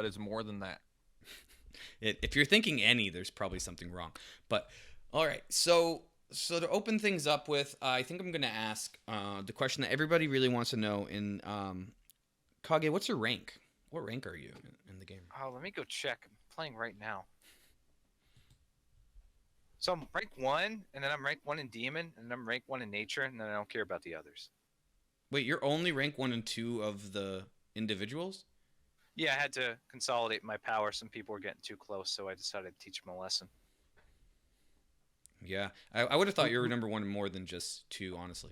but it's more than that. If you're thinking any, there's probably something wrong. But all right, so to open things up with, I think I'm gonna ask the question that everybody really wants to know. In Kage, what's your rank? What rank are you in the game? Oh, let me go check. I'm playing right now. So I'm rank 1, and then I'm rank 1 in Demon, and then I'm rank 1 in Nature, and then I don't care about the others. Wait, you're only rank 1 and 2 of the individuals? Yeah, I had to consolidate my power. Some people were getting too close, so I decided to teach them a lesson. Yeah, I would have thought you were number 1 more than just 2, honestly.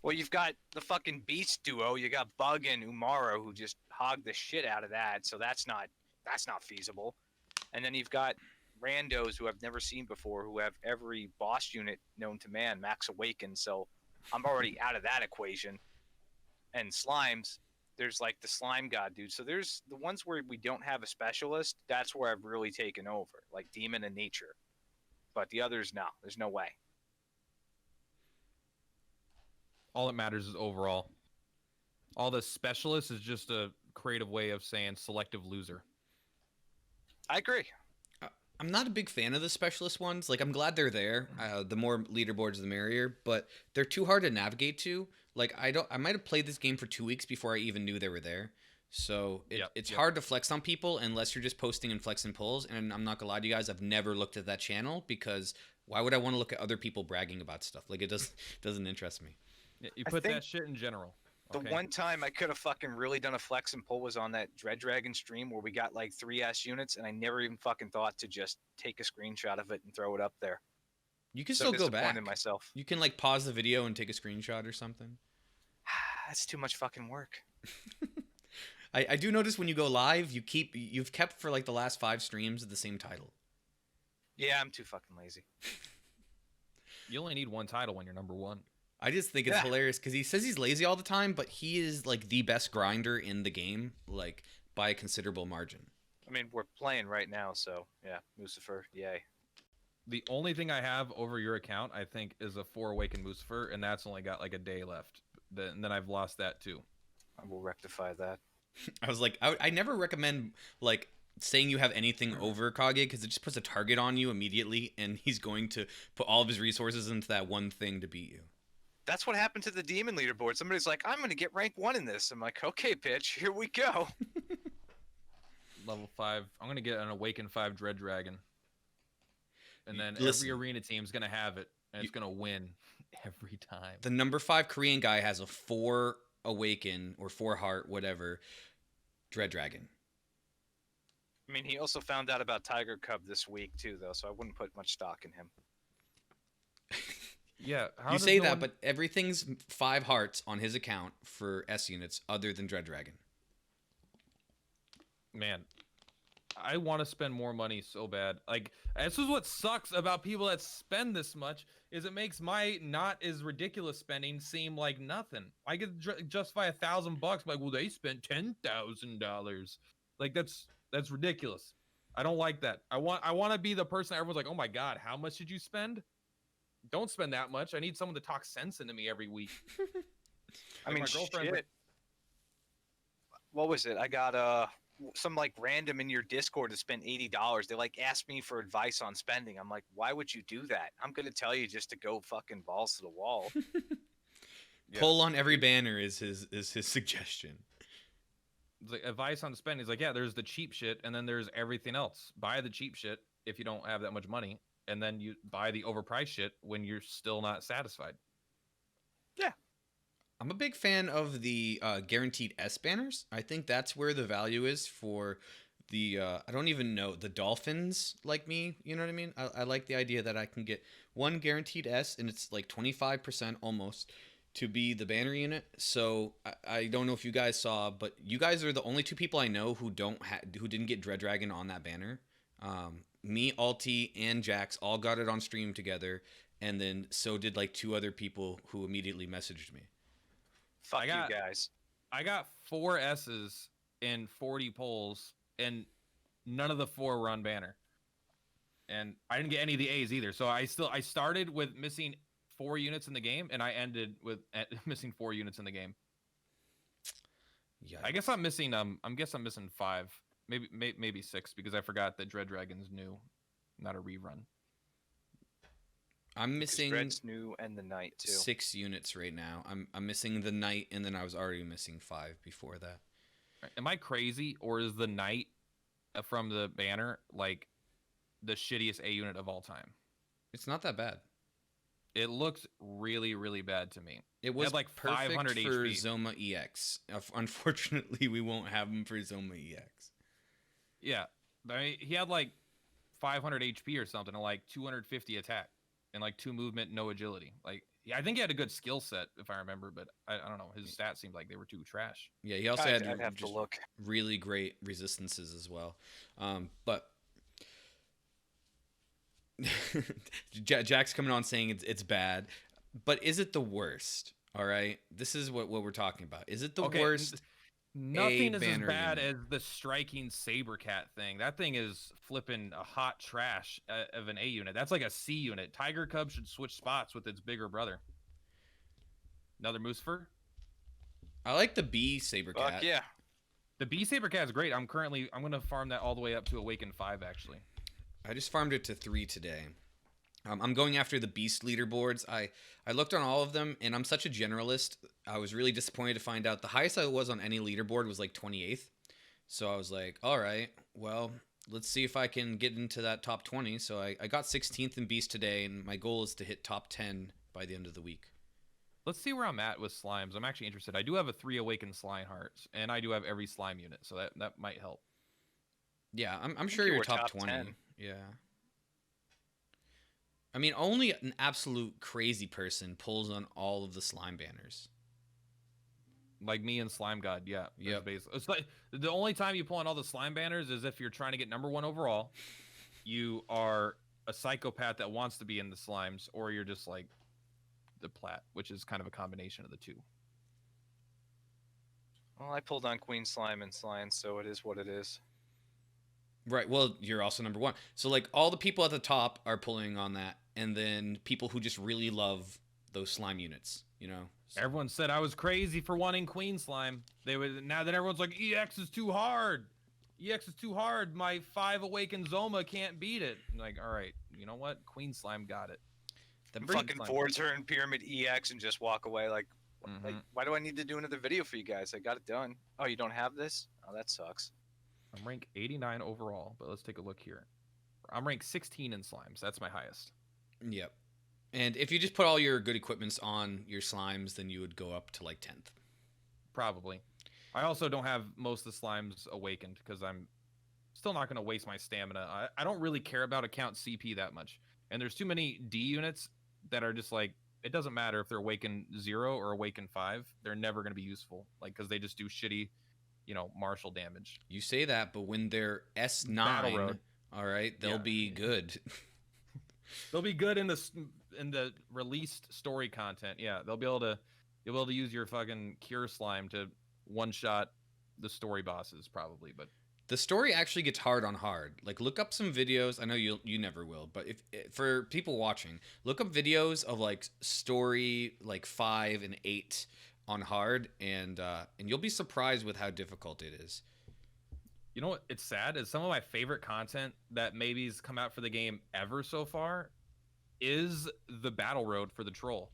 Well, you've got the fucking Beast duo. You got Bug and Umaro who just hog the shit out of that, so that's not feasible. And then you've got randos who I've never seen before who have every boss unit known to man max awakened, so I'm already out of that equation. And slimes, there's like the slime god dude. So there's the ones where we don't have a specialist, that's where I've really taken over, like Demon and Nature. But the others, no, there's no way. All that matters is overall. All the specialists is just a creative way of saying selective loser. I agree. I'm not a big fan of the specialist ones. Like, I'm glad they're there. The more leaderboards, the merrier. But they're too hard to navigate to. Like, I might have played this game for 2 weeks before I even knew they were there. So it's hard to flex on people unless you're just posting and flex and pulls. And I'm not gonna lie to you guys, I've never looked at that channel because why would I want to look at other people bragging about stuff? Like, it doesn't interest me. Yeah, you put that shit in general. The one time I could have fucking really done a flex and pull was on that Dread Dragon stream where we got like 3S units, and I never even fucking thought to just take a screenshot of it and throw it up there. You can still go back. Myself. You can like pause the video and take a screenshot or something. That's too much fucking work. I do notice when you go live, you've kept for like the last 5 streams the same title. Yeah, I'm too fucking lazy. You only need one title when you're number 1. I just think it's hilarious because he says he's lazy all the time, but he is like the best grinder in the game, like by a considerable margin. I mean, we're playing right now, so yeah, Mucifer, yay. The only thing I have over your account, I think, is a 4 Awakened Mucifer, and that's only got like a day left. And then I've lost that too. I will rectify that. I was like, I never recommend like saying you have anything over Kage because it just puts a target on you immediately, and he's going to put all of his resources into that one thing to beat you. That's what happened to the demon leaderboard. Somebody's like, I'm going to get rank 1 in this. I'm like, okay, bitch, here we go. Level 5. I'm going to get an Awakened 5 Dread Dragon. And then Listen, every arena team's going to have it, and it's going to win every time. The number 5 Korean guy has a 4 Awaken or 4 Heart, whatever, Dread Dragon. I mean, he also found out about Tiger Cub this week, too, though, so I wouldn't put much stock in him. Yeah, you say that, but everything's 5 hearts on his account for S units other than Dread Dragon. Man, I want to spend more money so bad. Like, this is what sucks about people that spend this much, is it makes my not as ridiculous spending seem like nothing. I could justify $1,000, like, well, they spent $10,000. Like, that's ridiculous. I don't like that. I want to be the person that everyone's like, oh my god, how much did you spend? Don't spend that much. I need someone to talk sense into me every week. I mean, my girlfriend. Shit. What was it? I got some like random in your Discord to spend $80. They like asked me for advice on spending. I'm like, why would you do that? I'm gonna tell you just to go fucking balls to the wall. Pull on every banner is his suggestion. It's like advice on spending. He's like, yeah, there's the cheap shit, and then there's everything else. Buy the cheap shit if you don't have that much money. And then you buy the overpriced shit when you're still not satisfied. Yeah. I'm a big fan of the guaranteed S banners. I think that's where the value is for the, I don't even know, the Dolphins like me. You know what I mean? I like the idea that I can get one guaranteed S, and it's like 25% almost to be the banner unit. So I don't know if you guys saw, but you guys are the only 2 people I know who didn't get Dread Dragon on that banner. Me, Alti, and Jax all got it on stream together, and then so did like 2 other people who immediately messaged me. Fuck you guys. I got 4 S's and 40 polls, and none of the 4 were on banner. And I didn't get any of the A's either. So I started with missing 4 units in the game, and I ended with missing 4 units in the game. Yeah. I guess I'm missing 5. Maybe 6 because I forgot that Dread Dragon's new, not a rerun. I'm missing Dread's new and the Knight too. 6 units right now. I'm missing the Knight, and then I was already missing 5 before that. Am I crazy, or is the Knight from the banner like the shittiest A unit of all time? It's not that bad. It looks really, really bad to me. It was had like perfect 500 for HP. Zoma EX. Unfortunately, we won't have him for Zoma EX. Yeah, I mean, he had like 500 HP or something, and like 250 attack, and like 2 movement, no agility. Like, yeah, I think he had a good skill set if I remember, but I don't know. His stats seemed like they were too trash. Yeah, he also I'd had have to just look. really great resistances as well. But Jack's coming on saying it's bad, but is it the worst? All right, this is what we're talking about. Is it the worst? Nothing is as banner bad unit. as the striking Sabercat thing. That thing is flipping a hot trash of an A unit. That's like a C unit. Tiger Cub should switch spots with its bigger brother. Another Moosefur. I like the B Sabercat. Fuck yeah. The B Sabercat is great. I'm gonna farm that all the way up to Awaken 5 actually. I just farmed it to 3 today. I'm going after the Beast leaderboards. I looked on all of them, and I'm such a generalist. I was really disappointed to find out the highest I was on any leaderboard was like 28th. So I was like, all right, well, let's see if I can get into that top 20. So I got 16th in Beast today, and my goal is to hit top 10 by the end of the week. Let's see where I'm at with slimes. I'm actually interested. I do have a 3 Awakened Slime Hearts, and I do have every slime unit, so that might help. Yeah, I'm sure you you're were top top 20. 10. Yeah. I mean, only an absolute crazy person pulls on all of the slime banners. Like me and Slime God, yeah. Yep. It's like the only time you pull on all the slime banners is if you're trying to get #1 overall. You are a psychopath that wants to be in the slimes, or you're just like the plat, which is kind of a combination of the two. Well, I pulled on Queen Slime and Slime, so it is what it is. Right. Well, you're also #1. So like all the people at the top are pulling on that, and then people who just really love those slime units, you know. So, Everyone said I was crazy for wanting Queen Slime. They would now that everyone's like EX is too hard. EX is too hard. My 5 Awakened Zoma can't beat it. I'm like, all right, you know what? Queen Slime got it. the I'm pretty- fucking 4-turn Pyramid EX and just walk away like, Mhm. why do I need to do another video for you guys? I got it done. Oh, you don't have this? Oh, that sucks. I'm rank 89 overall, but let's take a look here. I'm rank 16 in slimes. That's my highest. Yep. And if you just put all your good equipments on your slimes, then you would go up to like 10th. Probably. I also don't have most of the slimes awakened because I'm still not going to waste my stamina. I don't really care about account CP that much. And there's too many D units that are just like, it doesn't matter if they're awakened 0 or awakened 5. They're never going to be useful. Like, because they just do shitty, martial damage. You say that, but when they're S9, Battle Road. all right, they'll Yeah. be good. They'll be good in the released story content. Yeah, you'll be able to use your fucking cure slime to one shot the story bosses probably, but The story actually gets hard on hard. Like, look up some videos. I know you never will, but if for people watching, look up videos of like story like 5 and 8 on hard, and you'll be surprised with how difficult it is. you know what? It's sad is some of my favorite content that maybe's come out for the game ever so far is the battle road for the troll.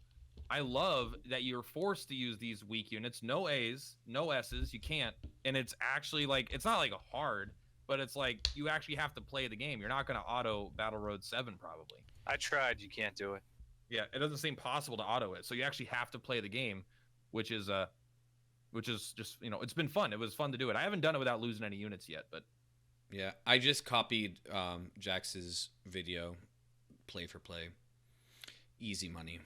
I love that you're forced to use these weak units, no A's, no S's, you can't. And it's actually like, it's not like a hard, but it's like you actually have to play the game. You're not going to auto Battle Road 7 probably. I tried. You can't do it. Yeah, it doesn't seem possible to auto it. So you actually have to play the game, which is just, it's been fun. It was fun to do it. I haven't done it without losing any units yet, but Yeah, I just copied Jax's video, play for play, easy money.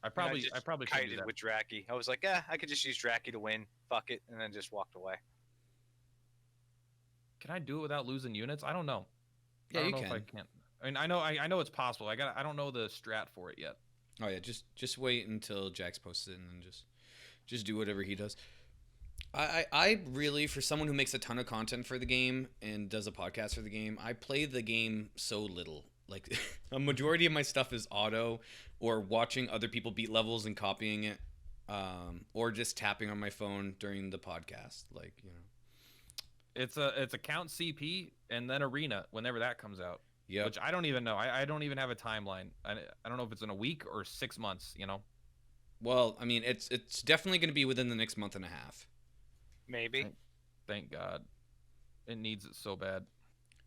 I probably just should do kited that. with Draki. I was like, I could just use Draki to win. Fuck it, and then just walked away. Can I do it without losing units? I don't know. Yeah, I don't you know if I can. can. I mean, I know it's possible. I don't know the strat for it yet. Oh yeah, just wait until Jax posts it, and then just do whatever he does. I really, for someone who makes a ton of content for the game and does a podcast for the game, I play the game so little. Like, a majority of my stuff is auto, or watching other people beat levels and copying it, or just tapping on my phone during the podcast. Like, It's a count CP and then arena whenever that comes out. Yeah. Which I don't even know. I don't even have a timeline. I don't know if it's in a week or 6 months. You know. Well, I mean, it's definitely going to be within the next month and a half. Maybe. Thank God. It needs it so bad.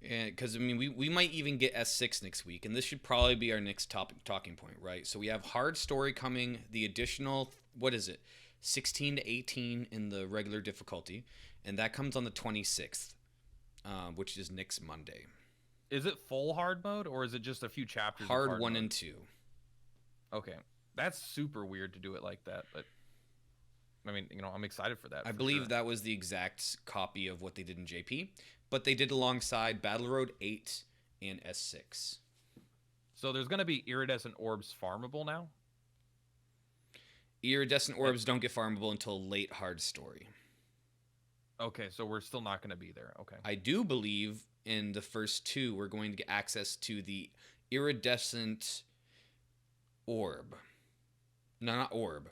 Because I mean, we might even get S6 next week, and this should probably be our next talking point, right? So we have hard story coming, the additional, what is it, 16 to 18 in the regular difficulty, and that comes on the 26th, which is next Monday. Is it full hard mode or is it just a few chapters? Hard 1 mode? and 2. Okay, that's super weird to do it like that, but I mean, you know, I'm excited for that. I believe that was the exact copy of what they did in JP, but they did alongside Battle Road 8 and S6. So there's going to be iridescent orbs farmable now? Iridescent orbs don't get farmable until late hard story. Okay, so we're still not going to be there. Okay. I do believe in the first 2 we're going to get access to the iridescent orb. No, not orb.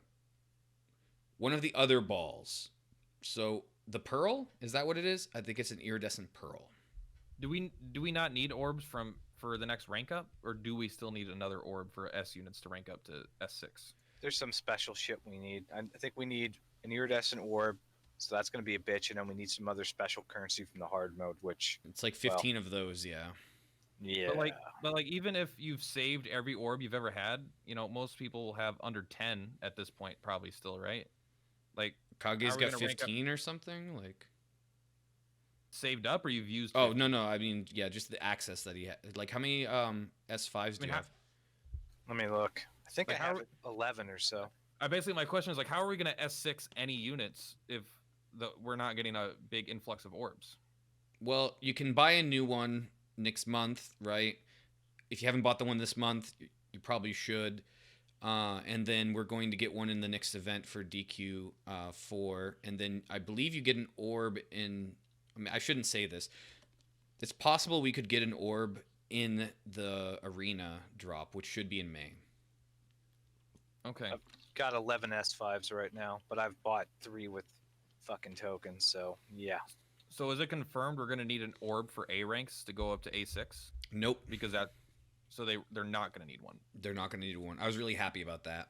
One of the other balls. So the pearl, is that what it is? I think it's an iridescent pearl. Do we not need orbs for the next rank up, or do we still need another orb for S units to rank up to S6? There's some special shit we need. I think we need an iridescent orb, so that's going to be a bitch, and then we need some other special currency from the hard mode, which It's like 15 of those, yeah. yeah. But like even if you've saved every orb you've ever had, you know, most people have under 10 at this point, probably still, right? Like Kage's How are we got gonna rank up? 15 or something, like. saved up, or you've used? Oh 50? no, I mean, yeah, just the access that he had. Like, how many S5s do you have? Let me look. I think Like, I how have 11 or so. Basically, my question is like, how are we gonna S6 any units if we're not getting a big influx of orbs? Well, you can buy a new one next month, right? If you haven't bought the one this month, you probably should. And then we're going to get one in the next event for DQ 4, and then I believe you get an orb in. I mean, I shouldn't say this. It's possible we could get an orb in the arena drop, which should be in May. Okay. Got 11 S5s right now, but I've bought 3 with fucking tokens, so yeah. So is it confirmed we're gonna need an orb for A ranks to go up to A6? Nope, Because so they're not gonna need one. they're not going to need one. I was really happy about that.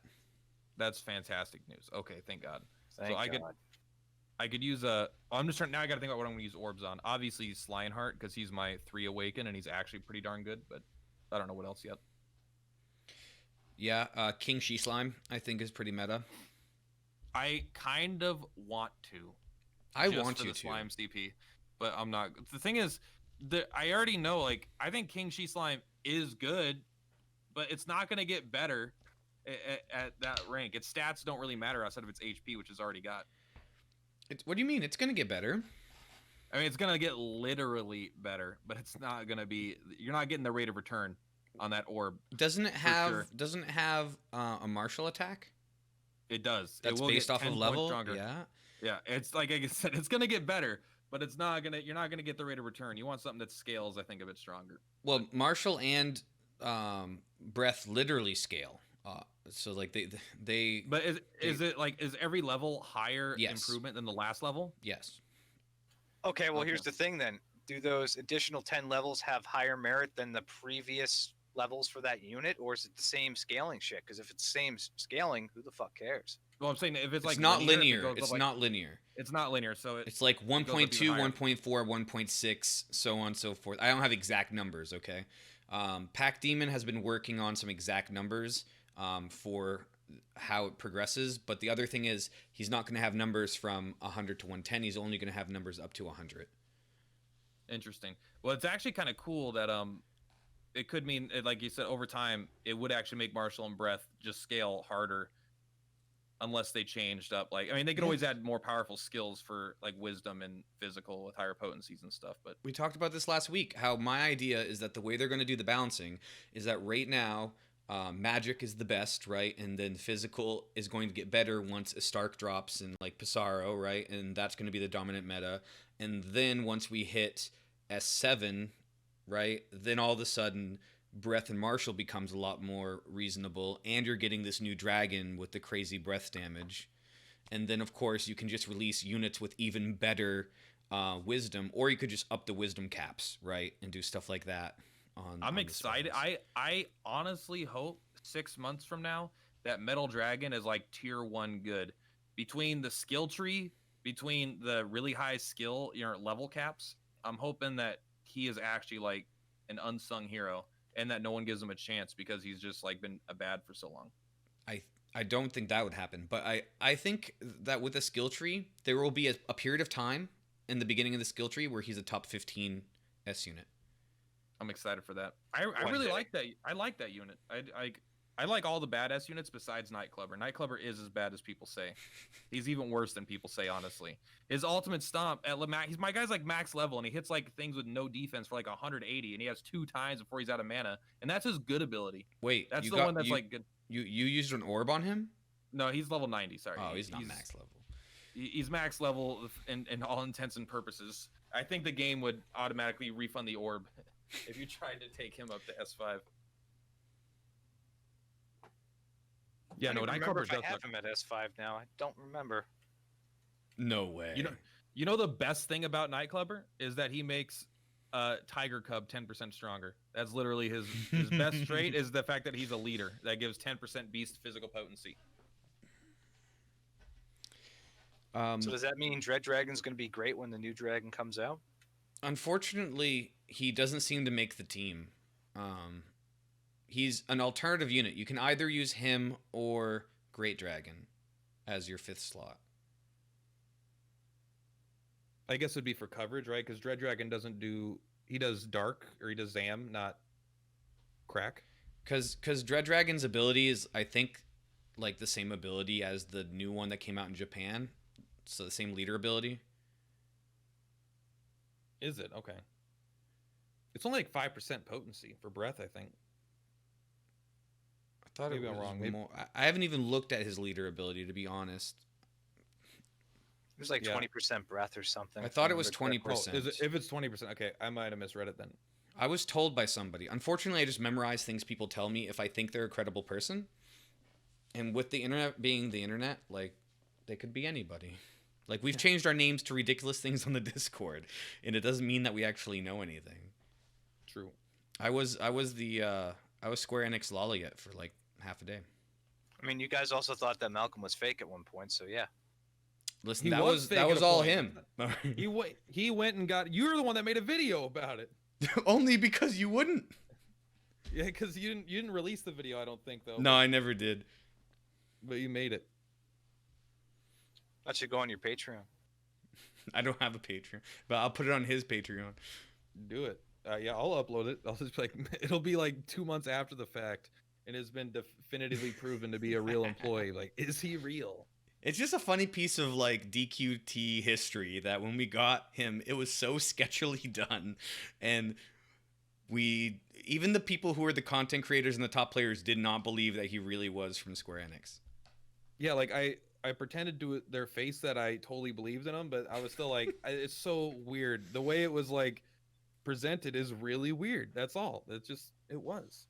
That's fantastic news. Okay, thank God. Thank I God. could use a. I'm just trying now. I got to think about what I'm gonna use orbs on. Obviously, Lionheart because he's my 3 awaken and he's actually pretty darn good. But I don't know what else yet. Yeah, King She Slime, I think, is pretty meta. I kind of want to. I just want for you the to. slime CP, but I'm not. The thing is, I already know. Like, I think King She Slime is good, but it's not gonna get better at that rank. Its stats don't really matter outside of its HP, which it's already got. What do you mean? It's going to get better. I mean, it's gonna get literally better, but it's not gonna be. You're not getting the rate of return on that orb. Doesn't it have sure. doesn't it have a martial attack? It does. That's it will based get off 10 of points level. Stronger. Yeah. Yeah. It's like I said, it's gonna get better, but it's not gonna. You're not gonna get the rate of return. You want something that scales. I think a bit stronger. Well, martial and breath literally scale. So like they. But is every level higher Yes. improvement than the last level? Yes. Okay, well, here's Okay. the thing then. Do those additional 10 levels have higher merit than the previous levels for that unit, or is it the same scaling shit? Because if it's same scaling, who the fuck cares? Well, I'm saying if it's It's like not if it linear. goes up, It's like- not linear. It's not linear. So It's like goes up 1.2, even higher. 1.4, 1.6, so on and so forth. I don't have exact numbers, okay? Pack Demon has been working on some exact numbers for how it progresses, but the other thing is he's not going to have numbers from 100 to 110. He's only going to have numbers up to 100. Interesting. Well, it's actually kind of cool that it could mean like you said over time it would actually make martial and breath just scale harder unless they changed up. Like I mean they could always add more powerful skills for like wisdom and physical with higher potencies and stuff. But We talked about this last week, how my idea is that the way they're going to do the balancing is that right now magic is the best, right? And then physical is going to get better once a Stark drops and like Pissarro, right? And that's going to be the dominant meta. And then once we hit S7, right? Then all of a sudden breath and martial becomes a lot more reasonable, and you're getting this new dragon with the crazy breath damage. And then of course you can just release units with even better wisdom, or you could just up the wisdom caps, right, and do stuff like that. I'm the excited. spells. I honestly hope 6 months from now that Metal Dragon is like tier 1 good. Between the skill tree, between the really high skill, level caps, I'm hoping that he is actually like an unsung hero and that no one gives him a chance because he's just like been a bad for so long. I don't think that would happen, but I think that with a skill tree, there will be a period of time in the beginning of the skill tree where he's a top 15 S unit. I'm excited for that. I One really day. like that. I like that unit. I like all the badass units besides Nightclubber. Nightclubber is as bad as people say. He's even worse than people say, honestly. His ultimate stomp at my guy's like max level, and he hits like things with no defense for like 180, and he has 2 times before he's out of mana, and that's his good ability. Wait, That's the one that's like good. You used an orb on him? No, he's level 90. Sorry. Oh, he's not max level. He's max level in all intents and purposes. I think the game would automatically refund the orb if you tried to take him up to S5. Yeah, I no, don't even remember Nightclubber if I does have look. him at S5 now. I don't remember. No way. You know the best thing about Nightclubber is that he makes Tiger Cub 10% stronger. That's literally his best trait is the fact that he's a leader that gives 10% beast physical potency. So does that mean Dread Dragon's going to be great when the new dragon comes out? Unfortunately, he doesn't seem to make the team. He's an alternative unit. You can either use him or Great Dragon as your 5th slot. I guess it'd be for coverage, right? Because Dread Dragon he does dark or he does Zam, not crack. Because Dread Dragon's ability is, I think, like the same ability as the new one that came out in Japan. So the same leader ability. Is it? Okay. It's only like 5% potency for breath, I think. I thought Maybe it I'm was wrong. Maybe- more. I haven't even looked at his leader ability, to be honest. It was like Yeah. 20% breath or something. I if thought it was remember correctly. 20%. Is it, if it's 20%, okay, I might have misread it then. I was told by somebody. Unfortunately, I just memorize things people tell me if I think they're a credible person. And with the internet being the internet, like, they could be anybody. Like, we've changed our names to ridiculous things on the Discord, and it doesn't mean that we actually know anything. True. I was Square Enix Lollygate for like half a day. I mean, you guys also thought that Malcolm was fake at one point, so yeah. Listen, He that was was fake that at was a all point. him. He went and got. You're the one that made a video about it. Only because you wouldn't. Yeah, because you didn't release the video. I don't think though. No, I never did. But you made it. That should go on your Patreon. I don't have a Patreon, but I'll put it on his Patreon. Do it. Yeah, I'll upload it. I'll just like it'll be like 2 months after the fact, and it's been definitively proven to be a real employee. Like, is he real? It's just a funny piece of like DQT history that when we got him, it was so sketchily done, and even the people who were the content creators and the top players did not believe that he really was from Square Enix. Yeah, like I pretended to their face that I totally believed in him, but I was still like, it's so weird. The way it was like presented is really weird. That's all. It was.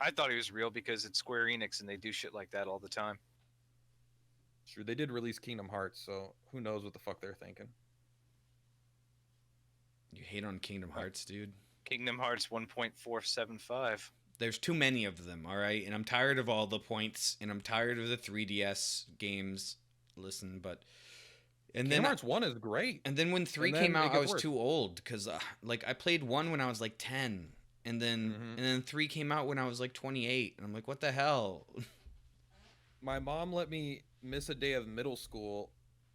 I thought he was real because it's Square Enix and they do shit like that all the time. True, they did release Kingdom Hearts, so who knows what the fuck they're thinking. You hate on Kingdom Hearts, dude. Kingdom Hearts 1.475. There's too many of them, all right? And I'm tired of all the points, and I'm tired of the 3DS games. Listen, but... And Kingdom then Hearts 1 is great. And then when 3 And then came out, make I it was worse. too old because like I played 1 when I was like 10, and then Mhm. and then 3 came out when I was like 28, and I'm like, what the hell? My mom let me miss a day of middle school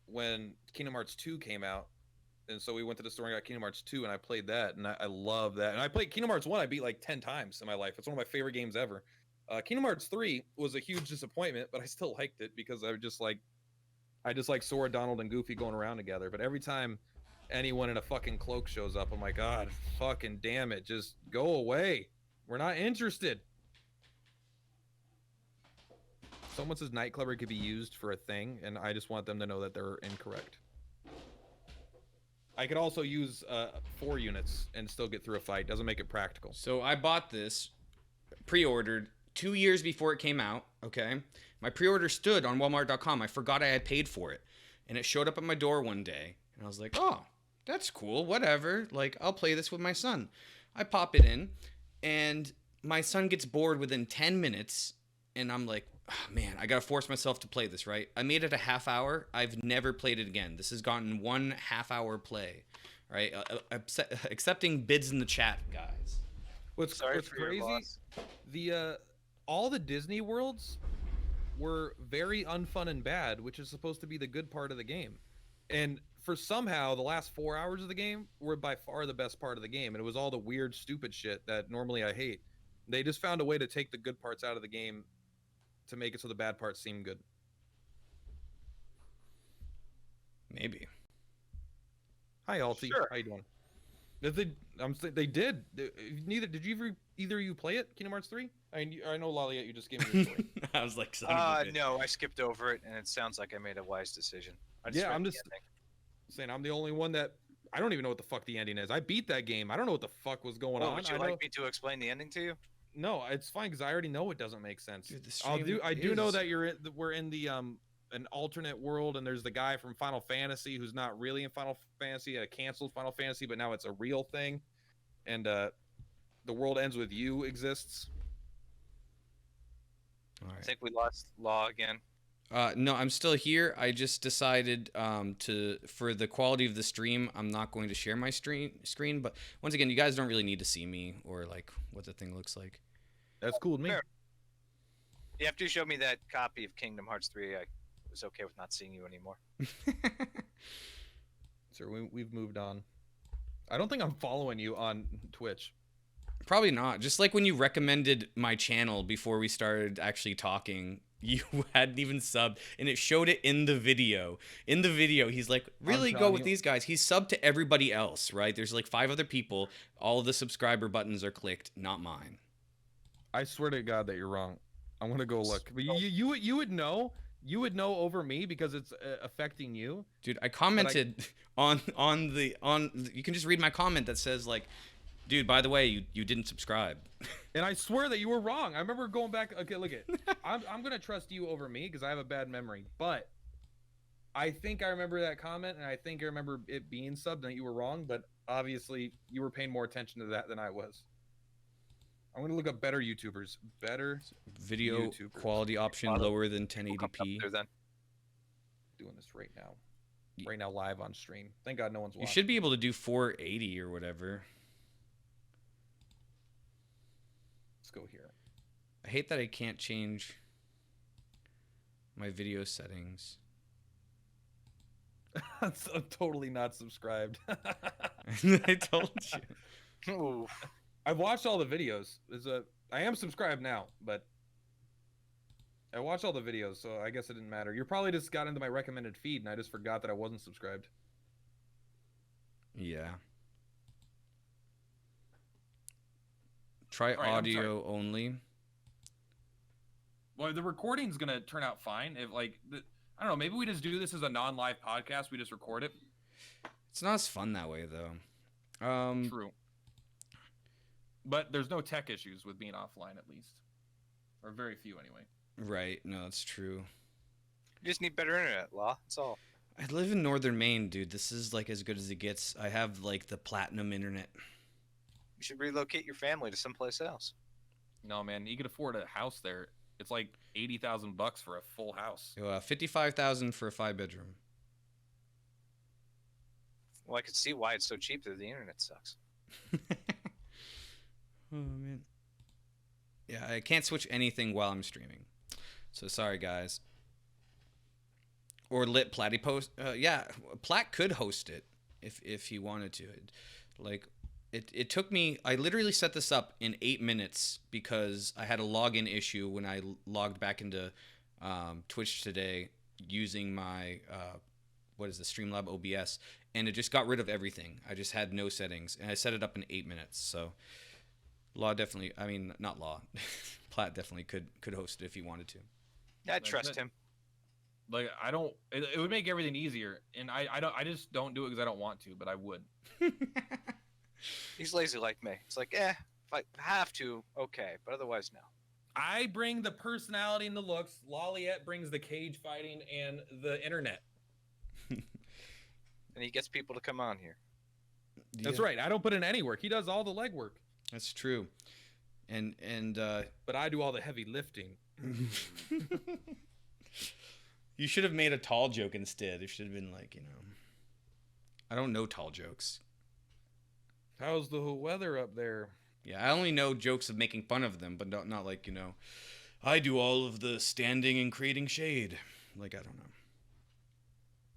when Kingdom Hearts 2 came out. And so we went to the store and got Kingdom Hearts 2, and I played that, and I love that. And I played Kingdom Hearts 1, I beat like 10 times in my life. It's one of my favorite games ever. Kingdom Hearts 3 was a huge disappointment, but I still liked it because I just like Sora, Donald, and Goofy going around together. But every time anyone in a fucking cloak shows up, I'm like, God, fucking damn it, just go away. We're not interested. Someone says Nightclubber could be used for a thing, and I just want them to know that they're incorrect. I could also use 4 units and still get through a fight. Doesn't make it practical. So I bought this, pre-ordered 2 years before it came out. Okay, my pre-order stood on Walmart.com. I forgot I had paid for it, and it showed up at my door one day, And I was like, oh, that's cool. Whatever. Like, I'll play this with my son. I pop it in, and my son gets bored within 10 minutes. And I'm like, oh, man, I got to force myself to play this, right? I made it a half hour. I've never played it again. This has gotten 1 half-hour play, right? Accepting bids in the chat, guys. What's crazy? The all the Disney worlds were very unfun and bad, which is supposed to be the good part of the game. And for somehow the last 4 hours of the game were by far the best part of the game, and it was all the weird, stupid shit that normally I hate. They just found a way to take the good parts out of the game to make it so the bad parts seem good. Maybe. Hi, Alti. Sure. How you doing? They did. Neither did you either of you play it, Kingdom Hearts 3? I know, Laliette, you just gave me your story. I was like, son of a bitch. No, I skipped over it, and it sounds like I made a wise decision. Yeah, read I'm the just ending. saying I'm the only one that I don't even know what the fuck the ending is. I beat that game. I don't know what the fuck was going on. Would you like me to explain the ending to you? No, it's fine because I already know it doesn't make sense. Dude, the I stream do know is- that we're in the an alternate world, and there's the guy from Final Fantasy who's not really in Final Fantasy, a canceled Final Fantasy, but now it's a real thing, and the world ends with you exists. All I right. think we lost Law again. No, I'm still here. I just decided for the quality of the stream, I'm not going to share my screen. But once again, you guys don't really need to see me or like what the thing looks like. That's cool with me. Fair. You have to show me that copy of Kingdom Hearts 3. I was okay with not seeing you anymore. Sir, we've moved on. I don't think I'm following you on Twitch. Probably not. Just like when you recommended my channel before we started actually talking, you hadn't even subbed, and it showed it in the video. In the video, he's like, really go with these guys. He's subbed to everybody else, right? There's like 5 other people. All of the subscriber buttons are clicked, not mine. I swear to God that you're wrong. I'm gonna go look. But you would know. You would know over me because it's affecting you. Dude, I commented on you can just read my comment that says like, dude, by the way, you didn't subscribe. And I swear that you were wrong. I remember going back. Okay, look it. I'm gonna trust you over me because I have a bad memory. But I think I remember that comment, and I think I remember it being subbed, and that you were wrong. But obviously, you were paying more attention to that than I was. I'm gonna look up better YouTubers. Better Video YouTubers. quality option lower than We'll come up 1080p. there then. Doing this right now. Right now, live on stream. Thank God no one's You watching. should be able to do 480 or whatever. Let's go here. I hate that I can't change my video settings. I'm totally not subscribed. I told you. Ooh. I've watched all the videos. I am subscribed now, but I watched all the videos, so I guess it didn't matter. You probably just got into my recommended feed, and I just forgot that I wasn't subscribed. Yeah. Try All right, I'm audio only. Well, the recording's gonna turn out fine. If I don't know, maybe we just do this as a non-live podcast. We just record it. It's not as fun that way though. True. But there's no tech issues with being offline, at least, or very few anyway. Right. No, that's true. You just need better internet, Law. That's all. I live in northern Maine, dude. This is like as good as it gets. I have like the platinum internet. You should relocate your family to someplace else. No, man, you could afford a house there. It's like $80,000 for a full house. 55,000 for a 5-bedroom. Well, I could see why it's so cheap there. The internet sucks. Oh man. Yeah, I can't switch anything while I'm streaming. So sorry, guys. Or lit Platypus. Yeah, Plat could host it if he wanted to. It took me. I literally set this up in 8 minutes because I had a login issue when I logged back into Twitch today using my Streamlab OBS, and it just got rid of everything. I just had no settings, and I set it up in 8 minutes. So. Law definitely, I mean, not Law. Platt definitely could host it if he wanted to. I trust him. Like it would make everything easier, and I just don't do it because I don't want to, but I would. He's lazy like me. It's like, if I have to, okay, but otherwise, no. I bring the personality and the looks. Laliette brings the cage fighting and the internet. and he gets people to come on here. That's Yeah, right. I don't put in any work. He does all the legwork, That's true. And but I do all the heavy lifting. you should have made a tall joke instead. It should have been like, I don't know tall jokes. How's the weather up there? Yeah, I only know jokes of making fun of them, but not like, I do all of the standing and creating shade. Like, I don't know.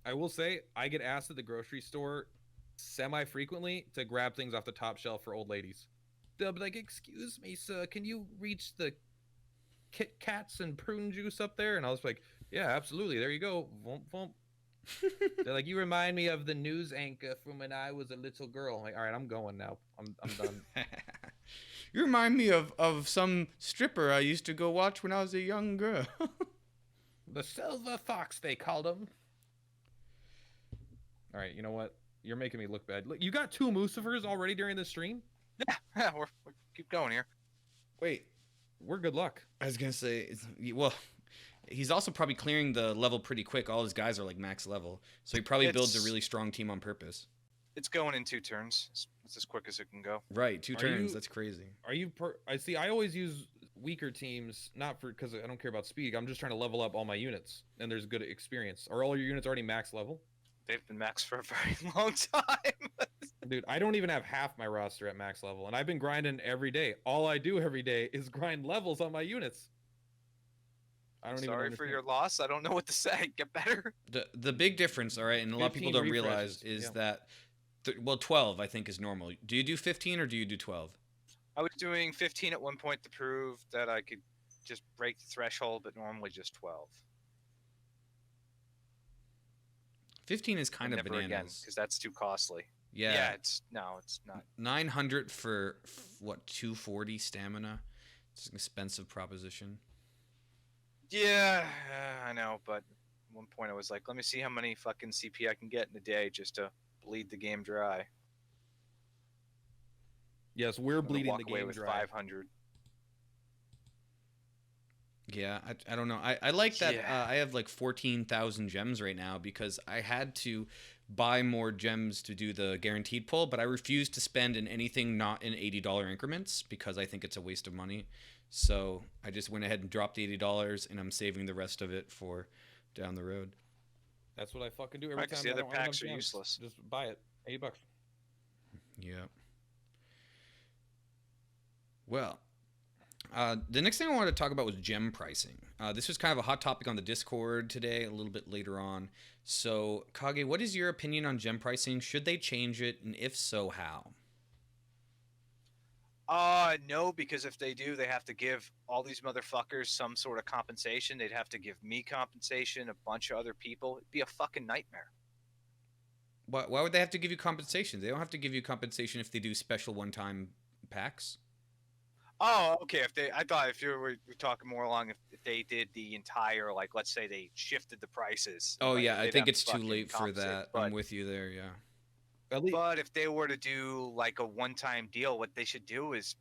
I will say, I get asked at the grocery store semi-frequently to grab things off the top shelf for old ladies. They'll be like, "Excuse me, sir, can you reach the Kit Kats and prune juice up there?" And I was like, "Yeah, absolutely. There you go." Vomp, vomp. They're like, "You remind me of the news anchor from when I was a little girl." I'm like, all right, I'm going now. I'm done. You remind me of some stripper I used to go watch when I was a young girl. The silver fox, they called him. All right, you know what? You're making me look bad. Look, you got 2 Lucifers already during the stream? Yeah, we're keep going here. Wait, We're good luck. I was gonna say, well, he's also probably clearing the level pretty quick. All his guys are like max level, so he probably builds a It's- really strong team on purpose. It's going in 2 turns. It's as quick as it can go. Right, 2 Are turns. you- That's crazy. Are you? I see. I always use weaker teams, not for because I don't care about speed. I'm just trying to level up all my units, and there's good experience. Are all your units already max level? They've been max for a very long time. Dude, I don't even have half my roster at max level, and I've been grinding every day. All I do every day is grind levels on my units. I don't even Sorry for understand. your loss. I don't know what to say. Get better. The big difference, all right, and a lot of people 15 don't realize refreshes, is yeah. that, 12 I think is normal. Do you do 15 or do you do 12? I was doing 15 at one point to prove that I could just break the threshold, but normally just 12. 15 is kind of Never again, bananas. because that's too costly. Yeah. It's not. 900 for what, 240 stamina? It's an expensive proposition. Yeah, I know, but at one point I was like, let me see how many fucking CP I can get in a day just to bleed the game dry. Yes, we're I'm gonna bleeding walk the away game with dry. 500. Yeah, I don't know. I like that. Yeah. I have like 14,000 gems right now because I had to buy more gems to do the guaranteed pull, but I refuse to spend in anything not in $80 increments because I think it's a waste of money. So I just went ahead and dropped the $80, and I'm saving the rest of it for down the road. That's what I fucking do every Right, 'cause time. the I other don't have enough packs are gems. useless. Just buy it. $80. Yeah. Well, the next thing I wanted to talk about was gem pricing. This was kind of a hot topic on the Discord today, a little bit later on. So, Kage, what is your opinion on gem pricing? Should they change it, and if so, how? No, because if they do, they have to give all these motherfuckers some sort of compensation. They'd have to give me compensation, a bunch of other people. It'd be a fucking nightmare. Why would they have to give you compensation? They don't have to give you compensation if they do special one-time packs. Oh, okay. I thought if you were talking more along, if they did the entire, like, let's say they shifted the prices. Oh like, yeah, I they'd think have it's to too fucking late for compensate, that. But, I'm with you there. Yeah. At least, but if they were to do like a one-time deal, what they should do is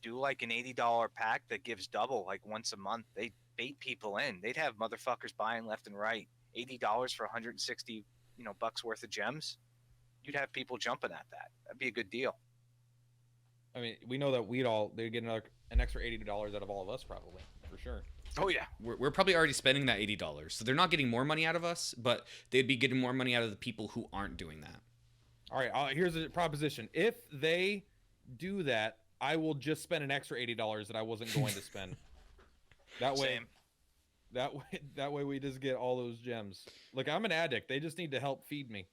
do like an $80 pack that gives double, like once a month. They bait people in. They'd have motherfuckers buying left and right. $80 for 160, bucks worth of gems. You'd have people jumping at that. That'd be a good deal. I mean, we know that they'd get an extra $80 out of all of us, probably, for sure. Oh yeah. We're probably already spending that $80, so they're not getting more money out of us, but they'd be getting more money out of the people who aren't doing that. All right, here's a proposition. If they do that, I will just spend an extra $80 that I wasn't going to spend. That way, Same. that way we just get all those gems. Look, I'm an addict. They just need to help feed me.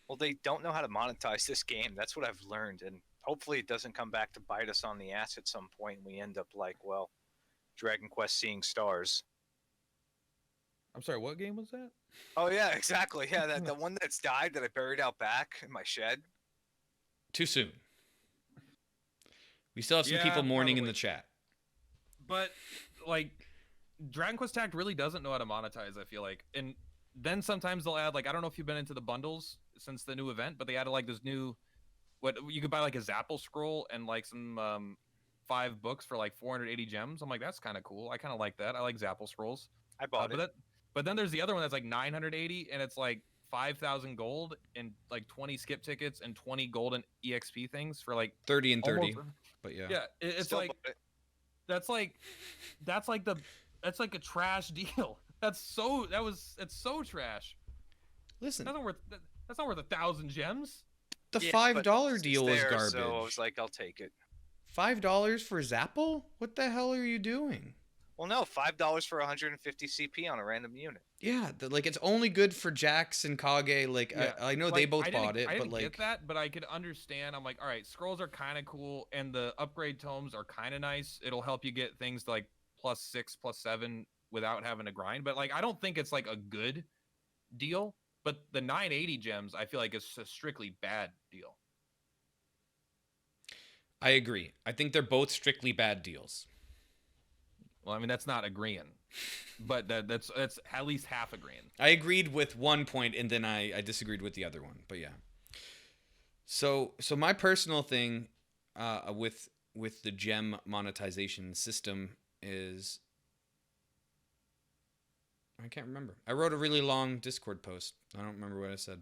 Well, they don't know how to monetize this game. That's what I've learned, and hopefully it doesn't come back to bite us on the ass at some point. And we end up like, well, Dragon Quest Seeing Stars. I'm sorry, what game was that? Oh yeah, exactly. Yeah, the one that's died that I buried out back in my shed. Too soon. We still have some Yeah, people mourning in probably. the chat. But like, Dragon Quest Tact really doesn't know how to monetize. I feel like, and then sometimes they'll add like, I don't know if you've been into the bundles since the new event, but they added like this new, what you could buy like a Zapple scroll and like some 5 books for like 480 gems. I'm like, that's kind of cool. I kind of like that. I like Zapple scrolls. I bought it. But then there's the other one that's like 980, and it's like 5,000 gold and like 20 skip tickets and 20 golden EXP things for like 30 and 30. almost, But yeah. yeah, it's Still like bought it. that's like that's like a trash deal. It's so trash. Listen, That's not worth 1,000 gems. the Yeah, $5 but deal it's was there, garbage. So I was like, I'll take it. $5 for Zapple? What the hell are you doing? Well, no, $5 for 150 CP on a random unit. Yeah, like it's only good for Jax and Kage. Like Yeah, I know like, they both I didn't- bought it, I but didn't like get that, but I could understand. I'm like, all right, scrolls are kind of cool, and the upgrade tomes are kind of nice. It'll help you get things like +6, +7 without having to grind. But like, I don't think it's like a good deal. But the 980 gems, I feel like it's a strictly bad deal. I agree. I think they're both strictly bad deals. Well, I mean, that's not agreeing, but that's at least half agreeing. I agreed with one point and then I disagreed with the other one. But yeah. So my personal thing with the gem monetization system is I can't remember. I wrote a really long Discord post. I don't remember what I said.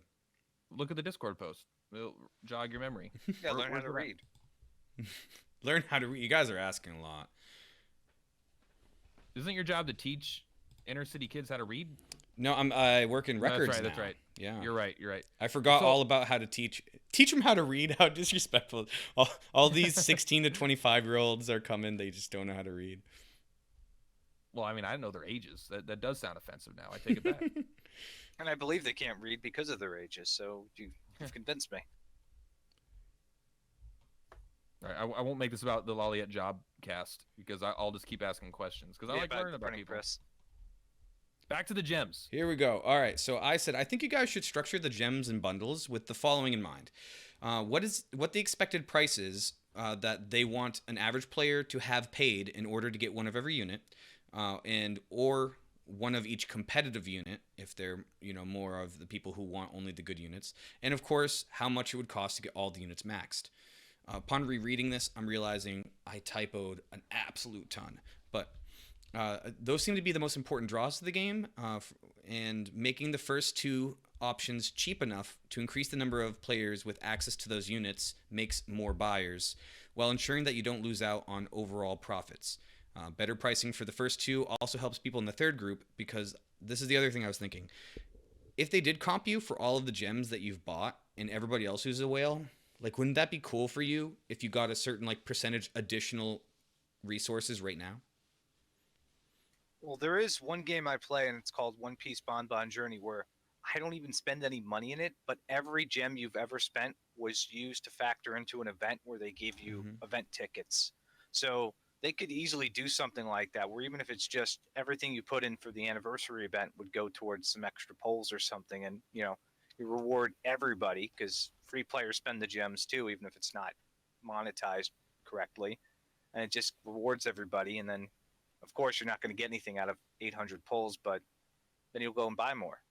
Look at the Discord post. It'll jog your memory. Yeah, learn how where's to it at? read. Learn how to read. You guys are asking a lot. Isn't your job to teach inner city kids how to read? No, I work in No, that's records right, now. that's right. Yeah. You're right. You're right. I forgot So- all about how to teach them how to read. How disrespectful. All these 16 to 25-year-olds are coming. They just don't know how to read. Well, I mean, I don't know their ages. That does sound offensive now. I take it back. And I believe they can't read because of their ages, so you've convinced me. All right, I won't make this about the Lolliet job cast because I'll just keep asking questions because I like learning about people. Press. Back to the gems. Here we go. All right. So I said I think you guys should structure the gems and bundles with the following in mind. What the expected price is that they want an average player to have paid in order to get one of every unit, or one of each competitive unit if they're more of the people who want only the good units, and of course how much it would cost to get all the units maxed. Upon rereading this, I'm realizing I typoed an absolute ton, but those seem to be the most important draws to the game, and making the first two options cheap enough to increase the number of players with access to those units makes more buyers, while ensuring that you don't lose out on overall profits. Better pricing for the first two also helps people in the third group, because this is the other thing I was thinking. If they did comp you for all of the gems that you've bought and everybody else who's a whale, like, wouldn't that be cool for you if you got a certain percentage additional resources right now? Well, there is one game I play, and it's called One Piece Bonbon Journey, where I don't even spend any money in it, but every gem you've ever spent was used to factor into an event where they gave you event tickets. So they could easily do something like that, where even if it's just everything you put in for the anniversary event would go towards some extra polls or something, and you reward everybody, because free players spend the gems too, even if it's not monetized correctly, and it just rewards everybody. And then of course you're not going to get anything out of 800 polls, but then you'll go and buy more.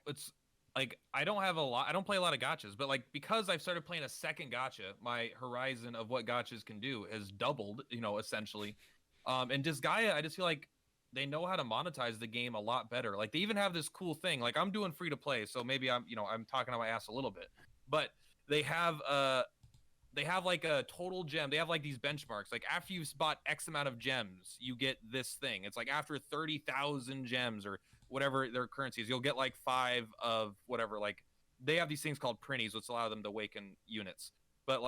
It's like I don't play a lot of gachas, but because I've started playing a second gacha, my horizon of what gachas can do has doubled, essentially. And Disgaea, I just feel like they know how to monetize the game a lot better. Like, they even have this cool thing. Like, I'm doing free to play, so maybe I'm talking on my ass a little bit, but they have like a total gem. They have like these benchmarks. Like, after you've bought X amount of gems, you get this thing. It's like after 30,000 gems or whatever their currency is, you'll get like 5 of whatever. Like, they have these things called printies, which allow them to awaken units. But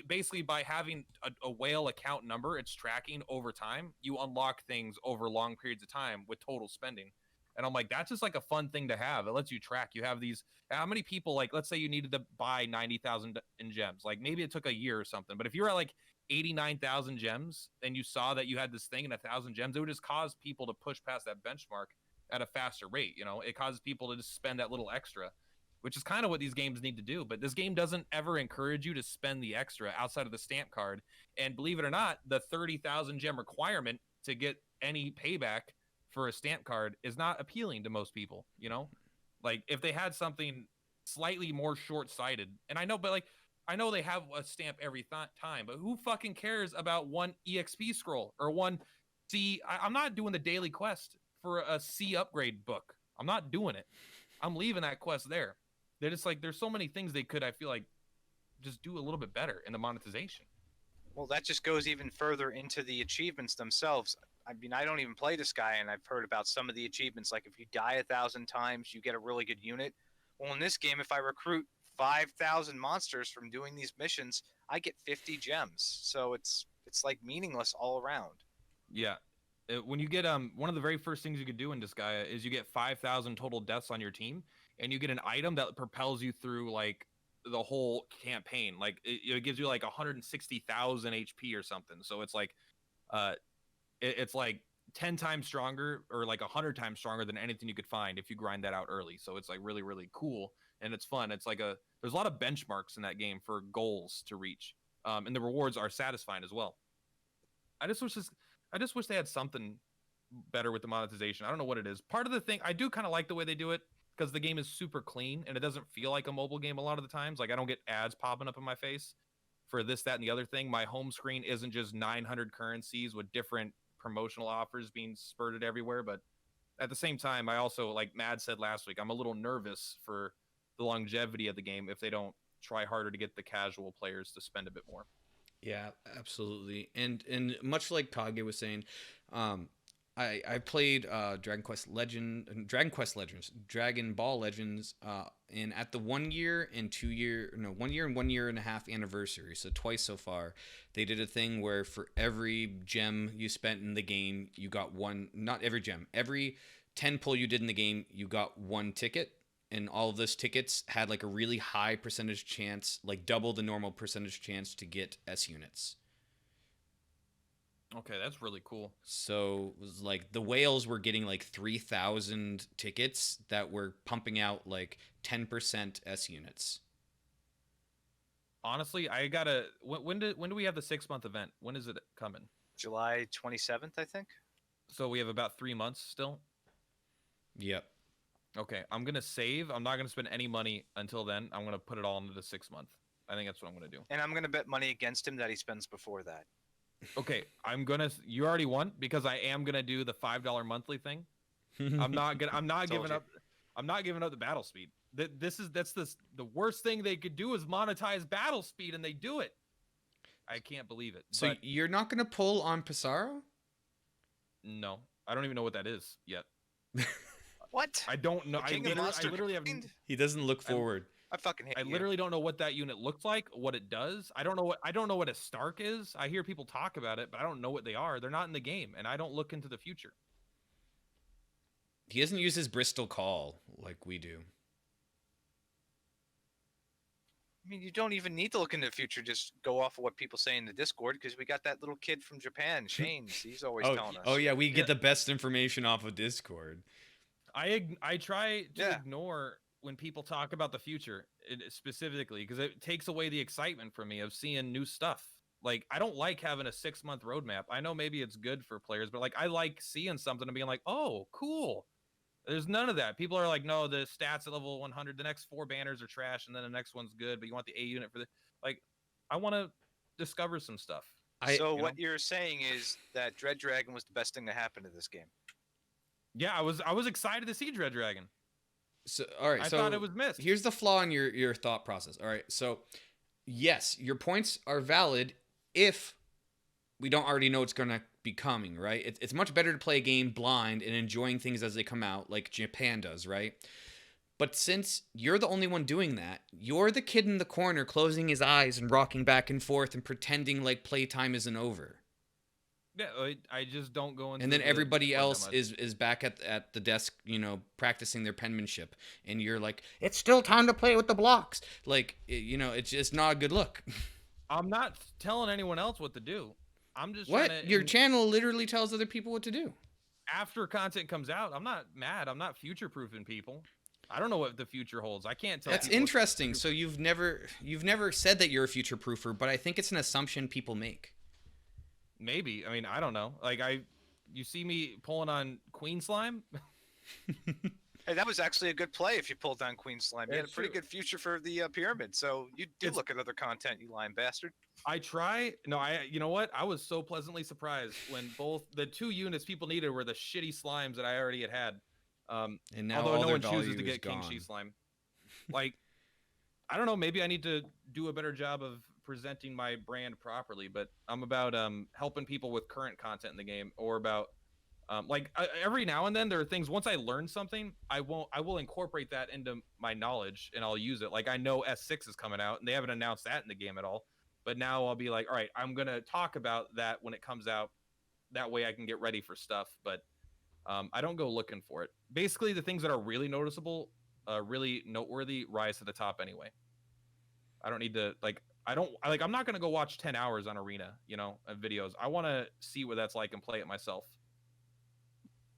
basically by having a whale account number, it's tracking over time. You unlock things over long periods of time with total spending. And I'm like, that's just like a fun thing to have. It lets you track. You have these, how many people, let's say you needed to buy 90,000 in gems. Like, maybe it took a year or something. But if you're at 89,000 gems and you saw that you had this thing in 1,000 gems, it would just cause people to push past that benchmark at a faster rate. It causes people to just spend that little extra, which is kind of what these games need to do. But this game doesn't ever encourage you to spend the extra outside of the stamp card. And believe it or not, the 30,000 gem requirement to get any payback for a stamp card is not appealing to most people. Like, if they had something slightly more short-sighted, and I know they have a stamp every time, but who fucking cares about one EXP scroll or one C? I'm not doing the daily quest for a C upgrade book. I'm not doing it. I'm leaving that quest there. They're just like, there's so many things they could, I feel like, just do a little bit better in the monetization. Well, that just goes even further into the achievements themselves. I mean, I don't even play this guy, and I've heard about some of the achievements. Like if you die 1,000 times, you get a really good unit. Well, in this game, if I recruit 5,000 monsters from doing these missions, I get 50 gems. So it's like meaningless all around. Yeah. When you get one of the very first things you could do in Disgaea is you get 5,000 total deaths on your team, and you get an item that propels you through like the whole campaign. Like it gives you like 160,000 HP or something. So it's like it's like 10 times stronger or like 100 times stronger than anything you could find if you grind that out early. So it's like really, really cool, and it's fun. It's like there's a lot of benchmarks in that game for goals to reach, and the rewards are satisfying as well. I just wish they had something better with the monetization. I don't know what it is. Part of the thing, I do kind of like the way they do it because the game is super clean and it doesn't feel like a mobile game a lot of the times. Like I don't get ads popping up in my face for this, that, and the other thing. My home screen isn't just 900 currencies with different promotional offers being spurted everywhere. But at the same time, I also, like Mad said last week, I'm a little nervous for the longevity of the game if they don't try harder to get the casual players to spend a bit more. Yeah, absolutely. And much like Kage was saying, I played Dragon Ball Legends, and at the 1 year and 1 year and a half anniversary, so twice so far, they did a thing where for every gem you spent in the game, you got one. Not every gem, every 10 pull you did in the game, you got one ticket. And all of those tickets had like a really high percentage chance, like double the normal percentage chance to get S units. Okay, that's really cool. So it was like the whales were getting like 3,000 tickets that were pumping out like 10% S units. Honestly, I gotta. When do we have the 6-month event? When is it coming? July 27th, I think. So we have about 3 months still. Yep. Okay, I'm gonna save. I'm not gonna spend any money until then. I'm gonna put it all into the 6-month. I think that's what I'm gonna do. And I'm gonna bet money against him that he spends before that. Okay, you already won because I am gonna do the $5 monthly thing. I'm not giving up. I'm not giving up the battle speed. That's the worst thing they could do is monetize battle speed, and they do it. I can't believe it. So but you're not gonna pull on Pissarro? no, I don't even know what that is yet. What? I don't know. I literally have. He doesn't look forward. I fucking hate I you. literally don't know what that unit looks like, what it does. I don't know what a Stark is. I hear people talk about it, but I don't know what they are. They're not in the game, and I don't look into the future. He doesn't use his Bristol call like we do. I mean, you don't even need to look into the future. Just go off of what people say in the Discord because we got that little kid from Japan, Shane. He's always telling us. Oh yeah, we get the best information off of Discord. I try to ignore when people talk about the future specifically because it takes away the excitement from me of seeing new stuff. Like I don't like having a 6-month roadmap. I know maybe it's good for players, but like I like seeing something and being like, oh, cool. There's none of that. People are like, no, the stats at level 100, the next 4 banners are trash, and then the next one's good, but you want the A unit for the like. I want to discover some stuff. So what you're saying is that Dread Dragon was the best thing to happen to this game. Yeah, I was excited to see Dread Dragon. So all right, I thought it was missed. Here's the flaw in your thought process. All right, so yes, your points are valid if we don't already know what's going to be coming, right? It's much better to play a game blind and enjoying things as they come out, like Japan does, right? But since you're the only one doing that, you're the kid in the corner closing his eyes and rocking back and forth and pretending like playtime isn't over. Yeah, I just don't go into. And then everybody else is back at the desk, practicing their penmanship, and you're like, it's still time to play with the blocks. Like, it's just not a good look. I'm not telling anyone else what to do. I'm just Your channel literally tells other people what to do. After content comes out, I'm not mad. I'm not future-proofing people. I don't know what the future holds. I can't tell. That's interesting. So you've never said that you're a future proofer, but I think it's an assumption people make. Maybe. I mean, I don't know. Like you see me pulling on Queen Slime. Hey, that was actually a good play if you pulled on Queen Slime. You had a It's pretty true. good future for the pyramid. So you do look at other content, you lying bastard. I try. No, you know what? I was so pleasantly surprised when both the 2 units people needed were the shitty slimes that I already had. And now Although all no their one chooses value to is get King gone. She Slime. Like, I don't know. Maybe I need to do a better job of presenting my brand properly. But I'm about helping people with current content in the game, or about every now and then there are things. Once I learn something, I will incorporate that into my knowledge and I'll use it. Like I know S6 is coming out, and they haven't announced that in the game at all. But now I'll be like, all right, I'm gonna talk about that when it comes out. That way I can get ready for stuff. But I don't go looking for it. Basically, the things that are really noticeable, really noteworthy, rise to the top anyway. I don't need to like. I'm not gonna go watch 10 hours on Arena, of videos. I want to see what that's like and play it myself.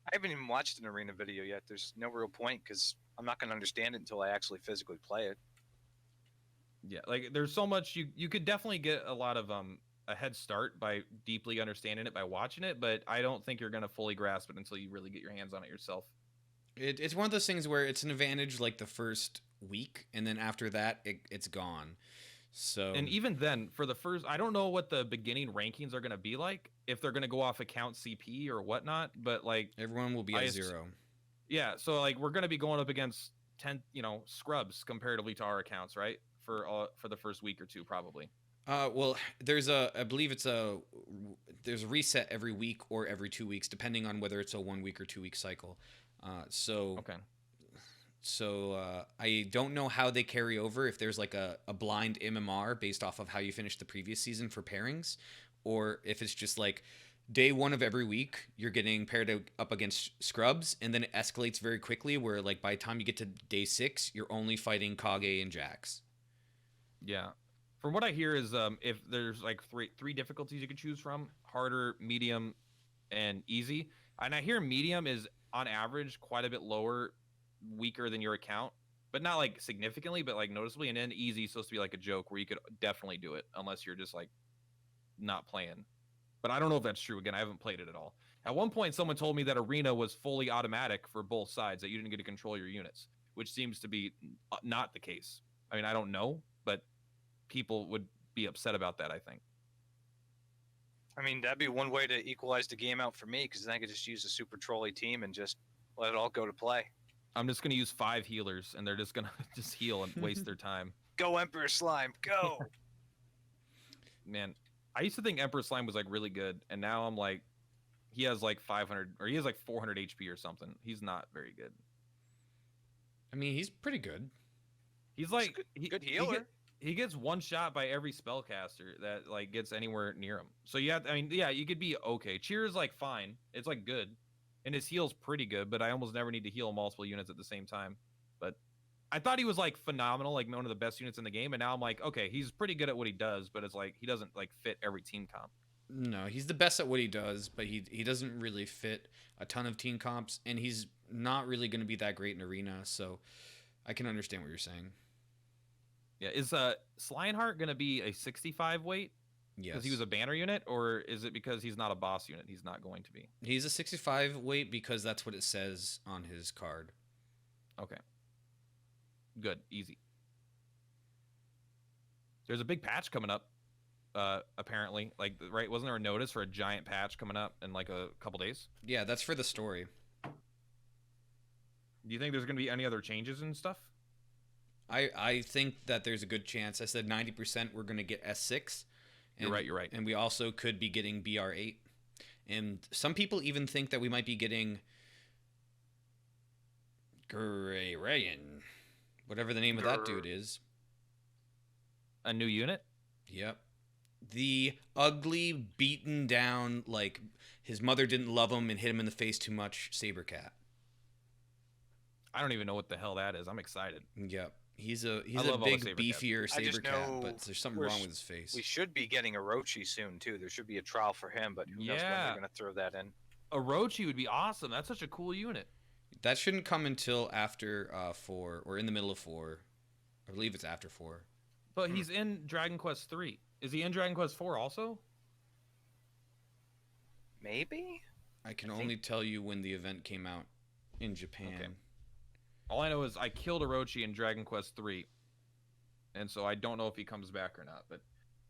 I haven't even watched an arena video yet. There's no real point because I'm not going to understand it until I actually physically play it. Yeah, like there's so much you could definitely get a lot of a head start by deeply understanding it by watching it, but I don't think you're gonna fully grasp it until you really get your hands on it yourself. It's one of those things where it's an advantage like the first week, and then after that, it's gone. So And even then, for the first, I don't know what the beginning rankings are gonna be like, if they're gonna go off account CP or whatnot, but like everyone will be at 0. Yeah, so like we're gonna be going up against 10, scrubs comparatively to our accounts, right? For the first week or two, probably. Well, I believe there's a reset every week or every 2 weeks, depending on whether it's a 1 week or 2 week cycle. Okay. So I don't know how they carry over, if there's like a blind MMR based off of how you finished the previous season for pairings, or if it's just like day 1 of every week you're getting paired up against scrubs, and then it escalates very quickly where like by the time you get to day 6 you're only fighting KAGE and Jax. Yeah. From what I hear is if there's like three difficulties you could choose from: harder, medium, and easy. And I hear medium is on average quite a bit lower, weaker than your account, but not like significantly, but like noticeably. And then easy is supposed to be like a joke where you could definitely do it unless you're just like not playing. But I don't know if that's true. Again, I haven't played it at all. At one point, someone told me that arena was fully automatic for both sides, that you didn't get to control your units, which seems to be not the case. I mean, I don't know, but people would be upset about that, I think. I mean, that'd be one way to equalize the game out for me, because then I could just use a super trolley team and just let it all go to play. I'm just going to use 5 healers, and they're just going to just heal and waste their time. Go Emperor Slime, go! Man, I used to think Emperor Slime was like really good, and now I'm like, he has like 500, or he has like 400 HP or something. He's not very good. I mean, he's pretty good. He's like good healer. He gets one shot by every spellcaster that like gets anywhere near him. So you could be okay. Cheer is like fine. It's like good. And his heal's pretty good, but I almost never need to heal multiple units at the same time. But I thought he was like phenomenal, like one of the best units in the game, and now I'm like, okay, he's pretty good at what he does, but it's like he doesn't like fit every team comp. No, he's the best at what he does, but he doesn't really fit a ton of team comps, and he's not really going to be that great in arena, so I can understand what you're saying. Yeah, is Slineheart going to be a 65 weight? Yes. Because he was a banner unit, or is it because he's not a boss unit? He's not going to be. He's a 65 weight because that's what it says on his card. Okay. Good. Easy. There's a big patch coming up, apparently. Like, right? Wasn't there a notice for a giant patch coming up in like a couple days? Yeah, that's for the story. Do you think there's going to be any other changes and stuff? I think that there's a good chance. I said 90% we're going to get S6. And, You're right. And we also could be getting BR8. And some people even think that we might be getting Gray Rayan, whatever the name of that dude is. A new unit? Yep. The ugly, beaten down, like his mother didn't love him and hit him in the face too much Sabercat. I don't even know what the hell that is. I'm excited. Yep. He's a love big, Sabercat. beefier Sabercat, know but there's something wrong with his face. We should be getting Orochi soon, too. There should be a trial for him, but who knows when they're going to throw that in. Orochi would be awesome. That's such a cool unit. That shouldn't come until after 4, or in the middle of 4. I believe it's after 4. But he's in Dragon Quest 3. Is he in Dragon Quest 4 also? Maybe? I can only tell you when the event came out in Japan. Okay. All I know is I killed Orochi in Dragon Quest 3. And so I don't know if he comes back or not. But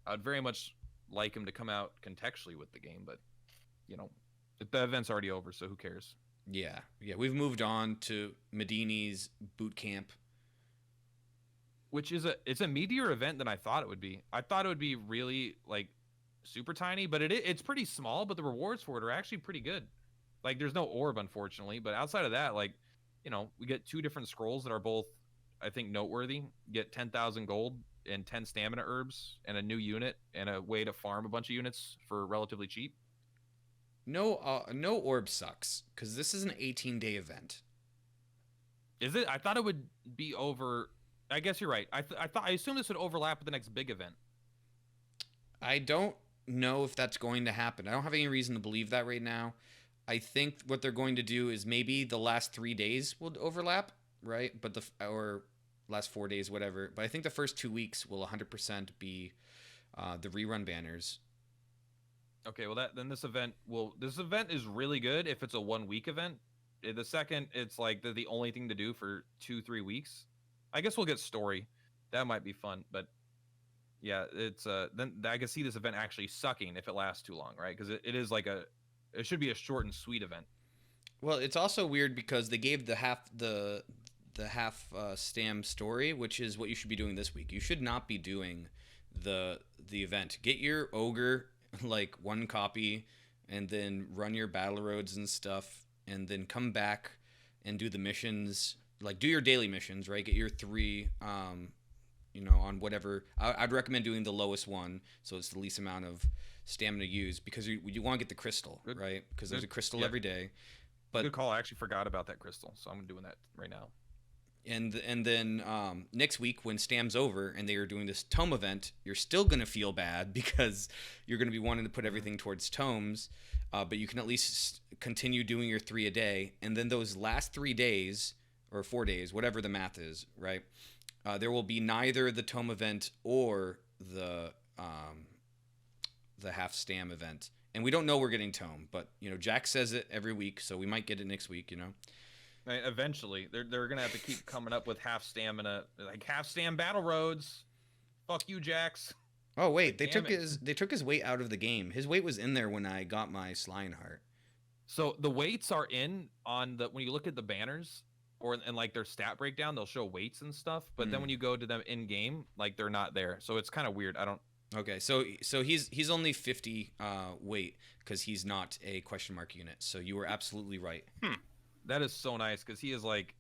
I would very much like him to come out contextually with the game. But, the event's already over, so who cares? Yeah, we've moved on to Medini's boot camp. Which is it's a meatier event than I thought it would be. I thought it would be really like super tiny, but it's pretty small, but the rewards for it are actually pretty good. Like there's no orb, unfortunately, but outside of that, like, we get 2 different scrolls that are both, I think, noteworthy. You get 10,000 gold and 10 stamina herbs and a new unit and a way to farm a bunch of units for relatively cheap. No orb sucks because this is an 18-day event. Is it? I thought it would be over. I guess you're right. I assume this would overlap with the next big event. I don't know if that's going to happen. I don't have any reason to believe that right now. I think what they're going to do is maybe the last 3 days will overlap, right? But or last 4 days, whatever. But I think the first 2 weeks will 100% be the rerun banners. Okay, well then this event is really good if it's a 1 week event. The second, it's like the only thing to do for 2-3 weeks. I guess we'll get story. That might be fun, but yeah, it's then I can see this event actually sucking if it lasts too long, right? Because it is like it should be a short and sweet event. Well, it's also weird because they gave the half stam story, which is what you should be doing this week. You should not be doing the event. Get your ogre like 1 copy, and then run your battle roads and stuff, and then come back and do the missions. Like do your daily missions, right? Get your 3 on whatever. I'd recommend doing the lowest one, so it's the least amount of stamina used, because you want to get the crystal, right? Because there's a crystal every day. But good call. I actually forgot about that crystal, so I'm doing that right now. And then next week when Stam's over and they are doing this tome event, you're still gonna feel bad because you're gonna be wanting to put everything towards tomes, but you can at least continue doing your 3 a day, and then those last 3 days or 4 days, whatever the math is, right? There will be neither the tome event or the half Stam event, and we don't know we're getting tome, but Jack says it every week, so we might get it next week. Eventually, they're gonna have to keep coming up with half stamina, like half stam battle roads. Fuck you, Jax. Oh wait, they took his weight out of the game. His weight was in there when I got my Slineheart. So the weights are in on when you look at the banners and like their stat breakdown, they'll show weights and stuff. But then when you go to them in game, like they're not there. So it's kind of weird. I don't. Okay, so he's only 50 weight because he's not a question mark unit. So you were absolutely right. That is so nice because he is like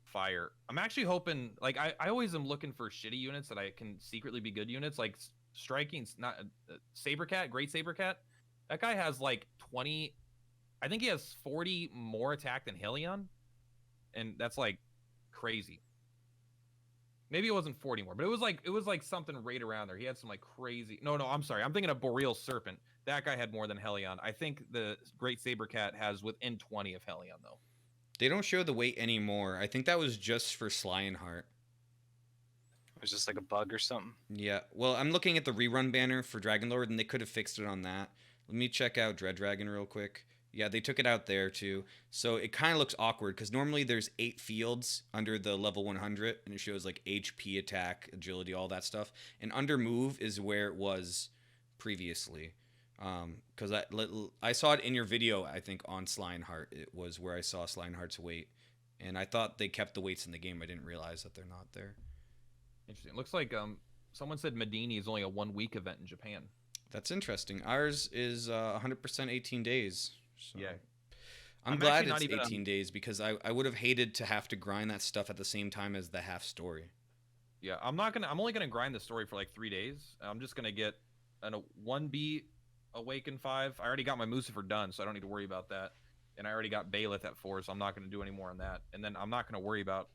fire. I'm actually hoping, like, I always am looking for shitty units that I can secretly be good units, like striking, not Sabercat, Great Sabercat. That guy has like 20, I think he has 40 more attack than Helion, and that's like crazy. Maybe it wasn't 40 more, but it was like something right around there. He had some like crazy. No, I'm sorry. I'm thinking of Boreal Serpent. That guy had more tin Helion. I think the Great Sabercat has within 20 of Helion though. They don't show the weight anymore. I think that was just for Slineheart. It was just like a bug or something. Yeah. Well, I'm looking at the rerun banner for Dragonlord, and they could have fixed it on that. Let me check out Dread Dragon real quick. Yeah, they took it out there too. So it kind of looks awkward because normally there's 8 fields under the level 100, and it shows like HP, attack, agility, all that stuff. And under move is where it was previously. Because I saw it in your video, I think, on Slineheart. It was where I saw Slineheart's weight. And I thought they kept the weights in the game. I didn't realize that they're not there. Interesting. Looks like someone said Medini is only a 1 week event in Japan. That's interesting. Ours is 100% 18 days. So. Yeah. I'm glad it's 18 days because I would have hated to have to grind that stuff at the same time as the half story. Yeah, I'm only gonna grind the story for like 3 days. I'm just gonna get a 1B Awaken 5. I already got my Lucifer done, so I don't need to worry about that. And I already got Baelith at 4, so I'm not gonna do any more on that. And then I'm not gonna worry about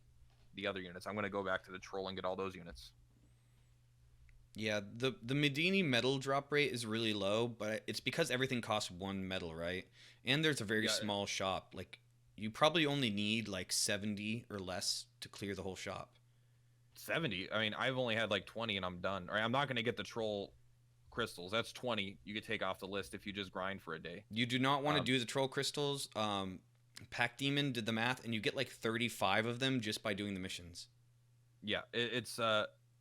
the other units. I'm gonna go back to the troll and get all those units. Yeah, the Medini metal drop rate is really low, but it's because everything costs 1 metal, right? And there's a very small shop. Like, you probably only need like 70 or less to clear the whole shop. 70? I mean, I've only had like 20 and I'm done. All right, I'm not going to get the troll crystals. That's 20 you could take off the list if you just grind for a day. You do not want to do the troll crystals. Pack Demon did the math, and you get like 35 of them just by doing the missions. Yeah, it's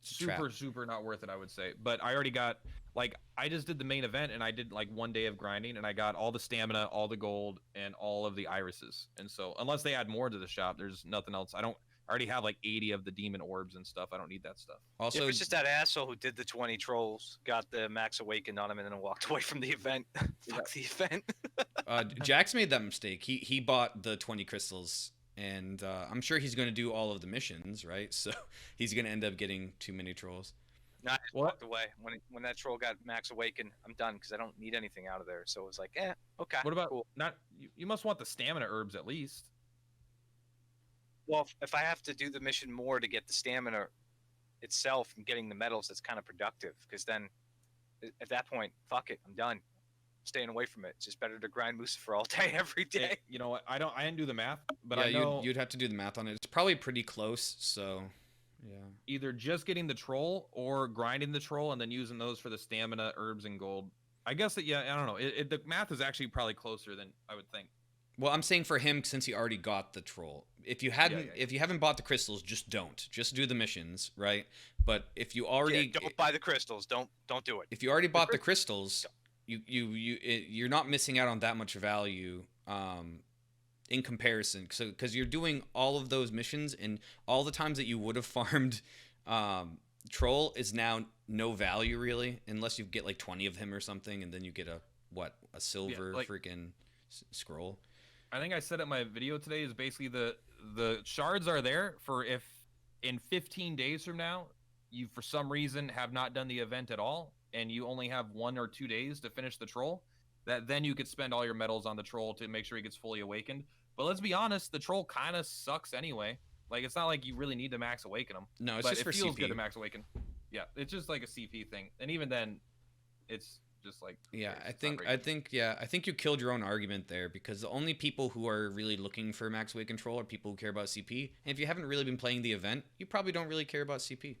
super not worth it, I would say. But I already got, like, I just did the main event and I did like 1 day of grinding and I got all the stamina, all the gold, and all of the irises. And so unless they add more to the shop, there's nothing else. I already have like 80 of the demon orbs and stuff. I don't need that stuff. Also, Also, it was just that asshole who did the 20 trolls, got the max awakened on him, and then walked away from the event. Fuck the event. Jax made that mistake. He bought the 20 crystals, and I'm sure he's going to do all of the missions, right? So he's going to end up getting too many trolls. No, I just walked away when that troll got max awakened. I'm done because I don't need anything out of there. So it was like, okay. What about cool. you must want the stamina herbs at least. Well, if I have to do the mission more to get the stamina itself and getting the medals, that's kind of productive. Because then, at that point, fuck it, I'm done. Staying away from it. It's just better to grind Mucifer all day, every day. Hey, you know what? I didn't do the math, but yeah, I know you'd have to do the math on it. It's probably pretty close. So, yeah. either just getting the troll or grinding the troll and then using those for the stamina, herbs, and gold. I guess that I don't know. The math is actually probably closer than I would think. Well, I'm saying for him since he already got the troll. If you hadn't, if you haven't bought the crystals, just don't. Just do the missions, right? But if you already don't buy the crystals. Don't do it. If you already bought the crystals, you're not missing out on that much value in comparison. So because you're doing all of those missions and all the times that you would have farmed troll is now no value really, unless you get like 20 of him or something, and then you get a silver freaking scroll. I think I said it in my video today is basically the shards are there for if in 15 days from now you for some reason have not done the event at all and you only have 1 or 2 days to finish the troll, that then you could spend all your medals on the troll to make sure he gets fully awakened. But let's be honest, the troll kind of sucks anyway. Like it's not like you really need to max awaken him. No, it's but just for it feels CP. good to max awaken. Yeah, it's just like a CP thing, and even then, it's just like I think you killed your own argument there, because the only people who are really looking for max weight control are people who care about CP. And if you haven't really been playing the event, you probably don't really care about CP.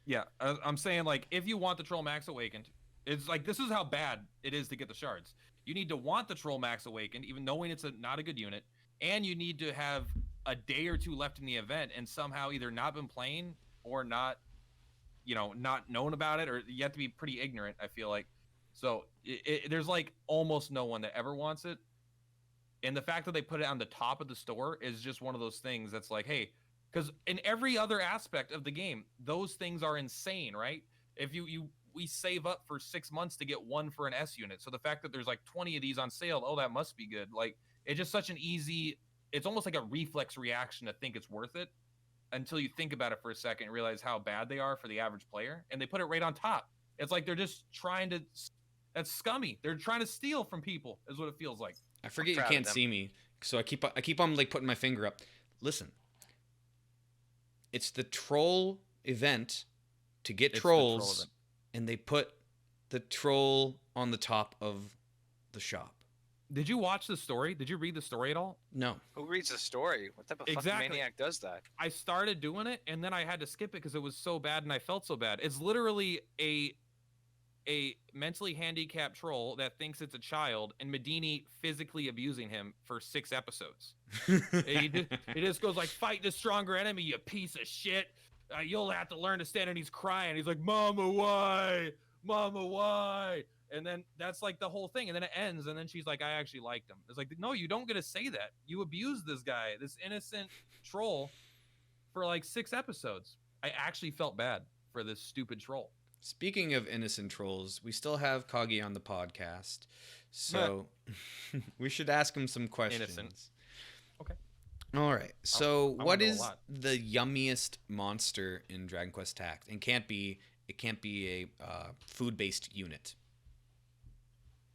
Yeah, I'm saying like if you want the troll max awakened, it's like this is how bad it is to get the shards. You need to want the troll max awakened, even knowing it's not a good unit, and you need to have a day or two left in the event and somehow either not been playing or not known about it, or you have to be pretty ignorant, I feel like. So there's like almost no one that ever wants it. And the fact that they put it on the top of the store is just one of those things that's like, hey, because in every other aspect of the game, those things are insane, right? If we save up for 6 months to get one for an S unit. So the fact that there's like 20 of these on sale, oh, that must be good. Like it's just such an easy, it's almost like a reflex reaction to think it's worth it until you think about it for a second and realize how bad they are for the average player. And they put it right on top. It's like they're just trying to, that's scummy. They're trying to steal from people is what it feels like. I forget you can't see me, so I keep on like putting my finger up. Listen, it's the troll event to get trolls, and they put the troll on the top of the shop. Did you watch the story? Did you read the story at all? No. Who reads the story? What type of fucking maniac does that? I started doing it, and then I had to skip it because it was so bad, and I felt so bad. It's literally a mentally handicapped troll that thinks it's a child, and Medini physically abusing him for 6 episodes. he just goes like, fight the stronger enemy, you piece of shit. You'll have to learn to stand, and he's crying. He's like, Mama, why? Mama, why? And then that's like the whole thing. And then it ends. And then she's like, I actually liked him. It's like, no, you don't get to say that. You abused this guy, this innocent troll, for like 6 episodes. I actually felt bad for this stupid troll. Speaking of innocent trolls, we still have KAGE on the podcast. So we should ask him some questions. Innocent. Okay. All right. So what is the yummiest monster in Dragon Quest Tact? And it can't be a food-based unit.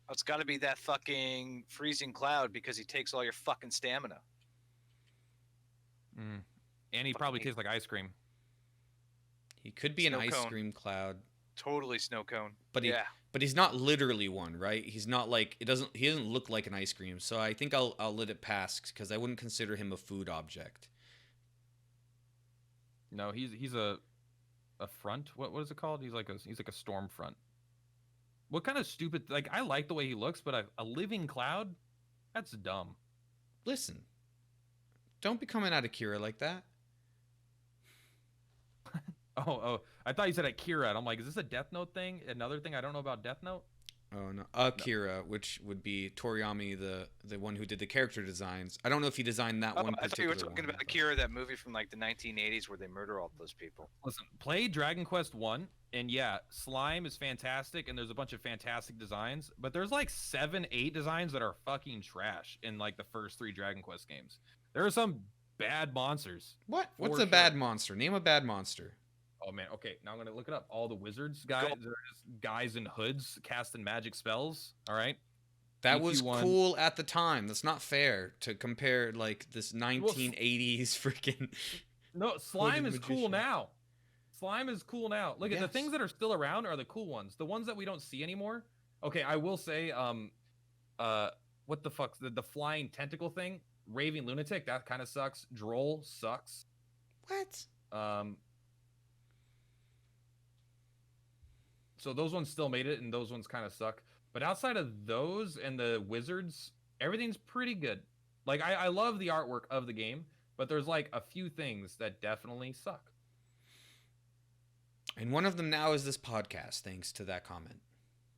It's got to be that fucking freezing cloud because he takes all your fucking stamina. And he probably tastes like ice cream. He could be an ice cream cloud. Totally snow cone. But he's not literally one, right? He's not like he doesn't look like an ice cream. So I think I'll let it pass because I wouldn't consider him a food object. No, he's a front. What is it called? He's like a storm front. What kind of stupid, like, I like the way he looks, but a living cloud? That's dumb. Listen, don't be coming out of Kira like that. Oh, I thought you said Akira, and I'm like, is this a Death Note thing? Another thing I don't know about Death Note? Oh no, Akira, which would be Toriyami, the one who did the character designs. I don't know if he designed that Oh, one I thought you particular were talking one. about Akira, that movie from like the 1980s where they murder all those people. Listen, play Dragon Quest 1, and yeah, Slime is fantastic, and there's a bunch of fantastic designs, but there's like 7, 8 designs that are fucking trash in like the first 3 Dragon Quest games. There are some bad monsters. What? What's For a bad sure. monster? Name a bad monster. Oh man, okay, now I'm gonna look it up. All the wizards guys, they're just guys in hoods casting magic spells. All right. That was DQ1. cool at the time. That's not fair to compare like this 1980s freaking. No, slime is cool magician. now. Slime is cool now. Look at the Yes. things that are still around are the cool ones. The ones that we don't see anymore. Okay, I will say, what the fuck? The flying tentacle thing, raving lunatic. That kind of sucks. Droll sucks. What? So those ones still made it, and those ones kind of suck. But outside of those and the wizards, everything's pretty good. Like I love the artwork of the game, but there's like a few things that definitely suck. And one of them now is this podcast, thanks to that comment.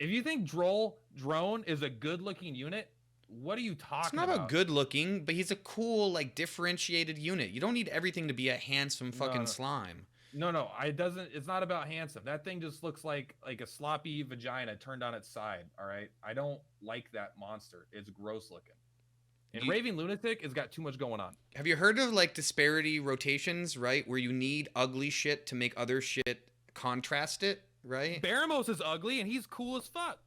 If you think Drone is a good-looking unit, what are you talking It's not about? a good looking, but he's a cool, like, differentiated unit. You don't need everything to be a handsome fucking No. slime. No, it doesn't. It's not about handsome. That thing just looks like a sloppy vagina turned on its side. All right, I don't like that monster. It's gross looking. And Raving Lunatic has got too much going on. Have you heard of like disparity rotations, right? Where you need ugly shit to make other shit contrast it, right? Baramos is ugly and he's cool as fuck.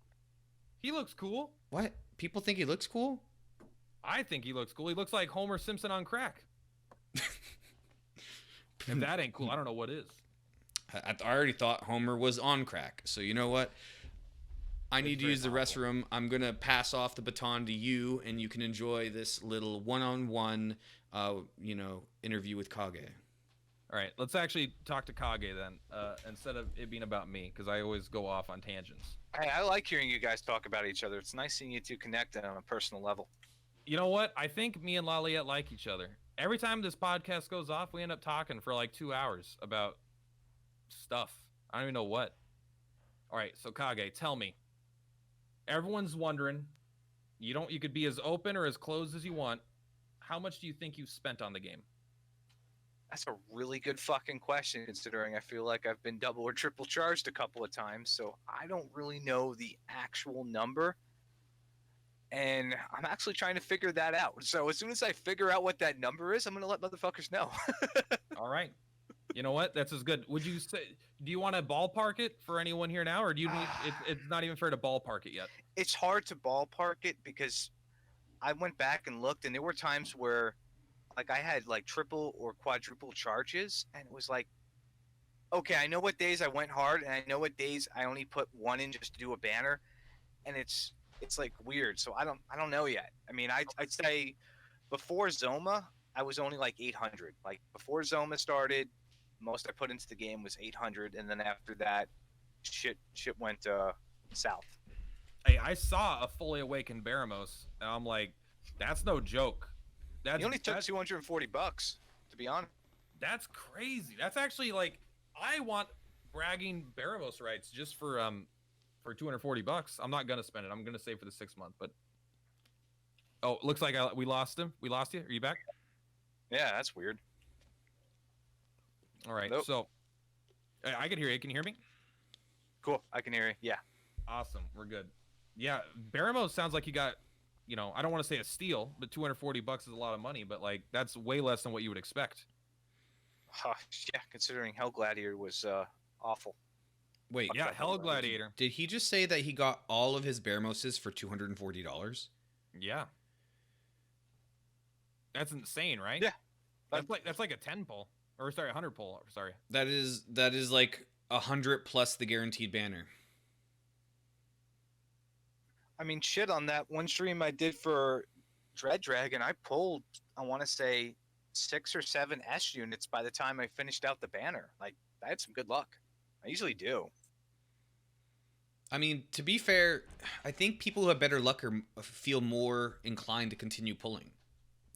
He looks cool. What? People think he looks cool? I think he looks cool. He looks like Homer Simpson on crack. If that ain't cool, I don't know what is. I already thought Homer was on crack. So you know what? I need to use the restroom. I'm going to pass off the baton to you, and you can enjoy this little one-on-one, interview with Kage. All right, let's actually talk to Kage then, instead of it being about me, because I always go off on tangents. Hey, I like hearing you guys talk about each other. It's nice seeing you two connect on a personal level. You know what? I think me and Laliette like each other. Every time this podcast goes off, we end up talking for like 2 hours about stuff. I don't even know what. All right, so Kage, tell me. Everyone's wondering. You could be as open or as closed as you want. How much do you think you've spent on the game? That's a really good fucking question, considering I feel like I've been double or triple charged a couple of times, so I don't really know the actual number. And I'm actually trying to figure that out. So as soon as I figure out what that number is, I'm going to let motherfuckers know. All right. You know what? That's as good. Would you say, do you want to ballpark it for anyone here now, or do you need, it's not even fair to ballpark it yet? It's hard to ballpark it because I went back and looked, and there were times where like I had like triple or quadruple charges, and it was like, okay, I know what days I went hard, and I know what days I only put one in just to do a banner, and it's like weird. So I don't know yet. I mean, I'd say before Zoma, I was only like 800. Like before Zoma started, most I put into the game was 800, and then after that, shit went south. Hey, I saw a fully awakened Baramos, and I'm like, that's no joke. He only took $240, to be honest. That's crazy. That's actually like, I want bragging Baramos rights just for $240. I'm not gonna spend it. I'm gonna save for the 6 month. But oh, looks like we lost him. We lost you. Are you back? Yeah, that's weird. All right. Nope. So I can hear you. Can you hear me? Cool. I can hear you. Yeah. Awesome. We're good. Yeah, Baramos sounds like you got, I don't want to say a steal, but $240 is a lot of money. But like, that's way less than what you would expect. Yeah, considering Hell Gladiator was awful. Wait, Yeah, Hell Gladiator. did he just say that he got all of his Baramoses for $240? Yeah. That's insane, right? Yeah. That's like a 10 pull. Or sorry, 100 pull. Sorry. That is like 100 plus the guaranteed banner. I mean, shit, on that one stream I did for Dread Dragon, I pulled, I want to say, 6 or 7 S units by the time I finished out the banner. Like, I had some good luck. I usually do. I mean, to be fair, I think people who have better luck feel more inclined to continue pulling.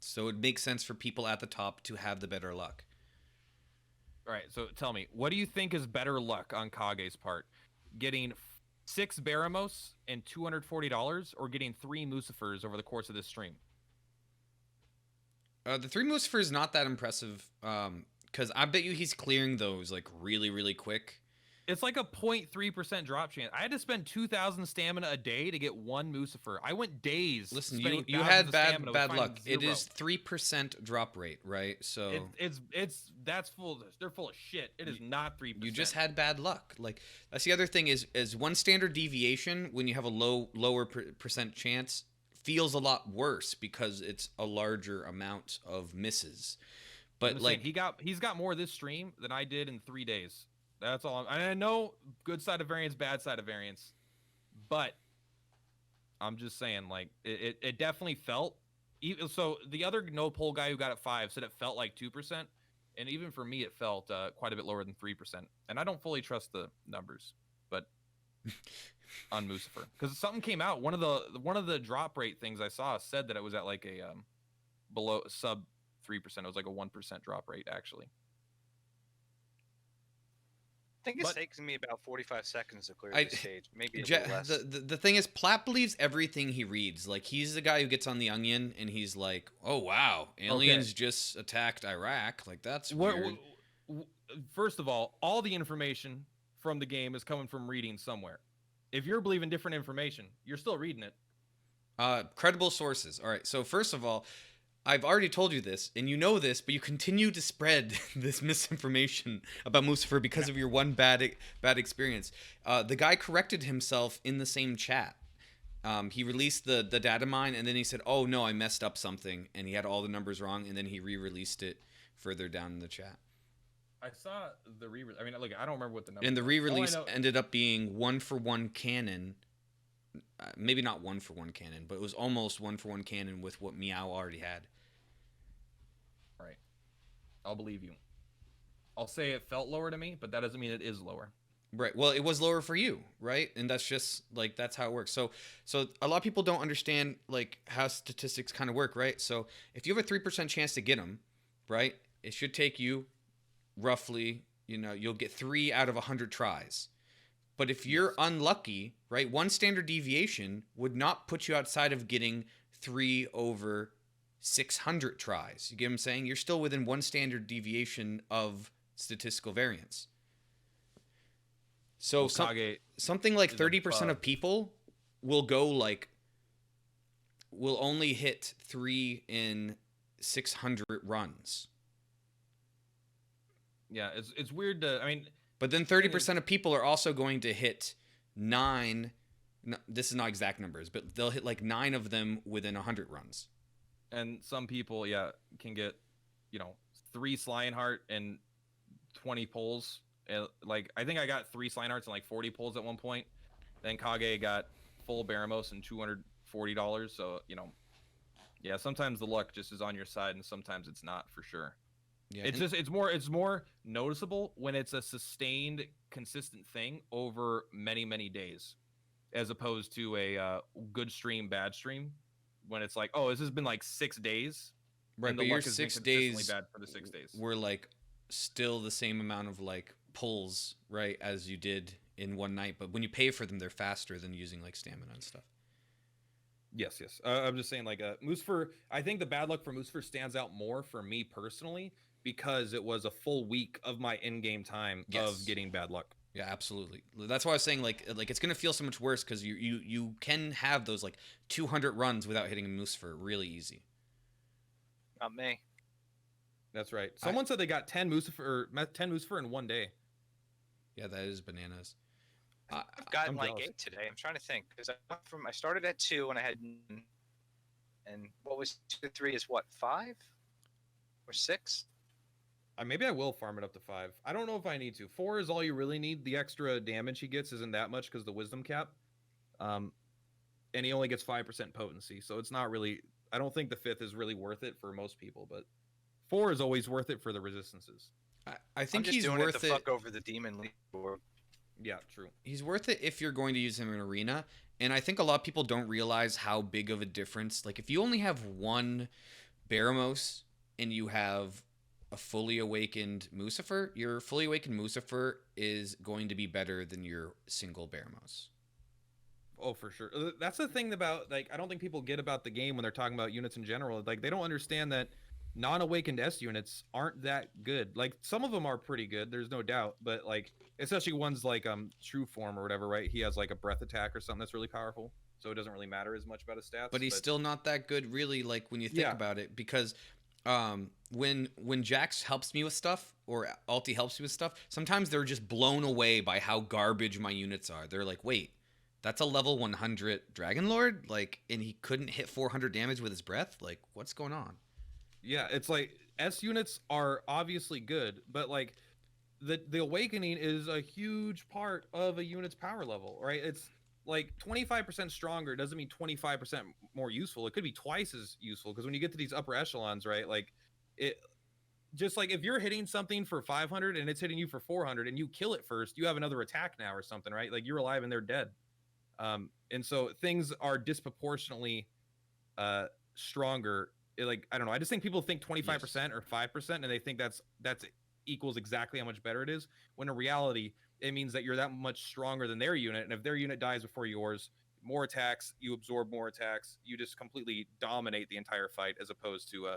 So it makes sense for people at the top to have the better luck. All right, so tell me, what do you think is better luck on Kage's part? Getting 6 Baramos and $240, or getting 3 Musafers over the course of this stream? The 3 Mucifer is not that impressive, because I bet you he's clearing those like really, really quick. It's like a 0.3% drop chance. I had to spend 2,000 stamina a day to get 1 Mucifer. I went days. Listen, spending you thousands had of bad stamina bad finding luck. It 0. is 3% drop rate, right? So It's that's full. They're full of shit. It is not 3%. you just had bad luck. Like that's the other thing is one standard deviation when you have a lower percent chance feels a lot worse because it's a larger amount of misses. But I'm like saying, he's got more this stream than I did in 3 days. That's all. I know good side of variance, bad side of variance, but I'm just saying, like it definitely felt. So the other no poll guy who got it 5 said it felt like 2%, and even for me, it felt quite a bit lower than 3%. And I don't fully trust the numbers, but on Mucifer, because something came out. One of the drop rate things I saw said that it was at like a below sub 3%. It was like a 1% drop rate actually. I think it's taking me about 45 seconds to clear this stage. Maybe a little less. The thing is, Platt believes everything he reads. Like he's the guy who gets on the Onion and he's like, "Oh wow, aliens just attacked Iraq." Like that's weird. First of all the information from the game is coming from reading somewhere. If you're believing different information, you're still reading it. Credible sources. All right. So first of all, I've already told you this, and you know this, but you continue to spread this misinformation about Mucifer because of your one bad experience. The guy corrected himself in the same chat. He released the data mine, and then he said, "Oh no, I messed up something," and he had all the numbers wrong, and then he re-released it further down in the chat. I saw the re-release. I mean, look, I don't remember what the number. And the re-release ended up being 1-for-1 canon. Maybe not 1-for-1 canon, but it was almost 1-for-1 canon with what Meow already had. Right. I'll believe you. I'll say it felt lower to me, but that doesn't mean it is lower. Right. Well, it was lower for you, right? And that's just like that's how it works. So a lot of people don't understand like how statistics kind of work, right? So if you have a 3% chance to get them, right? It should take you roughly, you'll get 3 out of 100 tries. But if you're unlucky, right, one standard deviation would not put you outside of getting 3 over 600 tries. You get what I'm saying? You're still within one standard deviation of statistical variance. So something like 30% of people will only hit 3 in 600 runs. Yeah, it's weird to, I mean... But then 30% of people are also going to hit 9. No, this is not exact numbers, but they'll hit like 9 of them within 100 runs. And some people, can get, 3 Slineheart and 20 pulls. Like, I think I got 3 Slinehearts and like 40 pulls at one point. Then Kage got full Baramos and $240. So, sometimes the luck just is on your side and sometimes it's not, for sure. Yeah, it's more noticeable when it's a sustained, consistent thing over many, many days, as opposed to a good stream, bad stream, when it's like, oh, this has been like 6 days, right? But your 6 days bad for the 6 days were like still the same amount of like pulls, right, as you did in one night. But when you pay for them, they're faster than using like stamina and stuff. Yes. I'm just saying, like, Mucifer. I think the bad luck for Mucifer stands out more for me personally, because it was a full week of my in-game time of getting bad luck. Yeah, absolutely. That's why I was saying like it's gonna feel so much worse because you can have those like 200 runs without hitting a Mucifer really easy. Not me. That's right. Someone said they got 10 Mucifer in one day. Yeah, that is bananas. I've gotten like 8 today. I'm trying to think because I started at 2 and I had, and what was 2 to 3 is what, 5 or 6? Maybe I will farm it up to 5. I don't know if I need to. 4 is all you really need. The extra damage he gets isn't that much because the wisdom cap. And he only gets 5% potency, so it's not really... I don't think the 5th is really worth it for most people, but 4 is always worth it for the resistances. I think he's doing worth it. Fuck over the demon leaderboard. Yeah, true. He's worth it if you're going to use him in arena, and I think a lot of people don't realize how big of a difference. Like, if you only have 1 Baramos and you have a fully awakened Mucifer, your fully awakened Mucifer is going to be better than your single Baramos. Oh, for sure. That's the thing about, like, I don't think people get about the game when they're talking about units in general. Like, they don't understand that non-awakened S units aren't that good. Like, some of them are pretty good, there's no doubt, but like, especially ones like True Form or whatever, right? He has like a breath attack or something that's really powerful, so it doesn't really matter as much about his stats. But he's still not that good, really. Like when you think Yeah. about it, because when Jax helps me with stuff or Alti helps me with stuff, sometimes they're just blown away by how garbage my units are. They're like, wait, that's a level 100 Dragon Lord, like, and he couldn't hit 400 damage with his breath. Like, what's going on? Yeah, it's like S units are obviously good, but like the awakening is a huge part of a unit's power level, right? It's like 25% stronger doesn't mean 25% more useful. It could be twice as useful, because when you get to these upper echelons, right? Like, it just like if you're hitting something for 500 and it's hitting you for 400 and you kill it first, you have another attack now or something, right? Like, you're alive and they're dead. And so things are disproportionately stronger. Like, I don't know, I just think people think 25% or 5%, and they think that's equals exactly how much better it is, when in reality it means that you're that much stronger than their unit, and if their unit dies before yours, more attacks, you absorb more attacks, you just completely dominate the entire fight, as opposed to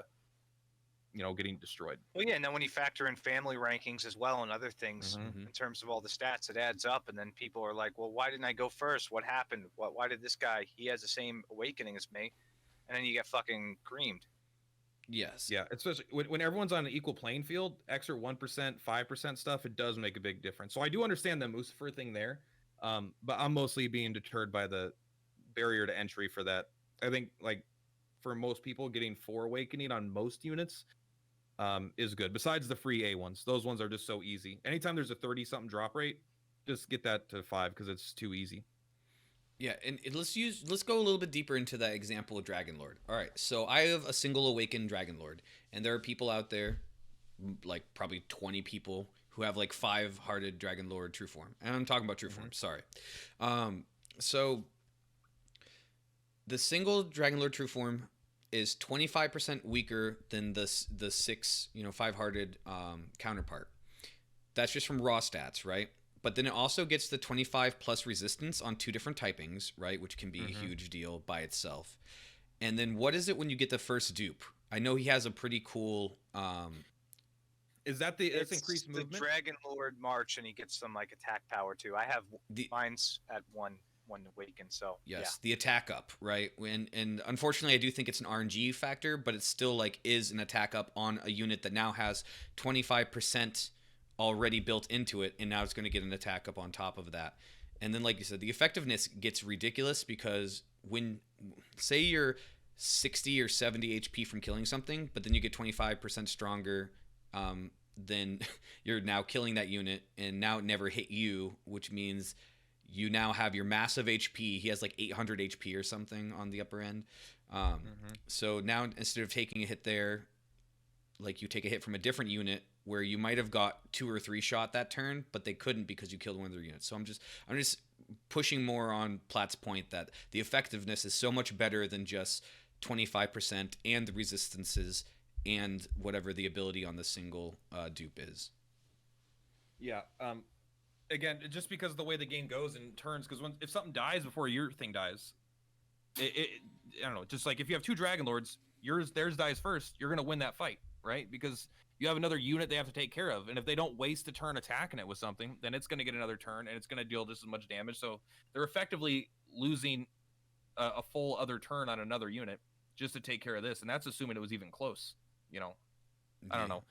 getting destroyed. Well, yeah, and then when you factor in family rankings as well and other things Mhm. in terms of all the stats, it adds up. And then people are like, well, why didn't I go first? What happened? Why did this guy, he has the same awakening as me? And then you get fucking creamed. Yes. Yeah, especially when everyone's on an equal playing field, extra 1%, 5% stuff, it does make a big difference. So I do understand the Mucifer thing there, but I'm mostly being deterred by the barrier to entry for that. I think, like, for most people, getting 4 awakening on most units is good. Besides the free A ones, those ones are just so easy. Anytime there's a 30-something drop rate, just get that to 5, because it's too easy. Yeah, and let's go a little bit deeper into that example of Dragon Lord. All right, so I have a single awakened Dragon Lord, and there are people out there, like probably 20 people, who have like 5-hearted Dragon Lord True Form, and I'm talking about True Form. Sorry. So the single Dragon Lord True Form is 25% weaker than the 6 5-hearted counterpart. That's just from raw stats, right? But then it also gets the 25 plus resistance on 2 different typings, right? Which can be a huge deal by itself. And then what is it when you get the first dupe? I know he has a pretty cool. Is that it's It's increased the movement? Dragon Lord March, and he gets some like attack power too. I have mine's at one awaken, so Yes, the attack up, right? And unfortunately, I do think it's an RNG factor, but it still like is an attack up on a unit that now has 25% already built into it, and now it's going to get an attack up on top of that. And then, like you said, the effectiveness gets ridiculous, because when, say, you're 60 or 70 HP from killing something, but then you get 25% stronger, then you're now killing that unit, and now it never hit you, which means you now have your massive HP. He has like 800 HP or something on the upper end. So now, instead of taking a hit there, like, you take a hit from a different unit where you might have got 2 or 3 shot that turn, but they couldn't because you killed one of their units. So I'm just pushing more on Platt's point that the effectiveness is so much better than just 25% and the resistances and whatever the ability on the single dupe is. Yeah. Again, just because of the way the game goes in turns, because if something dies before your thing dies, I don't know. Just like if you have 2 Dragon Lords, theirs dies first, you're gonna win that fight, right? Because you have another unit they have to take care of, and if they don't waste a turn attacking it with something, then it's gonna get another turn, and it's gonna deal just as much damage. So they're effectively losing a full other turn on another unit just to take care of this, and that's assuming it was even close. I don't know.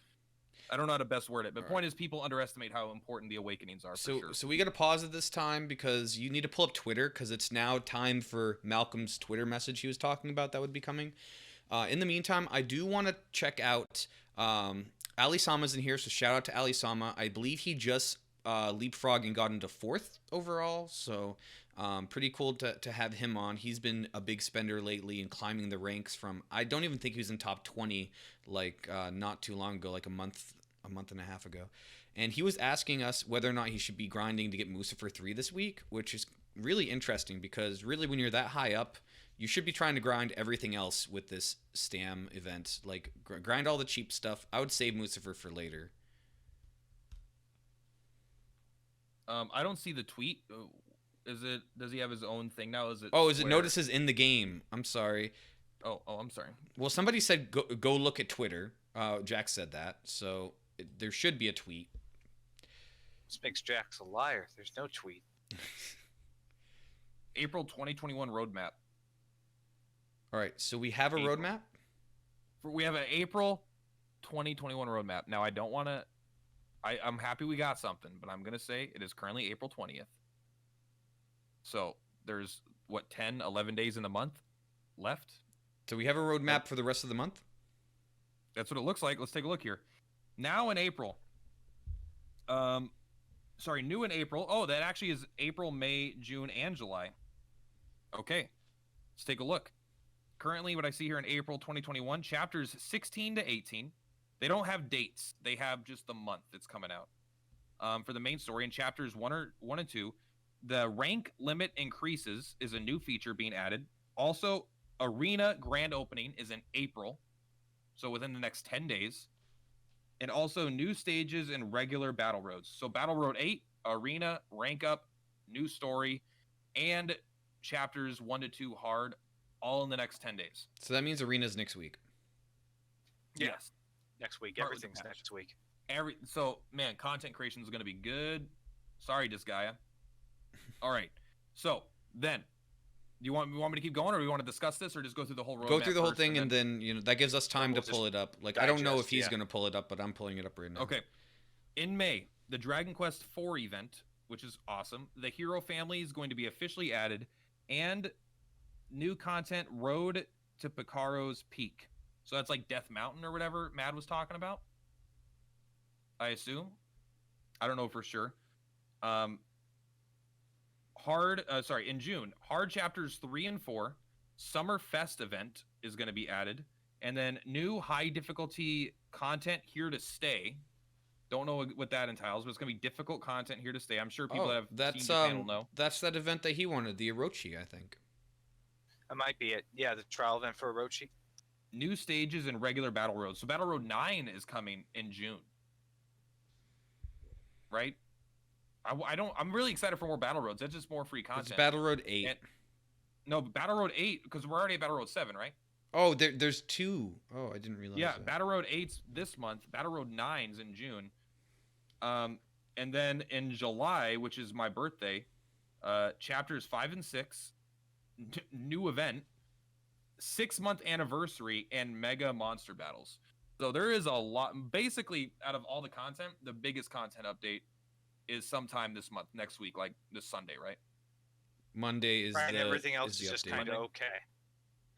I don't know how to best word it, but point is, people underestimate how important the awakenings are. So, for sure. so we got to pause at this time because you need to pull up Twitter, because it's now time for Malcolm's Twitter message he was talking about that would be coming. In the meantime, I do want to check out Ali Sama's in here, so shout out to Ali Sama. I believe he just leapfrogged and got into 4th overall, so pretty cool to have him on. He's been a big spender lately and climbing the ranks from, I don't even think he was in top 20 like not too long ago, like a month and a half ago. And he was asking us whether or not he should be grinding to get Mucifer 3 this week, which is really interesting because really when you're that high up, you should be trying to grind everything else with this Stam event. Like grind all the cheap stuff. I would save Lucifer for later. I don't see the tweet. Is it? Does he have his own thing now? Is it? Oh, is it Square? notices in the game? I'm sorry. Oh, I'm sorry. Well, somebody said go look at Twitter. Jack said that, so there should be a tweet. This makes Jax a liar. There's no tweet. April 2021 roadmap. All right, so we have a April. roadmap. We have an April 2021 roadmap. Now, I don't want to. I'm happy we got something, but I'm gonna say it is currently April 20th. So there's what 10, 11 days in the month left. So we have a roadmap for the rest of the month. That's what it looks like. Let's take a look here. Now in April. Sorry, new in April. Oh, that actually is April, May, June, and July. Okay, let's take a look. Currently, what I see here in April 2021, chapters 16 to 18. They don't have dates. They have just the month it's coming out. For the main story in chapters 1 and 2, the rank limit increases is a new feature being added. Also, arena grand opening is in April, so within the next 10 days. And also new stages and regular battle roads. So Battle Road 8, arena, rank up, new story, and chapters 1 to 2 hard, all in the next 10 days. So that means arena's next week. Yeah. Yes. Next week. Start with the Everything's patch. next week. So man, content creation is going to be good. Sorry, Disgaea. All right. So then, do you want me to keep going, or do you want to discuss this, or just go through the whole roadmap? Go through the whole first, thing, and then that gives us time we'll to pull it up. Like I don't know if digest, he's yeah. gonna pull it up, but I'm pulling it up right now. Okay. In May, the Dragon Quest IV event, which is awesome. The hero family is going to be officially added, and new content, Road to Picaro's Peak. So that's like Death Mountain or whatever Mad was talking about, I assume. I don't know for sure. In June, hard chapters 3 and 4, Summer Fest event is going to be added, and then new high difficulty content here to stay. Don't know what that entails, but it's going to be difficult content here to stay. I'm sure people that have that's seen the panel know. that's that event that he wanted, the Orochi, I think. That might be it. Yeah, the trial event for Orochi. New stages and regular battle roads. So Battle Road 9 is coming in June. Right? I'm really excited for more battle roads. That's just more free content. It's Battle Road 8. No, Battle Road 8, because we're already at Battle Road 7, right? Oh, there's 2. Oh, I didn't realize Yeah, that. Battle Road 8's this month. Battle Road 9's in June. And then in July, which is my birthday, chapters 5 and 6, new event, 6-month anniversary, and mega monster battles. So there is a lot. Basically, out of all the content, the biggest content update is sometime this month, next week, like this Sunday, right? Monday is And the everything else the is just update. kind of okay.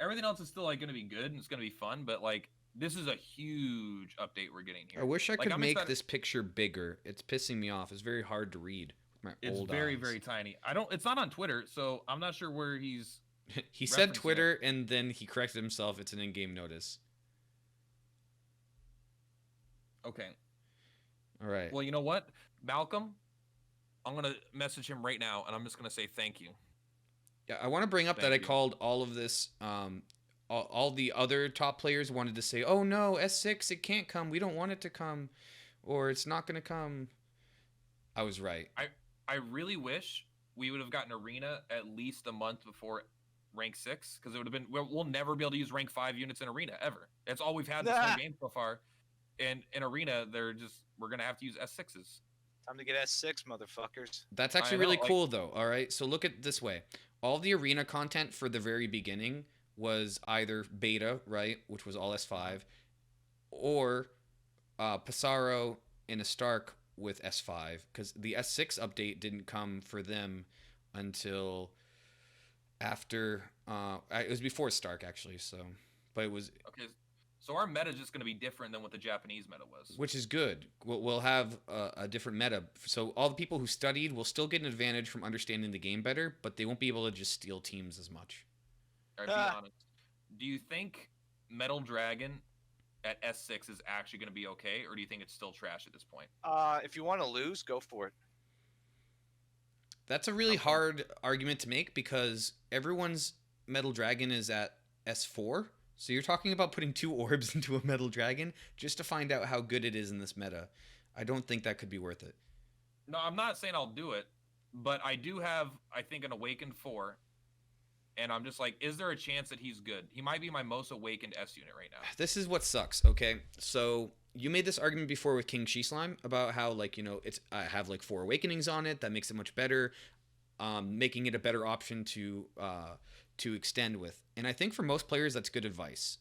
Everything else is still like going to be good and it's going to be fun, but like this is a huge update we're getting here. I wish I Like, could I'm make excited- this picture bigger. It's pissing me off. It's very hard to read with my It's old very, eyes. very tiny. It's not on Twitter, so I'm not sure where he's. He said referencing Twitter and then he corrected himself. It's an in-game notice. Okay. All right. Well, you know what, Malcolm, I'm gonna message him right now, and I'm just gonna say thank you. Yeah, I want to bring up that I Thank you. called all of this. All the other top players wanted to say, "Oh no, S6, it can't come. We don't want it to come, or it's not going to come." I was right. I really wish we would have gotten Arena at least a month before rank 6, because it would have been. We'll never be able to use rank 5 units in Arena ever. That's all we've had this whole game so far. And in Arena, we're gonna have to use S6s. Time to get S6, motherfuckers. That's actually I know, really like- cool, though. All right, so look at it this way: all the arena content for the very beginning was either beta, right, which was all S5, or Pissarro and a Stark with S5, because the S6 update didn't come for them until after. It was before Stark actually, so but it was. Okay, so our meta is just gonna be different than what the Japanese meta was. Which is good. We'll have a different meta. So all the people who studied will still get an advantage from understanding the game better, but they won't be able to just steal teams as much. All right, be honest. Do you think Metal Dragon at S6 is actually gonna be okay, or do you think it's still trash at this point? If you want to lose, go for it. That's a really Okay. hard argument to make because everyone's Metal Dragon is at S4. So you're talking about putting 2 orbs into a Metal Dragon just to find out how good it is in this meta. I don't think that could be worth it. No, I'm not saying I'll do it, but I do have, I think, an Awakened 4. And I'm just like, is there a chance that he's good? He might be my most awakened S unit right now. This is what sucks, okay? So you made this argument before with King Slime about how, like, it's I have like 4 awakenings on it. That makes it much better, making it a better option to extend with. And I think for most players, that's good advice.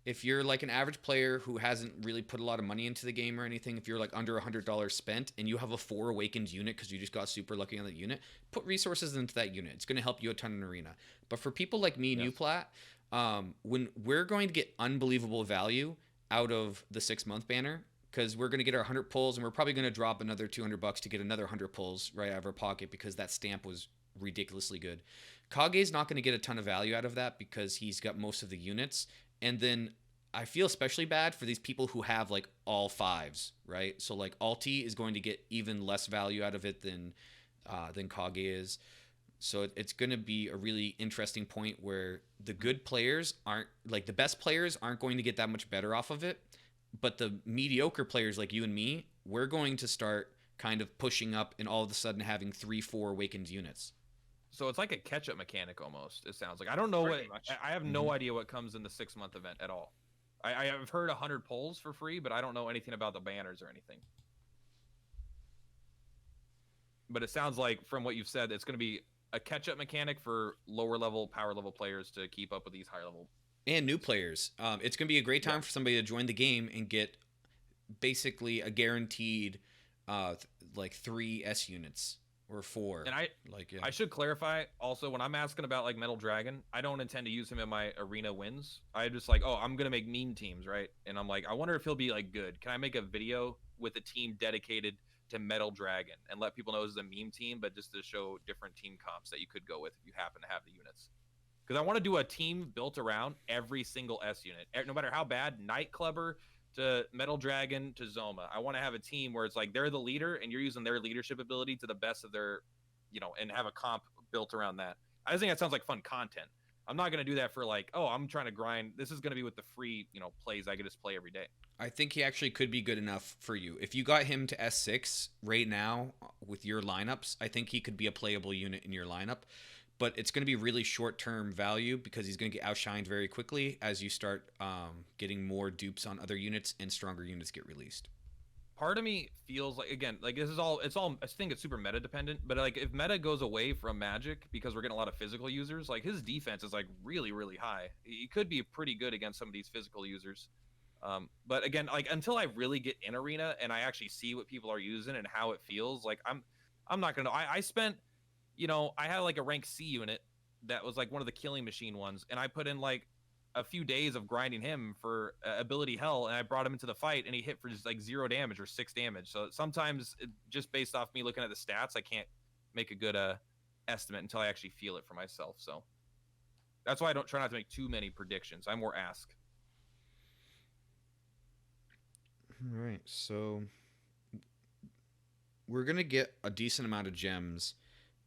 If you're like an average player who hasn't really put a lot of money into the game or anything, if you're like under $100 spent and you have a 4 awakened unit because you just got super lucky on that unit, put resources into that unit. It's going to help you a ton in arena. But for people like me, New Plat, when we're going to get unbelievable value out of the 6-month banner, because we're going to get our 100 pulls and we're probably going to drop another $200 to get another 100 pulls right out of our pocket because that stamp was ridiculously good. Kage's not going to get a ton of value out of that because he's got most of the units. And then I feel especially bad for these people who have like all 5s, right? So like Alti is going to get even less value out of it than Kage is. So it's going to be a really interesting point where the good players aren't, like the best players aren't going to get that much better off of it. But the mediocre players like you and me, we're going to start kind of pushing up and all of a sudden having 3-4 awakened units. So it's like a catch-up mechanic almost, it sounds like. I don't know Pretty what... much. I have no idea what comes in the 6-month event at all. I have heard 100 polls for free, but I don't know anything about the banners or anything. But it sounds like, from what you've said, it's going to be a catch-up mechanic for lower-level, power-level players to keep up with these higher-level... And new players. It's going to be a great time for somebody to join the game and get basically a guaranteed like 3 S units or 4. And I should clarify also, when I'm asking about like Metal Dragon, I don't intend to use him in my arena wins. I just like, oh, I'm gonna make meme teams, right? And I'm like, I wonder if he'll be like good. Can I make a video with a team dedicated to Metal Dragon and let people know this is a meme team, but just to show different team comps that you could go with if you happen to have the units? Because I want to do a team built around every single S unit, no matter how bad, Nightclubber to Metal Dragon to Zoma. I want to have a team where it's like they're the leader and you're using their leadership ability to the best of their, and have a comp built around that. I just think that sounds like fun content. I'm not going to do that for like, oh, I'm trying to grind. This is going to be with the free, plays I get to play every day. I think he actually could be good enough for you. If you got him to S6 right now with your lineups, I think he could be a playable unit in your lineup. But it's going to be really short-term value because he's going to get outshined very quickly as you start getting more dupes on other units and stronger units get released. Part of me feels like, again, like it's all, I think it's super meta dependent, but like if meta goes away from Magic because we're getting a lot of physical users, like his defense is like really, really high. He could be pretty good against some of these physical users. But again, like until I really get in arena and I actually see what people are using and how it feels, like I'm not going to know. I spent, I had like a rank C unit that was like one of the killing machine ones, and I put in like a few days of grinding him for ability hell, and I brought him into the fight, and he hit for just like 0 damage or 6 damage. So sometimes, just based off me looking at the stats, I can't make a good estimate until I actually feel it for myself. So that's why I don't try not to make too many predictions. I more ask. All right, so we're gonna get a decent amount of gems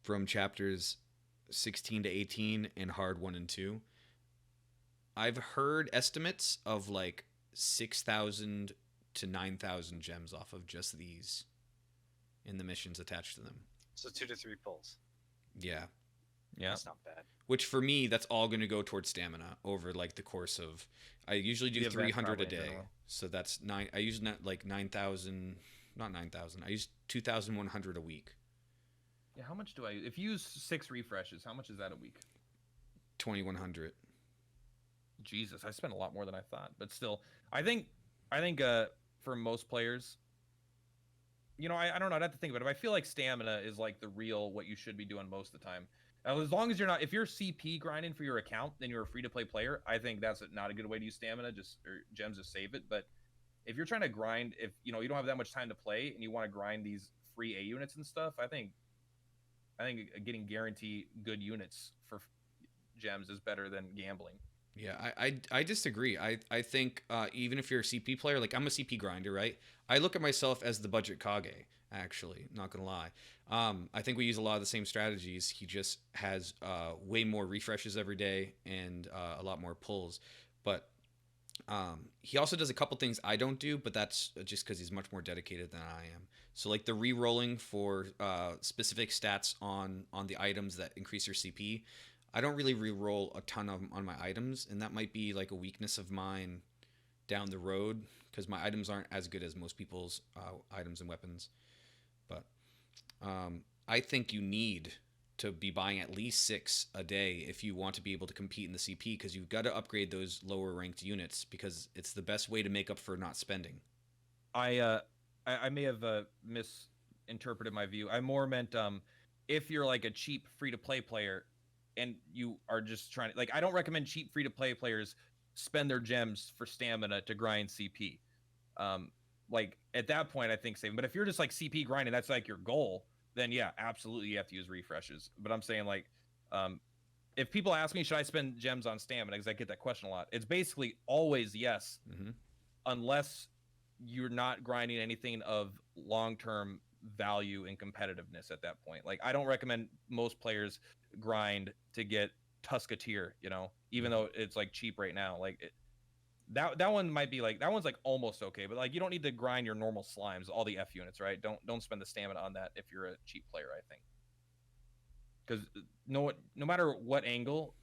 from chapters 16 to 18 and hard 1 and 2. I've heard estimates of like 6,000 to 9,000 gems off of just these and the missions attached to them. So 2 to 3 pulls. Yeah. That's not bad. Which for me, that's all going to go towards stamina over like the course of. I usually do 300 a day, so that's 9. I use like 9,000, not 9,000. I use 2,100 a week. Yeah, how much do I? If you use 6 refreshes, how much is that a week? 2,100. Jesus, I spent a lot more than I thought, but still, I think for most players, I don't know. I'd have to think about it. But I feel like stamina is like the real what you should be doing most of the time. As long as you're not, if you're CP grinding for your account, then you're a free-to-play player. I think that's not a good way to use stamina, or gems to save it. But if you're trying to grind, if you don't have that much time to play and you want to grind these free A units and stuff, I think getting guaranteed good units for gems is better than gambling. Yeah, I disagree. I think even if you're a CP player, like I'm a CP grinder, right? I look at myself as the budget Kage, actually, not gonna lie. I think we use a lot of the same strategies. He just has way more refreshes every day and a lot more pulls. But he also does a couple things I don't do, but that's just because he's much more dedicated than I am. So like the re-rolling for specific stats on the items that increase your CP, I don't really re-roll a ton of on my items, and that might be like a weakness of mine down the road because my items aren't as good as most people's items and weapons. But I think you need to be buying at least 6 a day if you want to be able to compete in the CP because you've got to upgrade those lower ranked units because it's the best way to make up for not spending. I may have misinterpreted my view. I more meant if you're like a cheap free to play player and you are just trying to, like, I don't recommend cheap free to play players spend their gems for stamina to grind CP. Like at that point I think same, but if you're just like CP grinding, that's like your goal, then yeah, absolutely you have to use refreshes. But I'm saying like if people ask me should I spend gems on stamina, because I get that question a lot, it's basically always yes, unless you're not grinding anything of long-term value and competitiveness at that point. Like I don't recommend most players grind to get Tusketeer, you know, even though it's like cheap right now. Like that one might be like, that one's like almost okay, but like you don't need to grind your normal slimes, all the F units, right? Don't spend the stamina on that if you're a cheap player, I think. Because no matter what angle,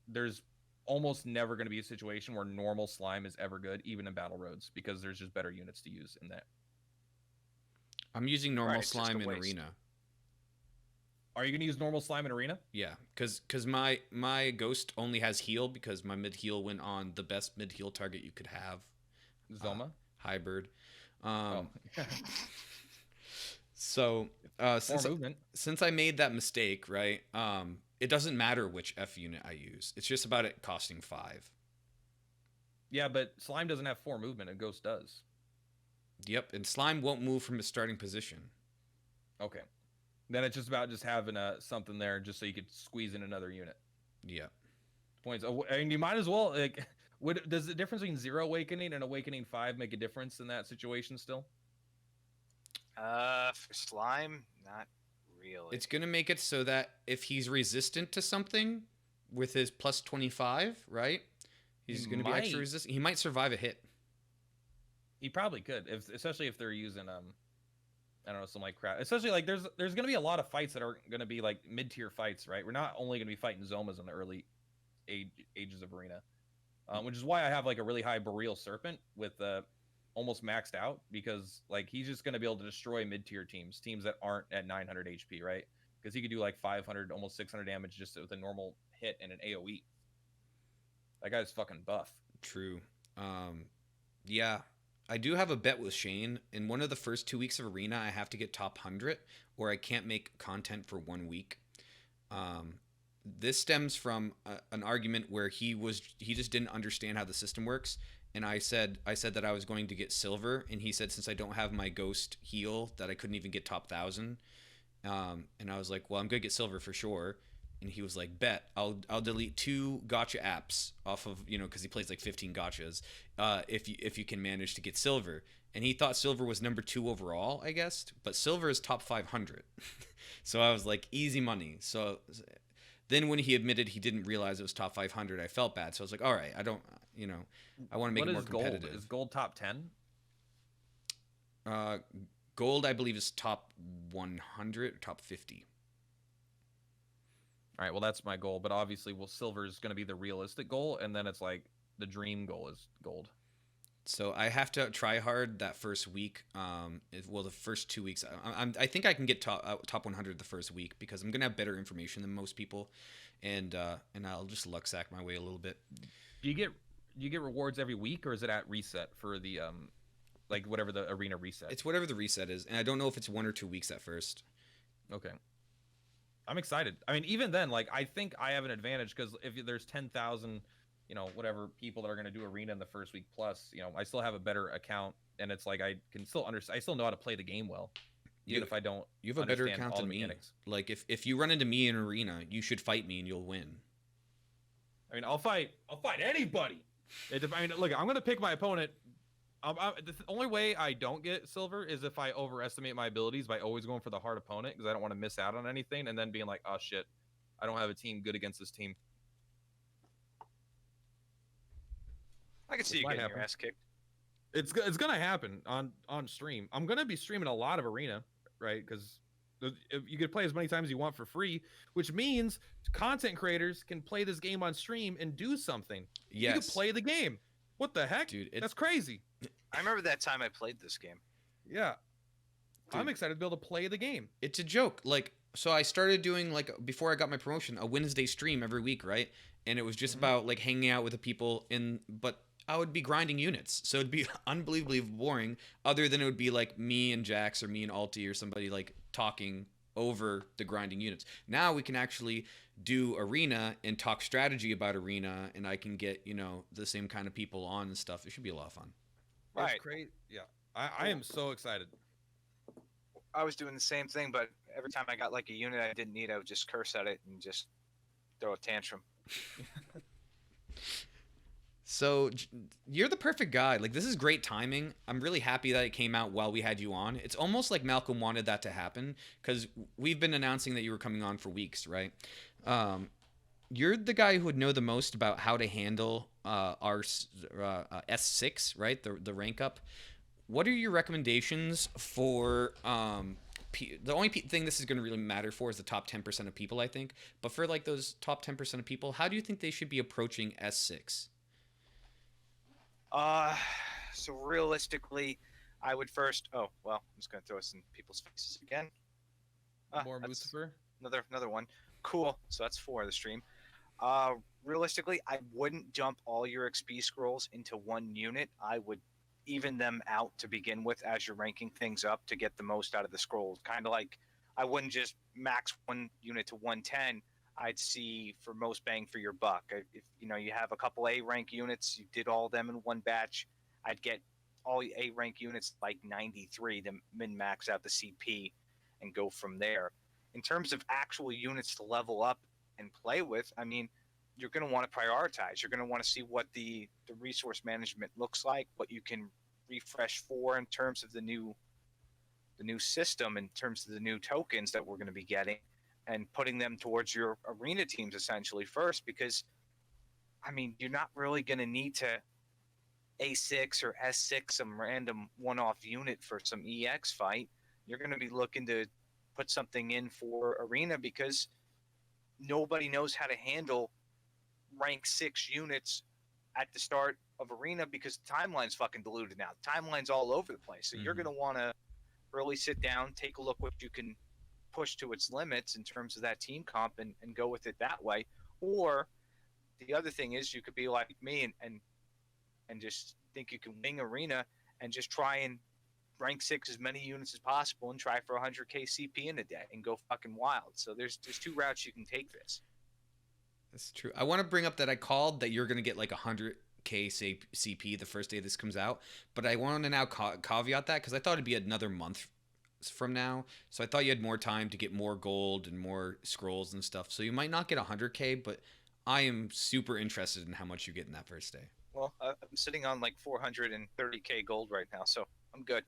there's almost never going to be a situation where normal slime is ever good, even in battle roads, because there's just better units to use in that. I'm using normal Right, it's just slime a in waste. arena. Are you going to use normal slime in arena? Yeah, because my ghost only has heal because my mid heal went on the best mid heal target you could have, Zoma? Hybrid. Oh. So since I made that mistake, right? It doesn't matter which F unit I use. It's just about it costing 5. Yeah, but slime doesn't have 4 movement, and ghost does. Yep, and slime won't move from his starting position. Okay. Then it's just about just having something there just so you could squeeze in another unit. Yeah. Points. I mean, you might as well, like, does the difference between 0 awakening and awakening 5 make a difference in that situation still? For slime, not really. It's gonna make it so that if he's resistant to something with his plus 25, right? He's gonna be extra resistant. He might survive a hit. He probably could, especially if they're using I don't know, some like crap. Especially like there's gonna be a lot of fights that are gonna be like mid-tier fights, right? We're not only gonna be fighting Zomas in the early ages of arena, which is why I have like a really high Boreal Serpent with almost maxed out, because like he's just gonna be able to destroy mid-tier teams that aren't at 900 HP, right? Because he could do like 500, almost 600 damage just with a normal hit and an AOE. That guy's fucking buff. True. Yeah. I do have a bet with Shane. In one of the first 2 weeks of Arena, I have to get top 100, or I can't make content for 1 week. This stems from an argument where he just didn't understand how the system works, and I said that I was going to get silver, and he said since I don't have my ghost heal that I couldn't even get top 1,000. And I was like, well, I'm gonna get silver for sure. And he was like, bet I'll delete 2 gotcha apps off of, you know, because he plays like 15 gotchas if you can manage to get silver. And he thought silver was number 2 overall, I guess, but silver is top 500. So I was like, easy money. So then when he admitted he didn't realize it was top 500, I felt bad. So I was like, all right, I don't, you know, I want to make it more competitive. Is gold top 10? Gold, I believe, is top 100 or top 50. All right, well, that's my goal. But obviously, well, silver is going to be the realistic goal. And then it's like the dream goal is gold. So I have to try hard that first week. Well, the first 2 weeks. I think I can get top 100 the first week because I'm going to have better information than most people. And I'll just luck sack my way a little bit. Do you get rewards every week, or is it at reset for the like whatever the arena reset? It's whatever the reset is. And I don't know if it's 1 or 2 weeks at first. Okay. I'm excited. I mean, even then, like, I think I have an advantage because if there's 10,000, you know, whatever people that are going to do arena in the first week plus, you know, I still have a better account, and it's like I can still understand. I still know how to play the game well, even if I don't. You have a better account than me. Like if you run into me in arena, you should fight me and you'll win. I mean, I'll fight anybody. I mean, look, I'm gonna pick my opponent. The only way I don't get silver is if I overestimate my abilities by always going for the hard opponent because I don't want to miss out on anything and then being like, oh shit, I don't have a team good against this team. I can see you getting your ass kicked. It's gonna happen on stream. I'm gonna be streaming a lot of Arena, right? Because you could play as many times as you want for free, which means content creators can play this game on stream and do something. Yes. You can play the game. What the heck, dude? That's crazy. I remember that time I played this game. Yeah, dude, I'm excited to be able to play the game. It's a joke. Like, so I started doing, like, before I got my promotion, a Wednesday stream every week, right? And it was just about like hanging out with the people but I would be grinding units, so it'd be unbelievably boring. Other than it would be like me and Jax or me and Alti or somebody like talking over the grinding units. Now we can actually do Arena and talk strategy about Arena, and I can get, you know, the same kind of people on and stuff. It should be a lot of fun. Right. It's crazy. Yeah, I am so excited. I was doing the same thing, but every time I got like a unit I didn't need, I would just curse at it and just throw a tantrum. So you're the perfect guy. Like, this is great timing. I'm really happy that it came out while we had you on. It's almost like Malcolm wanted that to happen because we've been announcing that you were coming on for weeks, right? You're the guy who would know the most about how to handle our S6, right? The rank up. What are your recommendations for the only thing this is going to really matter for is the top 10% of people, I think. But for like those top 10% of people, how do you think they should be approaching S6? So realistically, I would first. Oh well, I'm just gonna throw us in people's faces again. More Lucifer. Another one. Cool. So that's 4 of the stream. Realistically, I wouldn't dump all your XP scrolls into one unit. I would even them out to begin with as you're ranking things up to get the most out of the scrolls. Kind of like I wouldn't just max one unit to 110. I'd see for most bang for your buck. If you know you have a couple A rank units, you did all of them in one batch, I'd get all A rank units like 93 to min max out the CP and go from there. In terms of actual units to level up and play with, I mean, you're going to want to prioritize. You're going to want to see what the resource management looks like, what you can refresh for in terms of the new system, in terms of the new tokens that we're going to be getting, and putting them towards your arena teams essentially first, because I mean, you're not really going to need to A6 or S6 some random one-off unit for some EX fight. You're going to be looking to put something in for arena because nobody knows how to handle rank 6 units at the start of arena because the timeline's fucking diluted now. The timeline's all over the place. So you're going to want to really sit down, take a look what you can push to its limits in terms of that team comp and go with it that way. Or the other thing is you could be like me and just think you can wing arena and just try and rank 6 as many units as possible and try for 100k CP in a day and go fucking wild. So there's 2 routes you can take this. That's true. I want to bring up that I called that you're going to get like 100k CP the first day this comes out, but I want to now caveat that because I thought it'd be another month from now, so I thought you had more time to get more gold and more scrolls and stuff, so you might not get 100k, but I am super interested in how much you get in that first day. Well, I'm sitting on like 430k gold right now, so I'm good.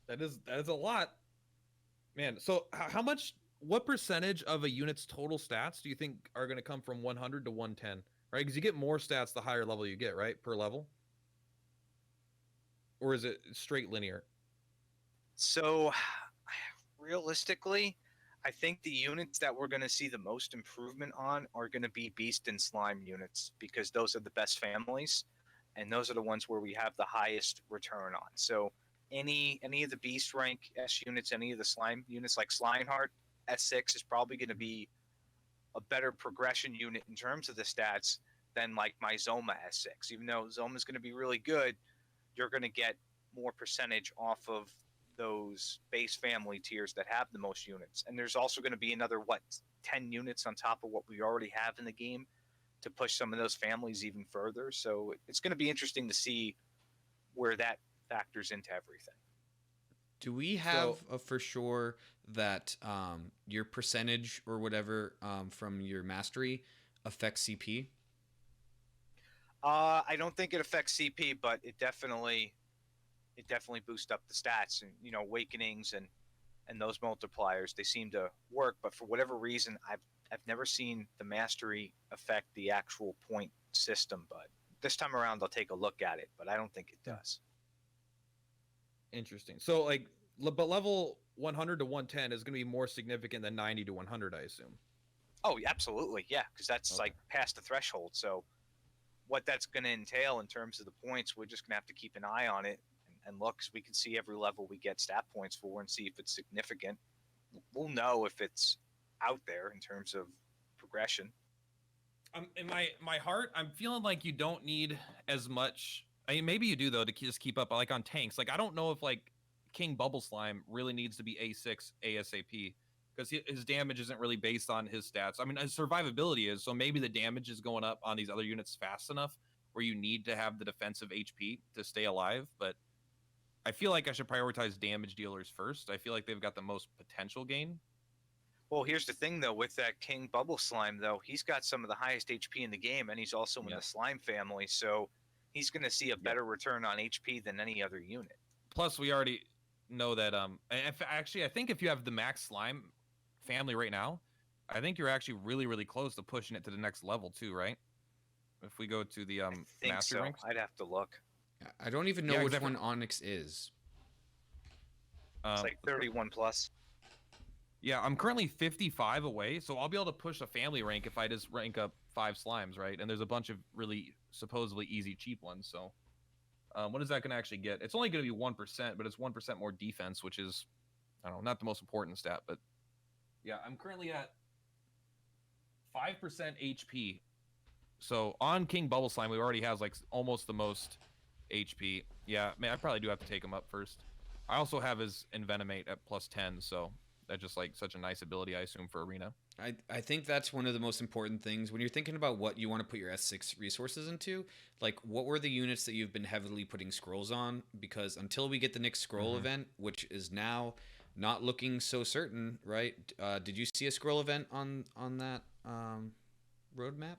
That is a lot, man. So what percentage of a unit's total stats do you think are going to come from 100 to 110, right? Because you get more stats the higher level you get, right, per level, or is it straight linear? So, realistically, I think the units that we're going to see the most improvement on are going to be Beast and Slime units because those are the best families, and those are the ones where we have the highest return on. So, any of the Beast rank S units, any of the Slime units like Slimeheart, S6 is probably going to be a better progression unit in terms of the stats than like my Zoma S6. Even though Zoma is going to be really good, you're going to get more percentage off of those base family tiers that have the most units. And there's also going to be another 10 units on top of what we already have in the game to push some of those families even further. So it's going to be interesting to see where that factors into everything. Do we have for sure that your percentage or whatever from your mastery affect CP? I don't think it affects CP, but it definitely boosts up the stats, and awakenings and those multipliers, they seem to work. But for whatever reason, I've never seen the mastery affect the actual point system. But this time around, I'll take a look at it. But I don't think it does. Interesting. So like, but level 100 to 110 is going to be more significant than 90 to 100, I assume. Oh, absolutely, yeah, because that's Okay. like past the threshold. So what that's going to entail in terms of the points, we're just going to have to keep an eye on it and look, because we can see every level we get stat points for and see if it's significant. We'll know if it's out there in terms of progression. In my heart, I'm feeling like you don't need as much. I mean, maybe you do though to just keep up. Like on tanks, like I don't know if like King Bubble Slime really needs to be A6 ASAP because his damage isn't really based on his stats. I mean, his survivability is, so maybe the damage is going up on these other units fast enough where you need to have the defensive HP to stay alive. But I feel like I should prioritize damage dealers first. I feel like they've got the most potential gain. Well, here's the thing, though, with that King Bubble Slime, though, he's got some of the highest HP in the game, and he's also in Yeah. the Slime family, so he's going to see a better return on HP than any other unit. Plus, we already know that actually, I think if you have the max slime family right now, I think you're actually really close to pushing it to the next level too, right? If we go to the I think master so. ranks. I'd have to look. I don't even know Yeah, which exactly. one Onyx is. It's like 31 plus. Yeah, I'm currently 55 away, so I'll be able to push a family rank if I just rank up 5 slimes, right? And there's a bunch of really supposedly easy cheap ones. So what is that going to actually get? It's only going to be 1%, but it's 1% more defense, which is, I don't know, not the most important stat, but yeah, I'm currently at 5% HP. So on King Bubble Slime, we already has like almost the most HP. Yeah, man, I probably do have to take him up first. I also have his Envenomate at +10, so that's just like such a nice ability, I assume, for Arena. I think that's one of the most important things when you're thinking about what you want to put your S6 resources into. Like, what were the units that you've been heavily putting scrolls on? Because until we get the next scroll event, which is now not looking so certain, right? Did you see a scroll event on that roadmap?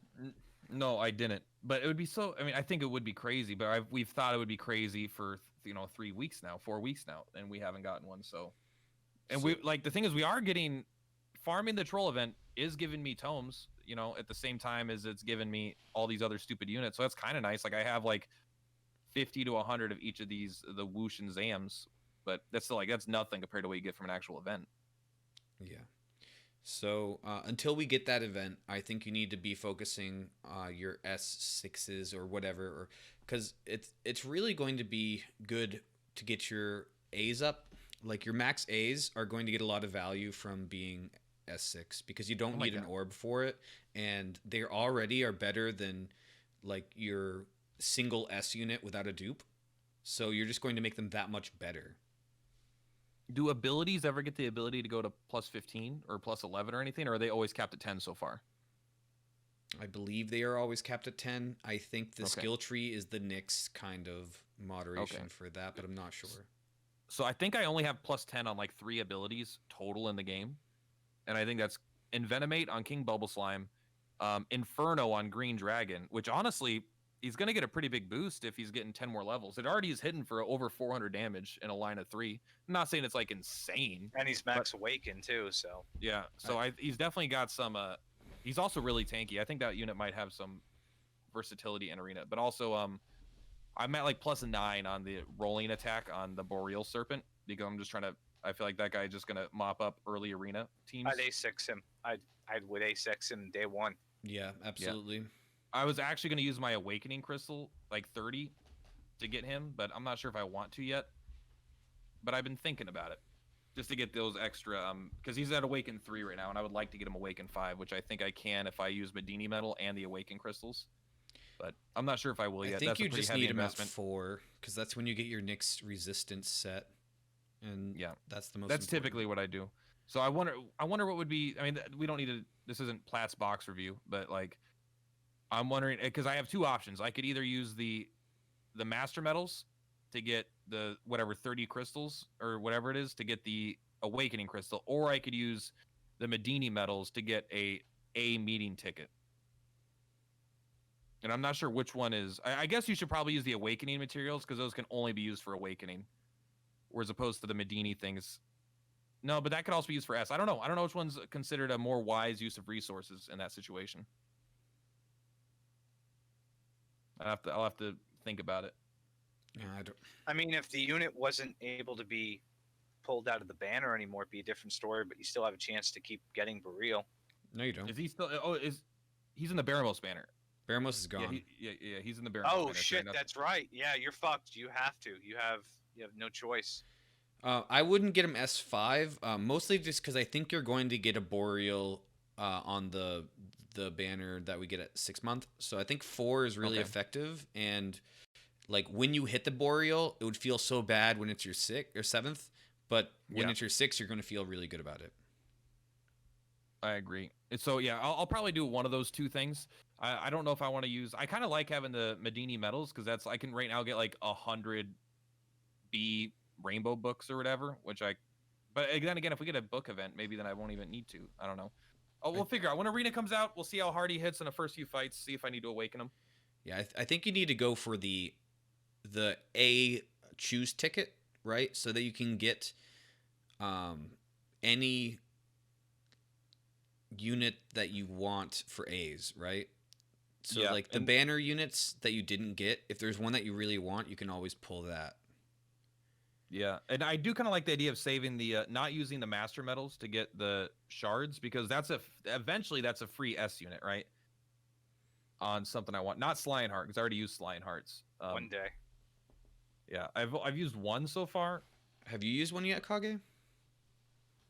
No, I didn't. But it would be so. I mean, I think it would be crazy. But we've thought it would be crazy for 3 weeks now, 4 weeks now, and we haven't gotten one. So, and we like the thing is we are getting farming the troll event is giving me tomes. At the same time as it's giving me all these other stupid units. So that's kind of nice. Like I have like 50 to 100 of each of these, the whoosh and zams. But that's still like that's nothing compared to what you get from an actual event. Yeah. So until we get that event, I think you need to be focusing your S6s or whatever, or because it's really going to be good to get your A's up. Like your max A's are going to get a lot of value from being S6 because you don't need an orb for it, and they already are better than like your single S unit without a dupe. So you're just going to make them that much better. Do abilities ever get the ability to go to +15 or +11 or anything, or are they always capped at 10 so far? I believe they are always capped at 10. I think the Okay. skill tree is the next kind of moderation for that, but I'm not sure. So I think I only have +10 on like 3 abilities total in the game. And I think that's Envenomate on King Bubble Slime, Inferno on Green Dragon, which honestly, he's going to get a pretty big boost if he's getting 10 more levels. It already is hidden for over 400 damage in a line of 3. I'm not saying it's like insane. And he's max awakened too, so. Yeah, so he's definitely got some, he's also really tanky. I think that unit might have some versatility in Arena, but also I'm at like +9 on the rolling attack on the Boreal Serpent because I'm just trying to, I feel like that guy is just going to mop up early Arena teams. I'd A6 him. I would A6 him day one. Yeah, absolutely. Yeah. I was actually going to use my Awakening Crystal, like 30, to get him, but I'm not sure if I want to yet. But I've been thinking about it, just to get those extra, because he's at Awaken 3 right now, and I would like to get him Awaken 5, which I think I can if I use Medini Metal and the Awaken Crystals. But I'm not sure if I will yet. I think That's you a pretty just heavy need him at investment. 4, because that's when you get your Nyx resistance set. And yeah, that's the most That's important. typically what I do. So I wonder what would be, I mean, we don't need to, this isn't Platt's box review, but like, I'm wondering, because I have 2 options. I could either use the Master Metals to get the, whatever, 30 crystals, or whatever it is, to get the Awakening Crystal, or I could use the Medini Metals to get a meeting ticket. And I'm not sure which one is. I guess you should probably use the Awakening materials because those can only be used for Awakening, whereas opposed to the Medini things. No, but that could also be used for S. I don't know. I don't know which one's considered a more wise use of resources in that situation. I'll have to think about it. Yeah, I don't. I mean, if the unit wasn't able to be pulled out of the banner anymore, it'd be a different story. But you still have a chance to keep getting Bareel. No, you don't. Is he still? Oh, he's in the Baramos banner? Baramos is gone. Yeah, he's in the Baramos. Oh banner, shit, that's right. Yeah, you're fucked. You have to. You have no choice. I wouldn't get him S5, mostly just because I think you're going to get a Boreal on the banner that we get at 6 month. So I think 4 is really effective, and like when you hit the Boreal, it would feel so bad when it's your 6th or 7th, but when it's your 6th, you're going to feel really good about it. I agree. So yeah, I'll probably do one of those two things. I don't know if I want to use. I kind of like having the Medini medals because I can right now get like 100 B rainbow books or whatever, but then again, if we get a book event, maybe then I won't even need to. I don't know. Oh, we'll figure out when Arena comes out. We'll see how hard he hits in the first few fights. See if I need to awaken him. Yeah, I think you need to go for the A choose ticket, right? So that you can get any unit that you want for A's, right? So like the banner units that you didn't get, if there's one that you really want, you can always pull that. Yeah, and I do kind of like the idea of saving the not using the master medals to get the shards because eventually that's a free S unit, right? On something I want, not Lionheart because I already used Lionhearts. One day. Yeah, I've used one so far. Have you used one yet, Kage?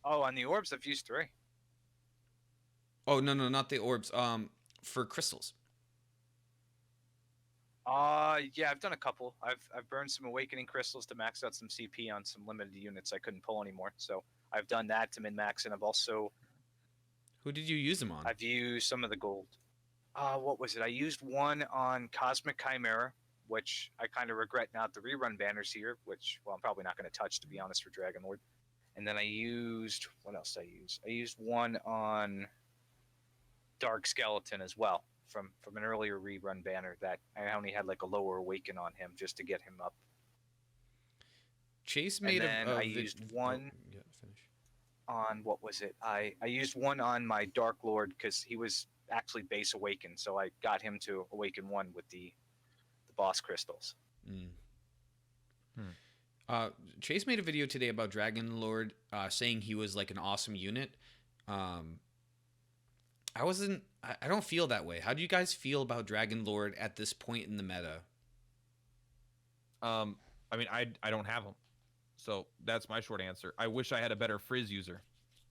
Oh, on the orbs, I've used 3. Oh no, not the orbs. For crystals. Yeah, I've done a couple. I've burned some awakening crystals to max out some CP on some limited units I couldn't pull anymore. So I've done that to min max, and I've also. Who did you use them on? I've used some of the gold. What was it? I used one on Cosmic Chimera, which I kind of regret now. The rerun banners here, which I'm probably not going to touch to be honest for Dragon Lord. And then I used what else did I use? I used one on Dark Skeleton as well. From an earlier rerun banner that I only had like a lower awaken on him just to get him up. Chase made I used one on what was it? I used one on my Dark Lord because he was actually base awakened, so I got him to awaken 1 with the boss crystals. Chase made a video today about Dragon Lord, saying he was like an awesome unit. I don't feel that way. How do you guys feel about Dragon Lord at this point in the meta? I mean, I don't have him, so that's my short answer. I wish I had a better Frizz user,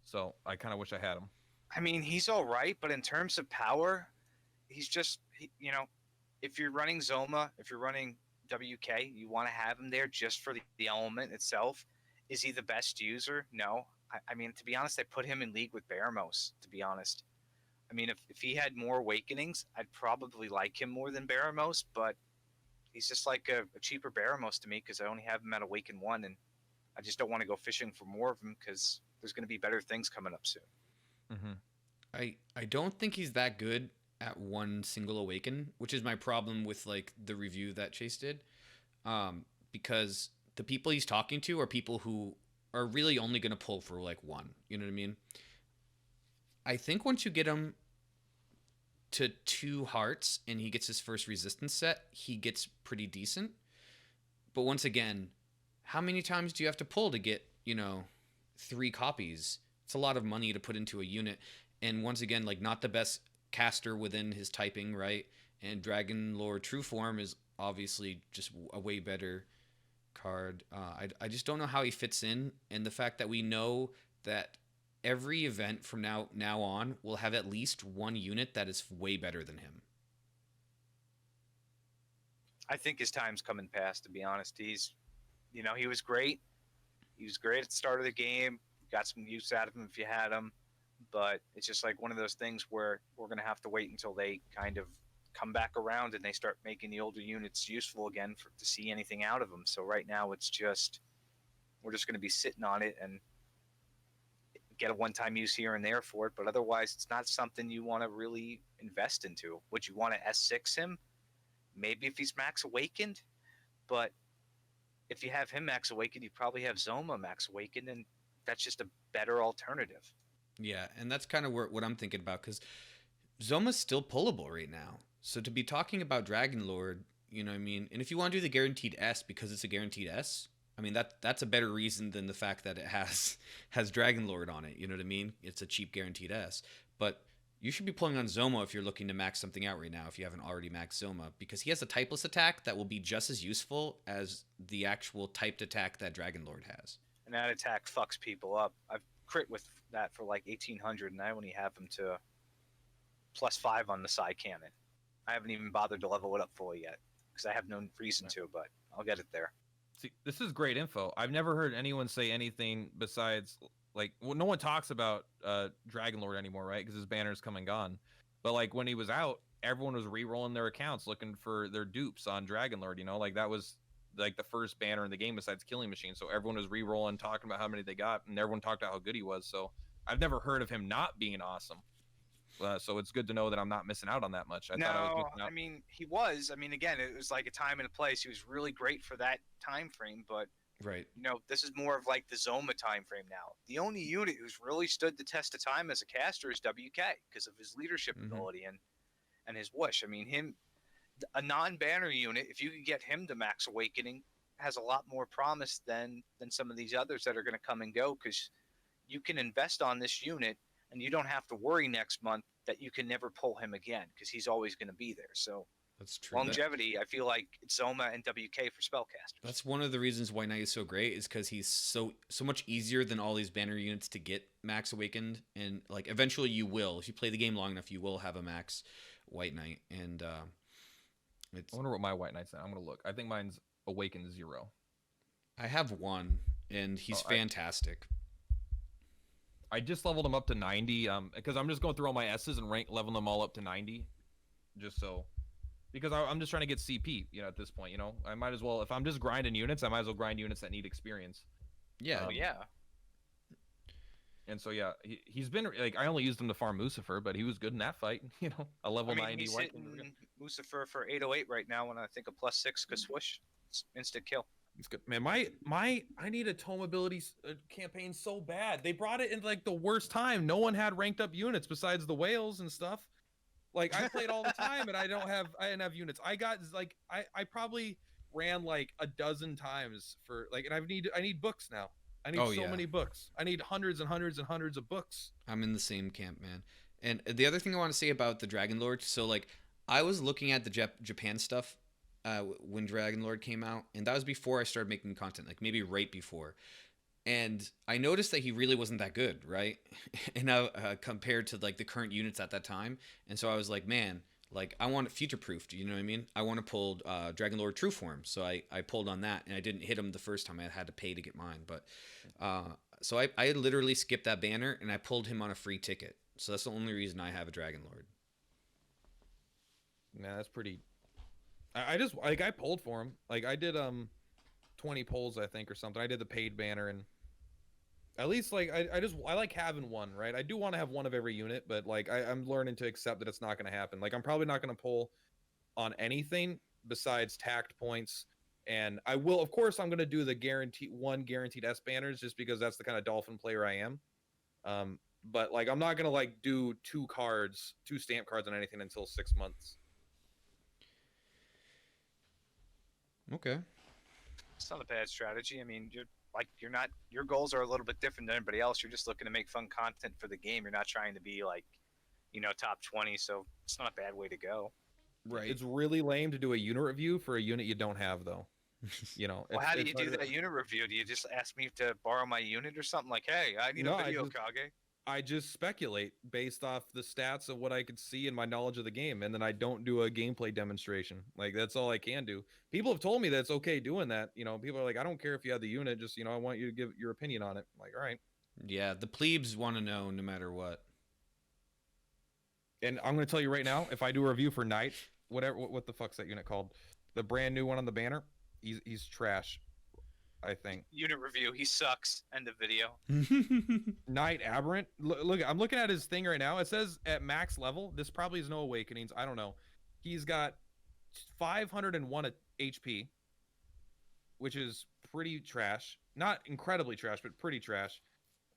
so I kind of wish I had him. I mean, he's all right, but in terms of power, he's just if you're running Zoma, if you're running WK, you want to have him there just for the element itself. Is he the best user? No. I mean, to be honest, I put him in league with Baramos, to be honest. I mean, if he had more awakenings, I'd probably like him more than Baramos, but he's just like a cheaper Baramos to me because I only have him at Awaken 1, and I just don't want to go fishing for more of him because there's going to be better things coming up soon. Mm-hmm. I don't think he's that good at one single Awaken, which is my problem with like the review that Chase did, because the people he's talking to are people who are really only going to pull for like 1. You know what I mean? I think once you get him to 2 hearts and he gets his first resistance set, he gets pretty decent. But once again, how many times do you have to pull to get, 3 copies? It's a lot of money to put into a unit. And once again, like not the best caster within his typing, right? And Dragon Lord True Form is obviously just a way better card. I just don't know how he fits in. And the fact that we know that every event from now on will have at least 1 unit that is way better than him. I think his time's coming past, to be honest. He's, he was great. He was great at the start of the game. Got some use out of him if you had him. But it's just like one of those things where we're going to have to wait until they kind of come back around and they start making the older units useful again to see anything out of them. So right now we're just going to be sitting on it and get a one-time use here and there for it, but otherwise it's not something you want to really invest into. Would you want to S6 him? maybe if he's Max Awakened, but if you have him Max Awakened, you probably have Zoma Max Awakened, and that's just a better alternative. Yeah, and that's kind of what I'm thinking about, because Zoma's still pullable right now. So to be talking about Dragon Lord, you know what I mean? And if you want to do the guaranteed S because it's a guaranteed S, I mean that's a better reason than the fact that it has Dragon Lord on it. You know what I mean? It's a cheap guaranteed S. But you should be pulling on Zoma if you're looking to max something out right now, if you haven't already maxed Zoma, because he has a typeless attack that will be just as useful as the actual typed attack that Dragon Lord has. And that attack fucks people up. I've crit with that for like 1800, and I only have him to +5 on the side cannon. I haven't even bothered to level it up fully yet because I have no reason to, but I'll get it there. See, this is great info. I've never heard anyone say anything besides, like, well, no one talks about Dragon Lord anymore, right? Because his banner's come and gone. But like when he was out, everyone was re-rolling their accounts looking for their dupes on Dragon Lord. You know, like that was like the first banner in the game besides Killing Machine. So everyone was re-rolling, talking about how many they got, and everyone talked about how good he was. So I've never heard of him not being awesome. So it's good to know that I'm not missing out on that much. I thought I was missing out. I mean, he was. I mean, again, it was like a time and a place. He was really great for that time frame, but Right. you know, this is more of like the Zoma time frame now. The only unit who's really stood the test of time as a caster is WK because of his leadership ability and his whoosh. I mean, a non-banner unit, if you could get him to Max Awakening, has a lot more promise than some of these others that are going to come and go, because you can invest on this unit and you don't have to worry next month that you can never pull him again because he's always going to be there. So That's true. longevity, I feel like it's Zoma and WK for spellcasters. That's one of the reasons why Knight is so great, is because he's so much easier than all these banner units to get Max Awakened, and like eventually you will, if you play the game long enough, you will have a Max White Knight, and it's. I wonder what my White Knight's at. I'm gonna look. I think mine's Awakened 0. I have one, and he's fantastic. I just leveled him up to 90, because I'm just going through all my S's and leveling them all up to 90, just so, because I'm just trying to get CP, you know, at this point, you know, I might as well, if I'm just grinding units, I might as well grind units that need experience. Yeah. Yeah. And so, yeah, he's been, like, I only used him to farm Lucifer, but he was good in that fight, you know, a level 90 he's white. hitting Lucifer for 808 right now, and I think a +6 because swoosh, it's instant kill. It's good, man. I need a tome ability campaign so bad. They brought it in like the worst time. No one had ranked up units besides the whales and stuff. Like I played all the time, and I didn't have units. I got like I probably ran like a dozen times for like, and I need books now. I need many books. I need hundreds and hundreds and hundreds of books. I'm in the same camp, man. And the other thing I want to say about the Dragon Lord, so like I was looking at the Japan stuff when Dragon Lord came out, and that was before I started making content, like maybe right before. And I noticed that he really wasn't that good, right? And compared to like the current units at that time. And so I was like, man, like I want it future proofed. You know what I mean? I want to pull Dragon Lord True Form. So I pulled on that, and I didn't hit him the first time. I had to pay to get mine. But so I literally skipped that banner, and I pulled him on a free ticket. So that's the only reason I have a Dragon Lord. Nah, that's pretty. I just like I pulled for him. Like I did 20 pulls, I think, or something. I did the paid banner, and at least like I like having one, right? I do want to have one of every unit, but like I'm learning to accept that it's not going to happen. Like I'm probably not going to pull on anything besides tact points, and I will, of course, I'm going to do the guaranteed S banners just because that's the kind of dolphin player I am. But like I'm not going to like do two stamp cards on anything until 6 months. Okay. It's not a bad strategy. I mean, your goals are a little bit different than everybody else. You're just looking to make fun content for the game. You're not trying to be like, you know, top 20. So it's not a bad way to go. Right. It's really lame to do a unit review for a unit you don't have, though. You know. Well, how do you do that unit review? Do you just ask me to borrow my unit or something? Like, hey, I need a video, Kage. I just speculate based off the stats of what I could see and my knowledge of the game, and then I don't do a gameplay demonstration. Like that's all I can do. People have told me that it's okay doing that. You know, people are like, I don't care if you have the unit, just, you know, I want you to give your opinion on it. I'm like, all right. Yeah, the plebes want to know no matter what. And I'm going to tell you right now, if I do a review for Knight, what the fuck's that unit called? The brand new one on the banner, he's trash. I think. Unit review. He sucks. End of video. Knight Aberrant. Look, I'm looking at his thing right now. It says at max level. This probably is no awakenings. I don't know. He's got 501 HP, which is pretty trash. Not incredibly trash, but pretty trash.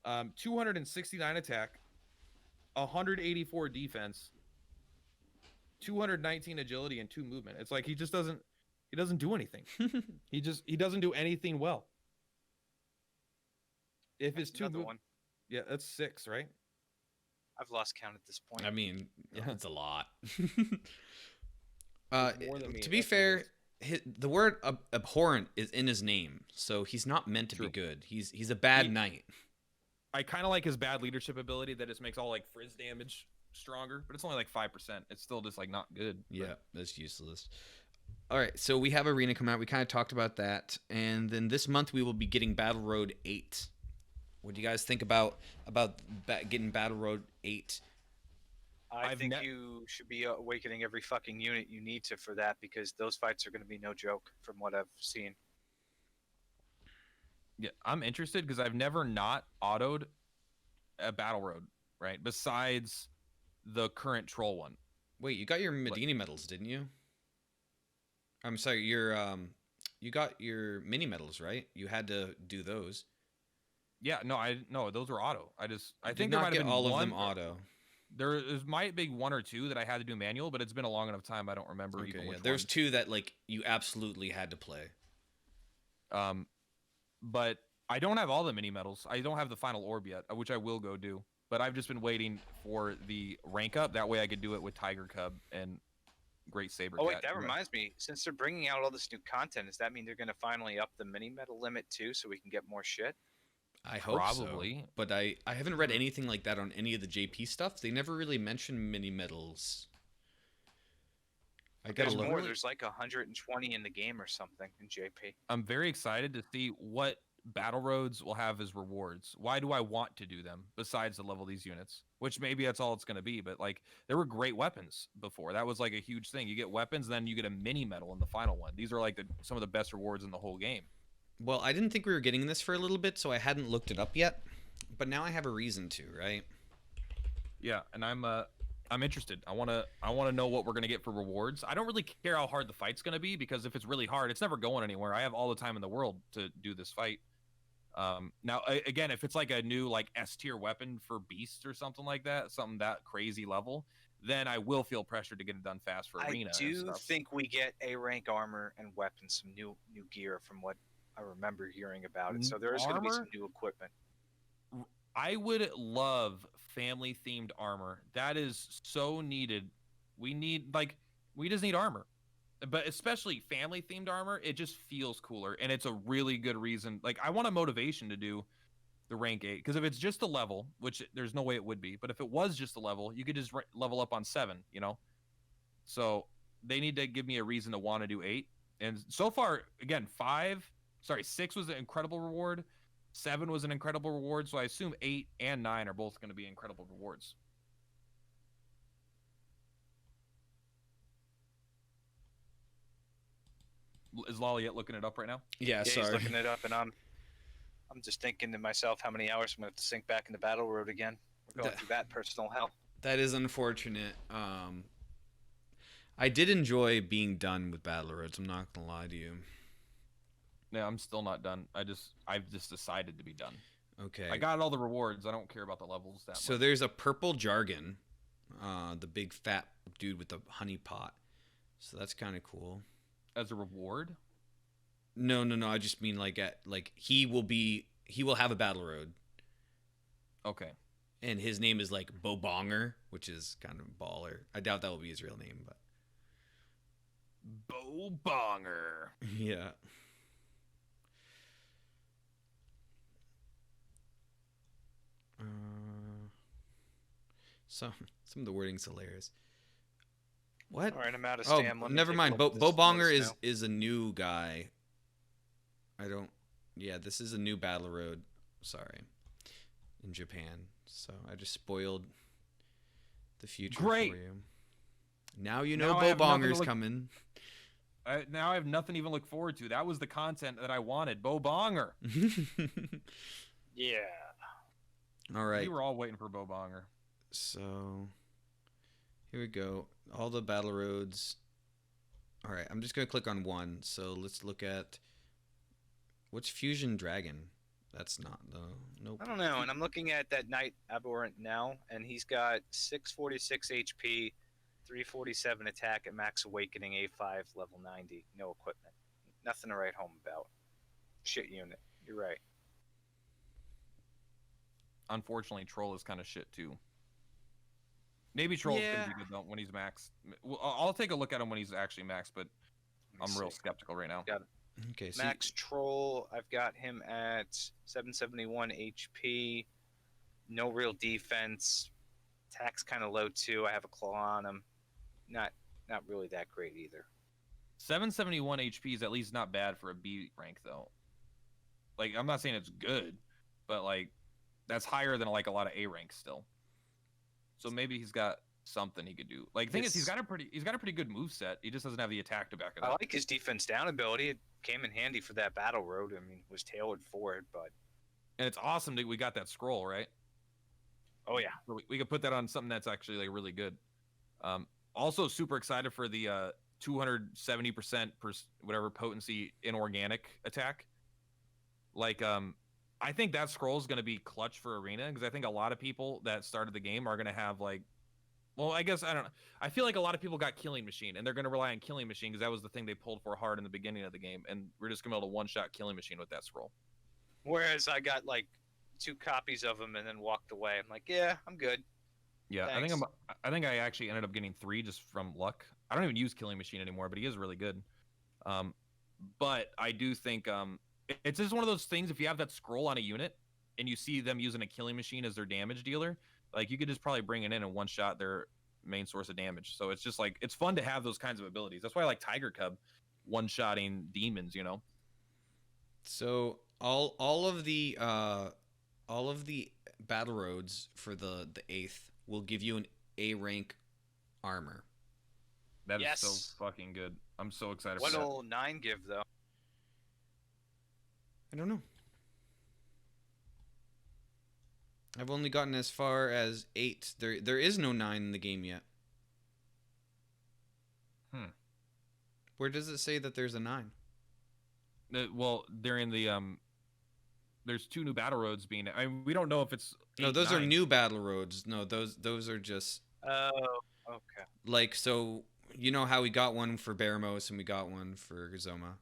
269 attack, 184 defense, 219 agility, and 2 movement. It's like he doesn't do anything. he doesn't do anything well. If it's That's another one. Yeah, that's 6, right? I've lost count at this point. I mean, Yeah. it's a lot. More than me, to be that's what it fair, is. the word abhorrent is in his name, so he's not meant to be True. good. He's a bad knight. I kind of like his bad leadership ability that just makes all like frizz damage stronger, but it's only like 5%. It's still just like not good. Yeah, that's useless. All right, so we have Arena come out. We kind of talked about that, and then this month we will be getting Battle Road 8. What do you guys think about getting Battle Road 8? I think you should be awakening every fucking unit you need to for that, because those fights are going to be no joke from what I've seen. Yeah, I'm interested because I've never not autoed a Battle Road, right? Besides the current troll one. Wait, you got your Medini medals, didn't you? I'm sorry, you got your mini medals, right? You had to do those. Yeah, no, those were auto. I Did think there not might have get been all of one, them auto. There might be 1 or 2 that I had to do manual, but it's been a long enough time I don't remember even which There's ones. 2 that like you absolutely had to play. But I don't have all the mini medals. I don't have the final orb yet, which I will go do. But I've just been waiting for the rank up. That way I could do it with Tiger Cub and Great Saber. Oh wait, that reminds me. Since they're bringing out all this new content, does that mean they're going to finally up the mini medal limit too, so we can get more shit? I hope Probably. so. But I haven't read anything like that on any of the JP stuff. They never really mention mini medals. There's more. There's like 120 in the game or something in JP. I'm very excited to see what battle roads will have as rewards. Why do I want to do them besides to level these units? Which maybe that's all it's going to be. But like, there were great weapons before. That was like a huge thing. You get weapons, then you get a mini medal in the final one. These are like some of the best rewards in the whole game. Well, I didn't think we were getting this for a little bit, so I hadn't looked it up yet. But now I have a reason to, right? Yeah, and I'm interested. I want to know what we're going to get for rewards. I don't really care how hard the fight's going to be, because if it's really hard, it's never going anywhere. I have all the time in the world to do this fight. Now again, if it's like a new like S tier weapon for beasts or something like that, something that crazy level, then I will feel pressured to get it done fast for arena. I do think we get A rank armor and weapons, some new gear from what I remember hearing about it. So there's going to be some new equipment. I would love family themed armor. That is so needed. We just need armor. But especially family themed armor, it just feels cooler, and it's a really good reason. Like, I want a motivation to do the rank 8, because if it's just a level, which there's no way it would be, but if it was just a level, you could just level up on 7, you know? So they need to give me a reason to want to do 8. And so far, again, 6 was an incredible reward. 7 was an incredible reward. So I assume 8 and 9 are both going to be incredible rewards. Is Lolliet looking it up right now? Yeah, sorry. He's looking it up, and I'm just thinking to myself how many hours I'm going to have to sink back into Battle Road again. We're going through that personal hell. That is unfortunate. I did enjoy being done with Battle Roads. I'm not gonna lie to you. Yeah, I'm still not done. I've just decided to be done. Okay. I got all the rewards. I don't care about the levels that So much. there's a purple jargon, the big fat dude with the honey pot. So that's kind of cool. As a reward? No. I just mean like he will have a Battle Road. Okay. And his name is like Bo Bonger, which is kind of baller. I doubt that will be his real name, but Bo Bonger. yeah. Some of the wording's hilarious. What? All right, I'm out of Oh, stam. Let me never take a mind. look at Bo this Bonger list now. is a new guy. Yeah, this is a new Battle Road. Sorry, in Japan. So I just spoiled the future Great. for you. Now you know Now I Bo have nothing to Bonger's look- coming. Now I have nothing to even look forward to. That was the content that I wanted. Bo Bonger. Yeah. All right. We were all waiting for Bo Bonger. So here we go. All the Battle Roads. All right, I'm just gonna click on one. So let's look at what's Fusion Dragon. That's not the nope. I don't know, and I'm looking at that Knight Abhorrent now, and he's got 646 HP, 347 attack at max awakening, A5, level 90, no equipment. Nothing to write home about. Shit unit. You're right. Unfortunately, Troll is kind of shit too. Maybe Troll's Yeah. gonna be good though when he's maxed. Well, I'll take a look at him when he's actually maxed, but Let me I'm real see. skeptical right now. Got Okay, so Max Troll, I've got him at 771 HP. No real defense. Attack's kind of low too. I have a claw on him. Not really that great either. 771 HP is at least not bad for a B rank though. Like I'm not saying it's good, but like that's higher than like a lot of A ranks still. So maybe he's got something he could do. Like the thing is he's got a pretty good move set. He just doesn't have the attack to back it I up. like his defense down ability. It came in handy for that battle road. I mean, was tailored for it, but And it's awesome that we got that scroll, right? oh yeah. So we could put that on something that's actually like really good. Also super excited for the 270% per whatever potency inorganic attack. Like I think that scroll is going to be clutch for arena because I think a lot of people that started the game are going to have like, well, I guess I don't know. I feel like a lot of people got Killing Machine and they're going to rely on Killing Machine because that was the thing they pulled for hard in the beginning of the game, and we're just going to be able to one-shot Killing Machine with that scroll. Whereas I got like 2 copies of him and then walked away. I'm like, yeah, I'm good. Yeah, Thanks. I think I actually ended up getting 3 just from luck. I don't even use Killing Machine anymore, but he is really good. But I do think it's just one of those things. If you have that scroll on a unit and you see them using a Killing Machine as their damage dealer, like you could just probably bring it in and one shot their main source of damage. So it's just like it's fun to have those kinds of abilities. That's why I like Tiger Cub one shotting demons. You know. so all of the battle roads for the 8th will give you an A rank armor. That is Yes. so fucking good. I'm so excited What for that. will 9 give though? I don't know. I've only gotten as far as 8. There is no 9 in the game yet. Where does it say that there's a 9? Well, during the there's 2 new battle roads being. I mean, we don't know if it's No, 8, those are 9. new battle roads. No, those are just Oh, okay. like, so you know how we got one for Baramos and we got one for Zoma.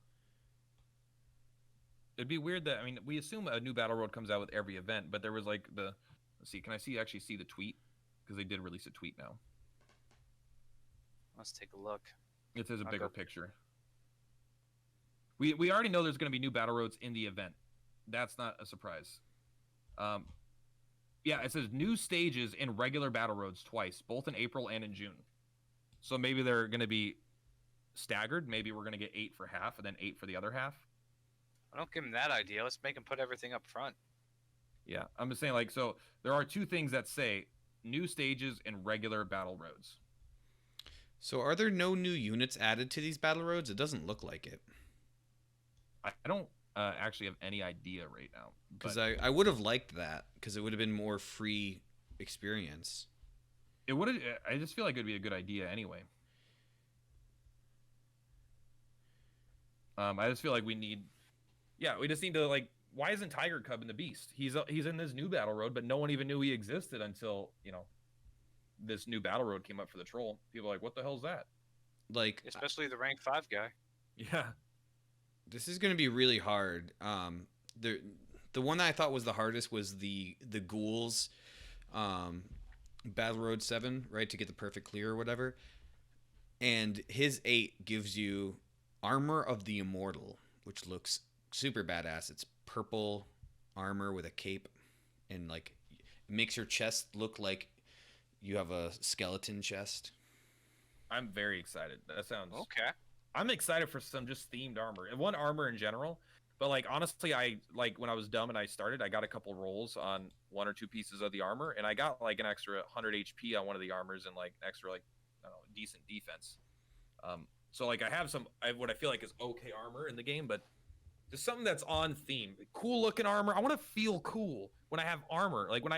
It'd be weird that, I mean, we assume a new battle road comes out with every event, but there was like the, let's see, can I actually see the tweet? Because they did release a tweet now. Let's take a look. It says a I'll bigger go- picture. We already know there's going to be new battle roads in the event. That's not a surprise. Yeah, it says new stages in regular battle roads twice, both in April and in June. So maybe they're going to be staggered. Maybe we're going to get 8 for half and then 8 for the other half. I don't give him that idea. Let's make him put everything up front. Yeah, I'm just saying, like, so there are 2 things that say new stages in regular battle roads. So are there no new units added to these battle roads? It doesn't look like it. I don't actually have any idea right now. Because But I would have liked that, because it would have been more free experience. it would. I just feel like it would be a good idea anyway. I just feel like we just need to, like, why isn't Tiger Cub in the Beast? He's in this new battle road, but no one even knew he existed until, you know, this new battle road came up for the troll. People are like, what the hell's that? Like, Especially the rank 5 guy. Yeah. this is going to be really hard. The one that I thought was the hardest was the ghouls, Battle Road 7, right, to get the perfect clear or whatever. And his 8 gives you Armor of the Immortal, which looks super badass. It's purple armor with a cape, and like it makes your chest look like you have a skeleton chest. I'm very excited. That sounds Okay. I'm excited for some just themed armor and one armor in general. But like honestly, I like when I was dumb and I started, I got a couple rolls on 1 or 2 pieces of the armor, and I got like an extra 100 HP on one of the armors and like extra like I don't know decent defense. So like I have what I feel like is okay armor in the game, but just something that's on theme, cool looking armor. I want to feel cool when I have armor. Like when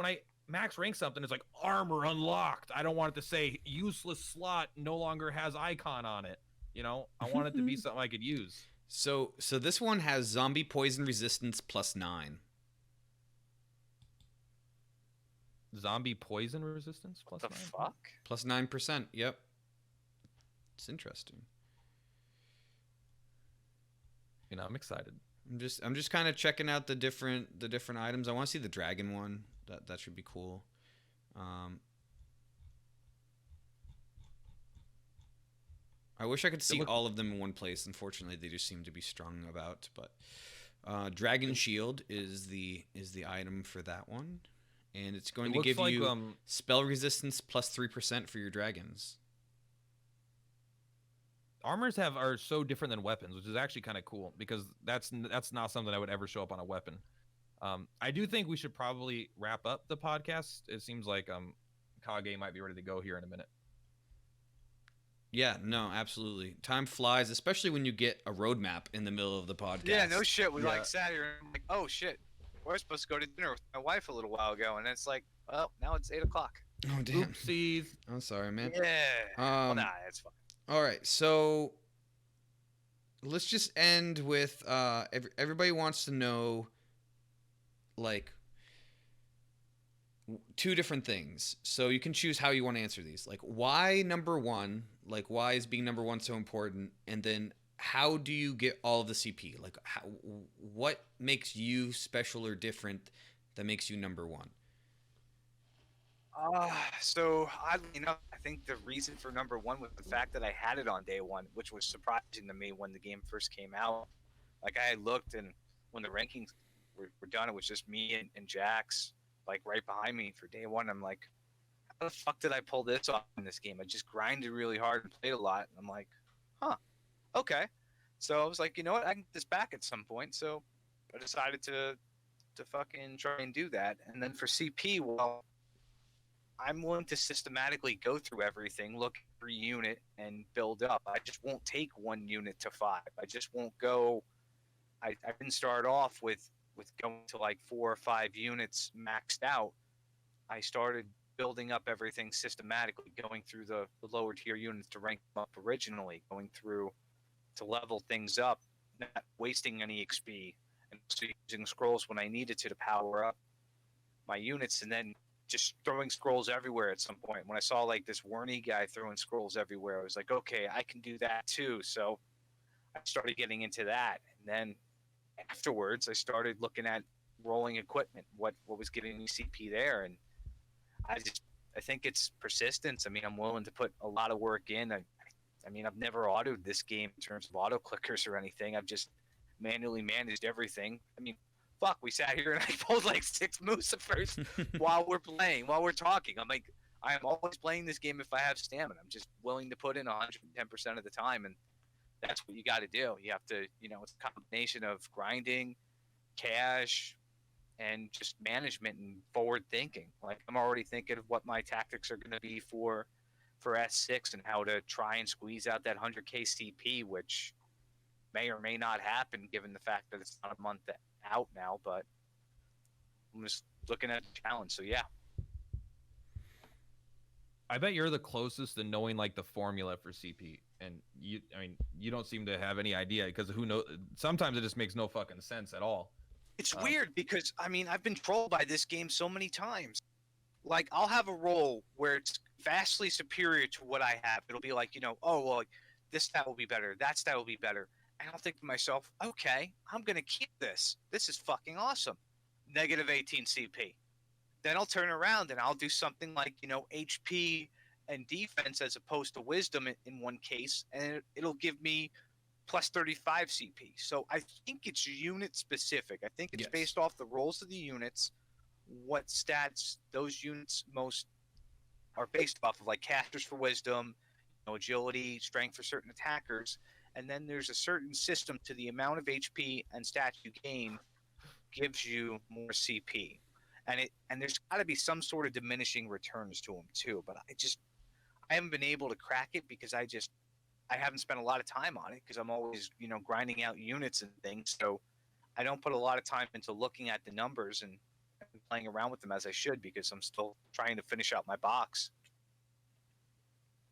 I max rank something, it's like armor unlocked. I don't want it to say useless slot no longer has icon on it. You know, I want it to be something I could use. So this one has zombie poison resistance +9. Zombie poison resistance plus The 9? fuck? +9%. Yep. It's interesting. You know, I'm excited. I'm just kind of checking out the different items. I want to see the dragon one. That should be cool. I wish I could see all of them in one place. Unfortunately, they just seem to be strung about. But Dragon Shield is the item for that one, and it's going to give you spell resistance +3% for your dragons. Armors are so different than weapons, which is actually kind of cool because that's not something that would ever show up on a weapon. I do think we should probably wrap up the podcast. It seems like KAGE might be ready to go here in a minute. Yeah, no, absolutely. Time flies, especially when you get a roadmap in the middle of the podcast. Yeah, no shit. We like sat here and like, oh shit, we're supposed to go to dinner with my wife a little while ago, and it's like, well, now it's 8 o'clock. Oh damn. Oopsies. I'm sorry, man. Yeah. Well, nah, it's fine. All right, so let's just end with everybody wants to know like two different things. So you can choose how you want to answer these. Like why number 1? Like why is being number 1 so important? And then how do you get all of the CP? Like what makes you special or different that makes you number 1? So oddly enough, I think the reason for number 1 was the fact that I had it on day 1, which was surprising to me when the game first came out. Like I had looked, and when the rankings were done, it was just me and Jax, like right behind me for day 1. I'm like, how the fuck did I pull this off in this game? I just grinded really hard and played a lot. And I'm like, huh, okay. So I was like, you know what, I can get this back at some point. So I decided to fucking try and do that. And then for CP, well, I'm willing to systematically go through everything, look at every unit, and build up. I just won't take 1 unit to 5. I just won't go. I didn't start off with going to like 4 or 5 units maxed out. I started building up everything systematically, going through the lower tier units to rank them up originally, going through to level things up, not wasting any XP, and also using scrolls when I needed to power up my units, and then just throwing scrolls everywhere at some point. When I saw like this Werny guy throwing scrolls everywhere, I was like, okay, I can do that too. So I started getting into that. And then afterwards, I started looking at rolling equipment, what was giving me CP there. And I think it's persistence. I mean, I'm willing to put a lot of work in. I mean, I've never autoed this game in terms of auto clickers or anything. I've just manually managed everything. I mean, fuck, we sat here and I pulled like 6 Lucifers while we're talking. I'm like, I am always playing this game if I have stamina. I'm just willing to put in 110% of the time, and that's what you got to do. You have to, it's a combination of grinding, cash, and just management and forward thinking. Like I'm already thinking of what my tactics are going to be for S6 and how to try and squeeze out that 100k CP, which may or may not happen given the fact that it's not a month out now, but I'm just looking at the challenge. So yeah. I bet you're the closest to knowing like the formula for CP, and you don't seem to have any idea because who knows? Sometimes it just makes no fucking sense at all. It's weird because I've been trolled by this game so many times. Like I'll have a roll where it's vastly superior to what I have. It'll be like, oh well, this stat will be better, that stat will be better. And I'll think to myself, okay, I'm going to keep this. This is fucking awesome. Negative 18 CP. Then I'll turn around and I'll do something like, HP and defense as opposed to wisdom in one case, and it'll give me plus 35 CP. So I think it's unit specific. I think it's based off the rolls of the units, what stats those units most are based off of, like casters for wisdom, agility, strength for certain attackers. And then there's a certain system to the amount of HP and stats you gain gives you more CP. And there's got to be some sort of diminishing returns to them too. But I haven't been able to crack it because I haven't spent a lot of time on it because I'm always, grinding out units and things. So I don't put a lot of time into looking at the numbers and playing around with them as I should because I'm still trying to finish out my box.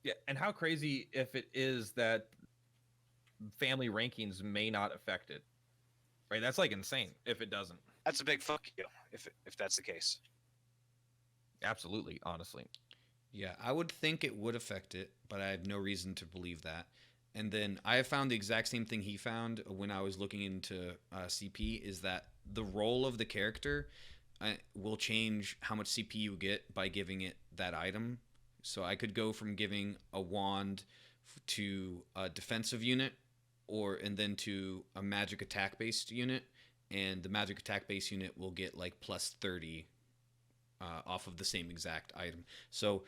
Yeah, and how crazy if it is that family rankings may not affect it. Right? That's like insane if it doesn't. That's a big fuck you if that's the case. Absolutely, honestly. Yeah, I would think it would affect it, but I have no reason to believe that. And then I have found the exact same thing he found when I was looking into CP, is that the role of the character will change how much CP you get by giving it that item. So I could go from giving a wand to a defensive unit, and then to a magic attack based unit, and the magic attack based unit will get like plus 30 off of the same exact item. So